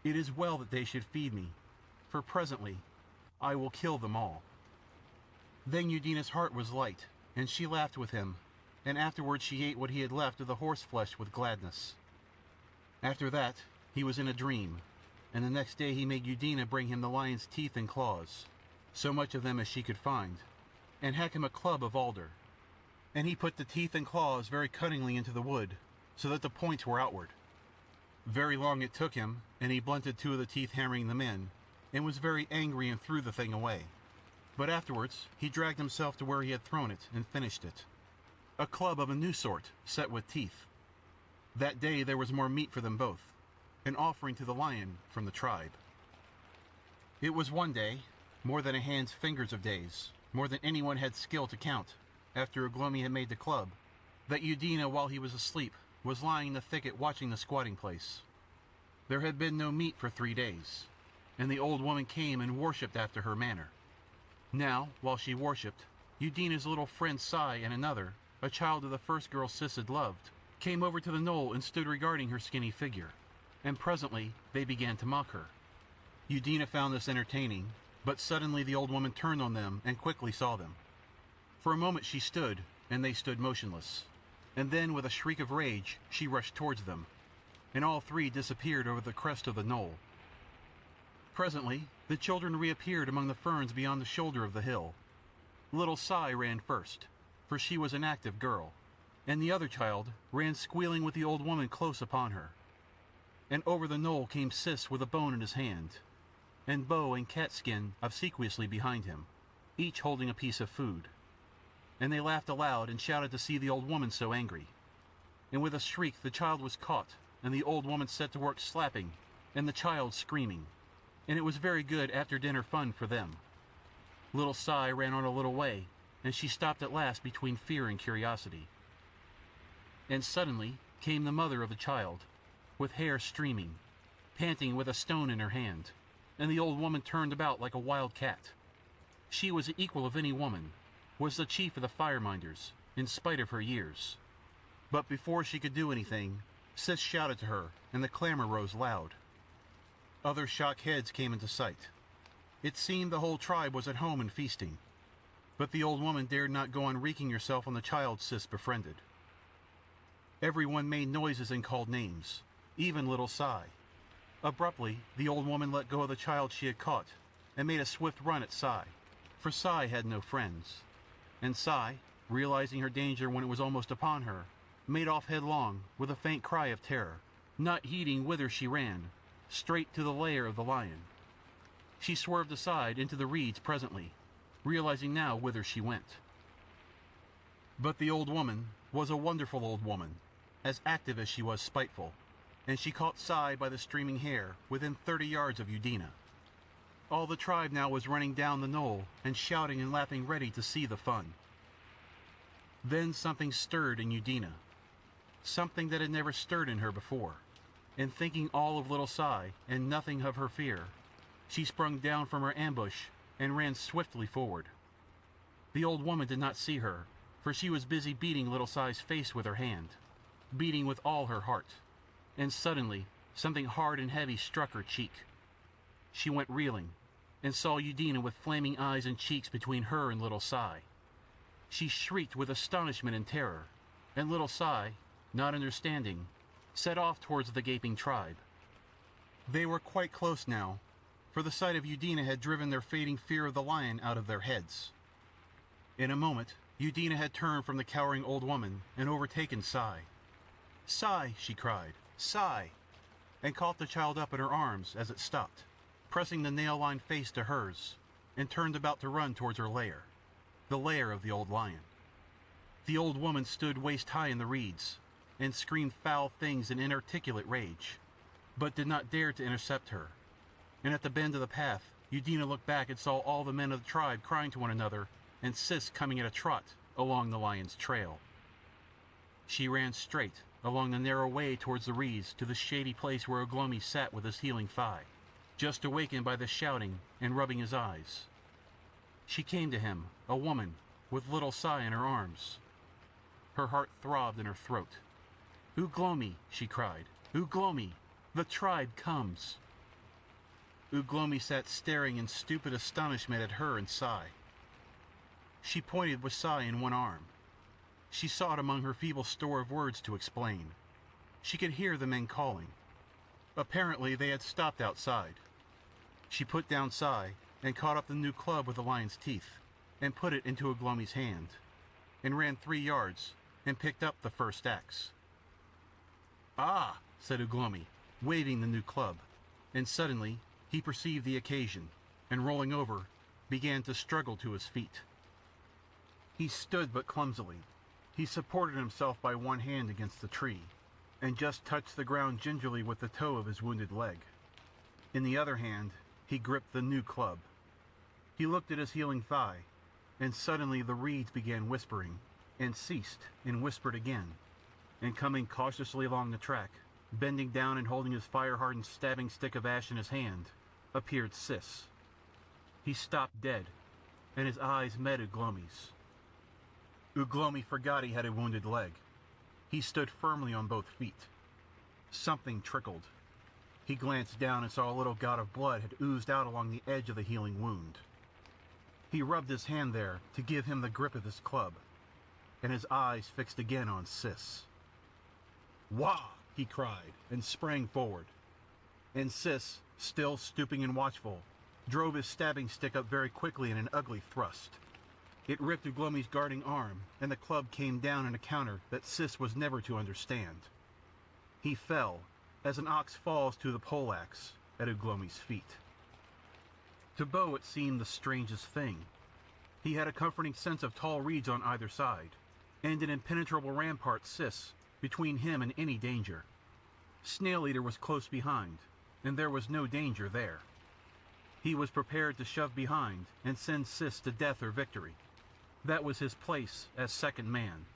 It is well that they should feed me, for presently I will kill them all." Then Udina's heart was light, and she laughed with him, and afterwards she ate what he had left of the horse flesh with gladness. After that he was in a dream, and the next day he made Udina bring him the lion's teeth and claws, so much of them as she could find, and hack him a club of alder. And he put the teeth and claws very cunningly into the wood, so that the points were outward. Very long it took him, and he blunted 2 of the teeth hammering them in, and was very angry and threw the thing away. But afterwards, he dragged himself to where he had thrown it and finished it. A club of a new sort, set with teeth. That day there was more meat for them both, an offering to the lion from the tribe. It was one day, more than a hand's fingers of days, more than anyone had skill to count, after Uglomi had made the club, that Udina, while he was asleep, was lying in the thicket watching the squatting place. There had been no meat for 3 days, and the old woman came and worshipped after her manner. Now, while she worshipped, Udina's little friend Sai and another, a child of the first girl Sis had loved, came over to the knoll and stood regarding her skinny figure, and presently they began to mock her. Udina found this entertaining, but suddenly the old woman turned on them and quickly saw them. For a moment she stood, and they stood motionless, and then with a shriek of rage she rushed towards them, and all three disappeared over the crest of the knoll. Presently the children reappeared among the ferns beyond the shoulder of the hill. Little Sai ran first, for she was an active girl, and the other child ran squealing with the old woman close upon her. And over the knoll came Sis with a bone in his hand, and Bo and Catskin obsequiously behind him, each holding a piece of food. And they laughed aloud and shouted to see the old woman so angry. And with a shriek the child was caught, and the old woman set to work slapping, and the child screaming. And it was very good after-dinner fun for them. Little Sai ran on a little way, and she stopped at last between fear and curiosity. And suddenly came the mother of the child, with hair streaming, panting with a stone in her hand, and the old woman turned about like a wild cat. She was the equal of any woman, was the chief of the fireminders, in spite of her years. But before she could do anything, Sis shouted to her, and the clamor rose loud. Other shock heads came into sight. It seemed the whole tribe was at home and feasting, but the old woman dared not go on wreaking herself on the child Sis befriended. Everyone made noises and called names, even little Sai. Abruptly, the old woman let go of the child she had caught, and made a swift run at Sai, for Sai had no friends. And Sai, realizing her danger when it was almost upon her, made off headlong with a faint cry of terror, not heeding whither she ran, straight to the lair of the lion. She swerved aside into the reeds presently, realizing now whither she went. But the old woman was a wonderful old woman, as active as she was spiteful, and she caught Sai by the streaming hair within 30 yards of Udina. All the tribe now was running down the knoll and shouting and laughing ready to see the fun. Then something stirred in Udina, something that had never stirred in her before, and thinking all of little Sai and nothing of her fear, she sprung down from her ambush and ran swiftly forward. The old woman did not see her, for she was busy beating little Sai's face with her hand, beating with all her heart, and suddenly something hard and heavy struck her cheek. She went reeling, and saw Udina with flaming eyes and cheeks between her and little Sai. She shrieked with astonishment and terror, and little Sai, not understanding, set off towards the gaping tribe. They were quite close now, for the sight of Udina had driven their fading fear of the lion out of their heads. In a moment, Udina had turned from the cowering old woman and overtaken Sai. "Sai!" she cried. "Sai!" and caught the child up in her arms as it stopped, pressing the nail-lined face to hers, and turned about to run towards her lair, the lair of the old lion. The old woman stood waist-high in the reeds, and screamed foul things in inarticulate rage, but did not dare to intercept her. And at the bend of the path, Udina looked back and saw all the men of the tribe crying to one another, and Sis coming at a trot along the lion's trail. She ran straight along the narrow way towards the reeds to the shady place where Uglomi sat with his healing thigh, just awakened by the shouting and rubbing his eyes. She came to him, a woman, with little Sai in her arms. Her heart throbbed in her throat. "Uglomi!" she cried. "Uglomi! The tribe comes!" Uglomi sat staring in stupid astonishment at her and Sai. She pointed with Sai in one arm. She sought among her feeble store of words to explain. She could hear the men calling. Apparently they had stopped outside. She put down Sai and caught up the new club with the lion's teeth and put it into Uglomi's hand, and ran 3 yards and picked up the first axe. "Ah!" said Uglomi, waving the new club, and suddenly he perceived the occasion, and rolling over, began to struggle to his feet. He stood but clumsily. He supported himself by one hand against the tree, and just touched the ground gingerly with the toe of his wounded leg. In the other hand, he gripped the new club. He looked at his healing thigh, and suddenly the reeds began whispering, and ceased, and whispered again, and coming cautiously along the track, bending down and holding his fire-hardened stabbing stick of ash in his hand, appeared Sis. He stopped dead, and his eyes met Uglomi's. Uglomi forgot he had a wounded leg. He stood firmly on both feet. Something trickled. He glanced down and saw a little gout of blood had oozed out along the edge of the healing wound. He rubbed his hand there to give him the grip of his club, and his eyes fixed again on Sis. "Wah!" he cried, and sprang forward. And Sis, still stooping and watchful, drove his stabbing stick up very quickly in an ugly thrust. It ripped Uglomi's guarding arm, and the club came down in a counter that Sis was never to understand. He fell, as an ox falls to the poleaxe, at Uglomi's feet. To Bo it seemed the strangest thing. He had a comforting sense of tall reeds on either side, and an impenetrable rampart Sis between him and any danger. Snail Eater was close behind, and there was no danger there. He was prepared to shove behind and send Sis to death or victory. That was his place as second man.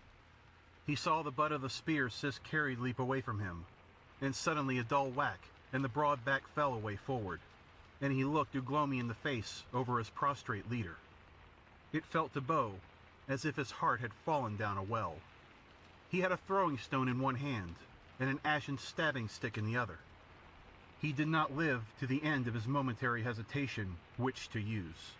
He saw the butt of the spear Sis carried leap away from him, and suddenly a dull whack, and the broad back fell away forward, and he looked Uglomi in the face over his prostrate leader. It felt to Bo as if his heart had fallen down a well. He had a throwing stone in one hand, and an ashen stabbing stick in the other. He did not live to the end of his momentary hesitation which to use.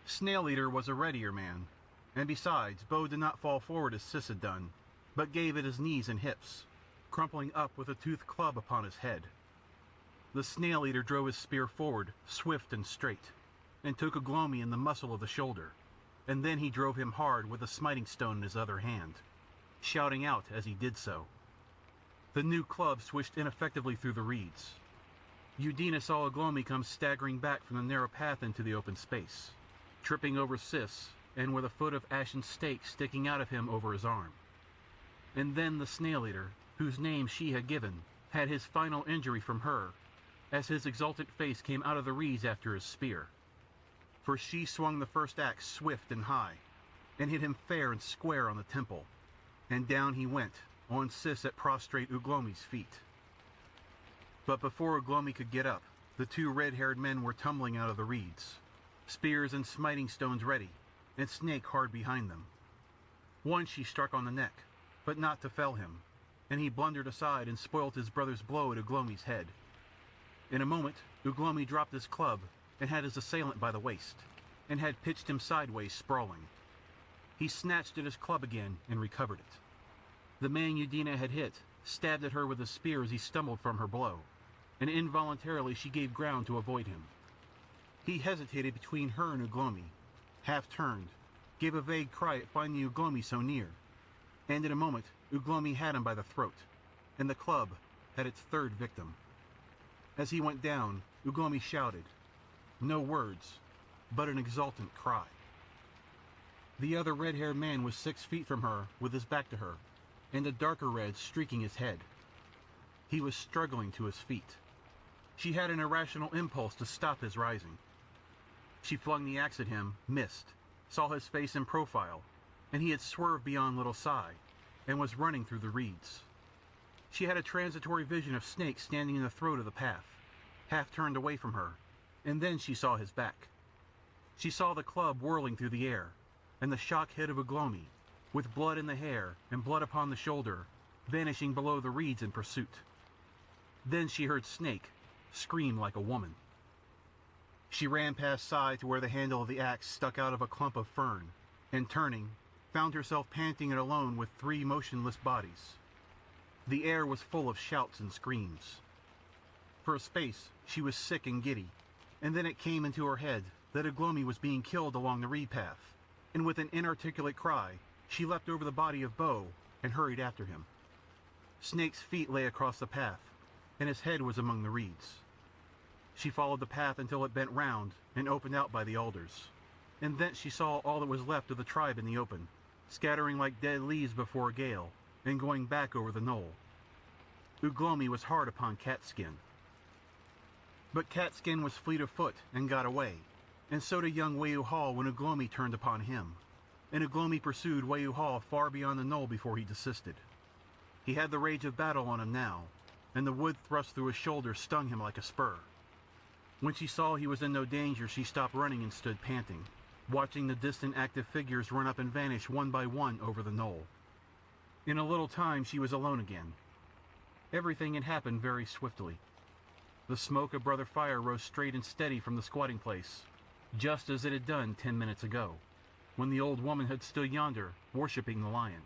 Snail Eater was a readier man, and besides, Bo did not fall forward as Sis had done, but gave at his knees and hips, crumpling up with a toothed club upon his head. The Snail Eater drove his spear forward, swift and straight, and took Uglomi in the muscle of the shoulder, and then he drove him hard with a smiting stone in his other hand, shouting out as he did so. The new club swished ineffectively through the reeds. Udina saw Uglomi come staggering back from the narrow path into the open space, tripping over Sis, and with a foot of ashen stake sticking out of him over his arm. And then the Snail Eater, whose name she had given, had his final injury from her, as his exultant face came out of the reeds after his spear. For she swung the first axe swift and high, and hit him fair and square on the temple, and down he went, on Sis at prostrate Uglomi's feet. But before Uglomi could get up, the two red-haired men were tumbling out of the reeds, spears and smiting stones ready, and Snake hard behind them. One she struck on the neck, but not to fell him, and he blundered aside and spoilt his brother's blow at Uglomi's head. In a moment, Uglomi dropped his club and had his assailant by the waist, and had pitched him sideways sprawling. He snatched at his club again and recovered it. The man Udina had hit stabbed at her with a spear as he stumbled from her blow, and involuntarily she gave ground to avoid him. He hesitated between her and Uglomi, half turned, gave a vague cry at finding Uglomi so near, and in a moment Uglomi had him by the throat, and the club had its third victim. As he went down, Uglomi shouted, no words, but an exultant cry. The other red-haired man was 6 feet from her with his back to her, and a darker red streaking his head. He was struggling to his feet. She had an irrational impulse to stop his rising. She flung the axe at him, missed, saw his face in profile, and he had swerved beyond Little Sai, and was running through the reeds. She had a transitory vision of Snake standing in the throat of the path, half turned away from her, and then she saw his back. She saw the club whirling through the air, and the shock head of Uglomi, with blood in the hair and blood upon the shoulder, vanishing below the reeds in pursuit. Then she heard Snake scream like a woman. She ran past Sai to where the handle of the axe stuck out of a clump of fern, and turning, found herself panting and alone with 3 motionless bodies. The air was full of shouts and screams. For a space, she was sick and giddy, and then it came into her head that Uglomi was being killed along the reed path, and with an inarticulate cry, she leapt over the body of Bo and hurried after him. Snake's feet lay across the path, and his head was among the reeds. She followed the path until it bent round and opened out by the alders, and thence she saw all that was left of the tribe in the open, scattering like dead leaves before a gale, and going back over the knoll. Uglomi was hard upon Catskin. But Catskin was fleet of foot and got away, and so did young Wayuhal when Uglomi turned upon him, and Uglomi pursued Wayuhal far beyond the knoll before he desisted. He had the rage of battle on him now, and the wood thrust through his shoulder stung him like a spur. When she saw he was in no danger, she stopped running and stood panting, watching the distant active figures run up and vanish one by one over the knoll. In a little time she was alone again. Everything had happened very swiftly. The smoke of Brother Fire rose straight and steady from the squatting place, just as it had done 10 minutes ago, when the old woman had stood yonder, worshipping the lion.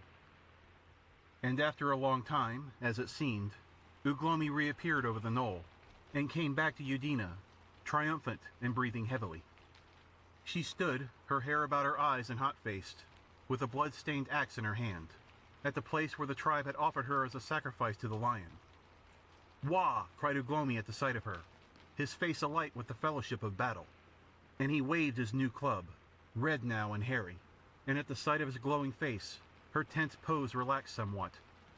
And after a long time, as it seemed, Uglomi reappeared over the knoll, and came back to Udina, triumphant and breathing heavily. She stood, her hair about her eyes and hot-faced, with a blood-stained axe in her hand, at the place where the tribe had offered her as a sacrifice to the lion. "Wah!" cried Uglomi at the sight of her, his face alight with the fellowship of battle, and he waved his new club, red now and hairy, and at the sight of his glowing face, her tense pose relaxed somewhat,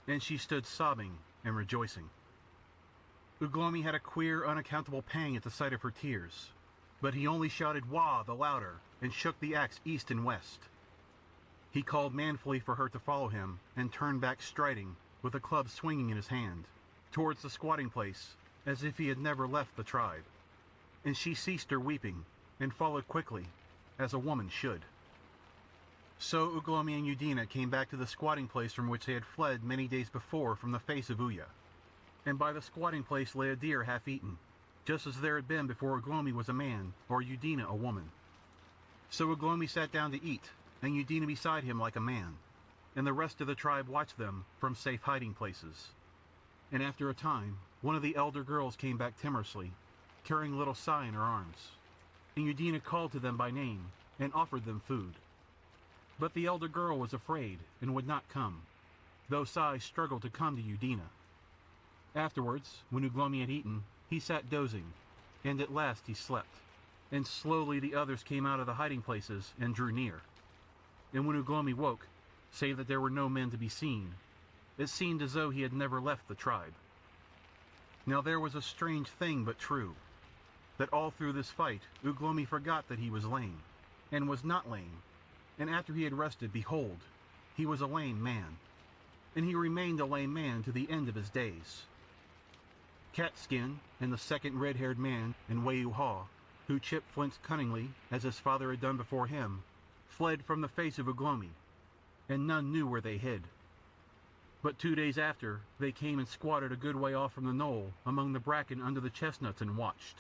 and she stood sobbing and rejoicing. Uglomi had a queer, unaccountable pang at the sight of her tears, but he only shouted "Wah!" the louder, and shook the axe east and west. He called manfully for her to follow him, and turned back striding, with the club swinging in his hand, towards the squatting place, as if he had never left the tribe. And she ceased her weeping, and followed quickly, as a woman should. So Uglomi and Udina came back to the squatting place from which they had fled many days before from the face of Uya. And by the squatting place lay a deer half-eaten, just as there had been before Uglomi was a man, or Udina a woman. So Uglomi sat down to eat, and Udina beside him like a man, and the rest of the tribe watched them from safe hiding places. And after a time, one of the elder girls came back timorously, carrying little Sai in her arms, and Udina called to them by name, and offered them food. But the elder girl was afraid, and would not come, though Sai struggled to come to Udina. Afterwards, when Uglomi had eaten, he sat dozing, and at last he slept, and slowly the others came out of the hiding places and drew near. And when Uglomi woke, save that there were no men to be seen, it seemed as though he had never left the tribe. Now there was a strange thing but true, that all through this fight Uglomi forgot that he was lame, and was not lame, and after he had rested, behold, he was a lame man, and he remained a lame man to the end of his days. Catskin and the second red-haired man and Wayuha, who chipped flints cunningly, as his father had done before him, fled from the face of Uglomi, and none knew where they hid. But 2 days after, they came and squatted a good way off from the knoll, among the bracken under the chestnuts, and watched.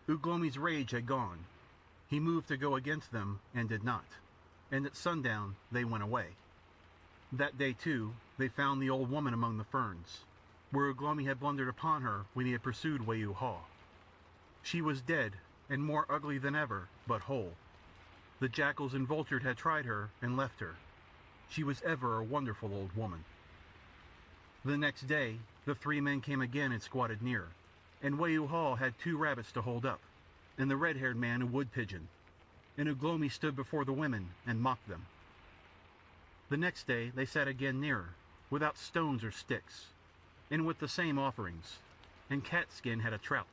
Uglomi's rage had gone. He moved to go against them, and did not, and at sundown they went away. That day, too, they found the old woman among the ferns, where Uglomi had blundered upon her when he had pursued Wayuha. She was dead, and more ugly than ever, but whole. The jackals and vultures had tried her, and left her. She was ever a wonderful old woman. The next day, the 3 men came again and squatted near, and Wayuha had 2 rabbits to hold up, and the red-haired man a wood pigeon, and Uglomi stood before the women and mocked them. The next day they sat again nearer, without stones or sticks, and with the same offerings, and Catskin had a trout.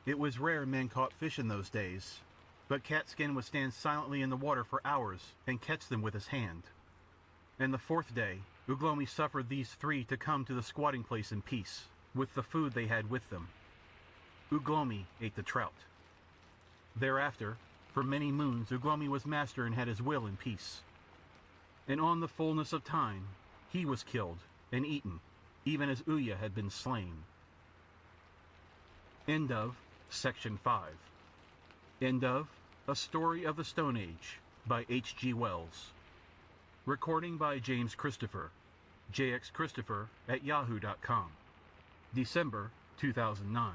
It was rare men caught fish in those days, but Catskin would stand silently in the water for hours and catch them with his hand. And the 4th day, Uglomi suffered these 3 to come to the squatting place in peace, with the food they had with them. Uglomi ate the trout. Thereafter, for many moons, Uglomi was master and had his will in peace. And on the fullness of time, he was killed and eaten, even as Uya had been slain. End of Section 5. End of A Story of the Stone Age by H.G. Wells. Recording by James Christopher, jxchristopher@yahoo.com. December 2009.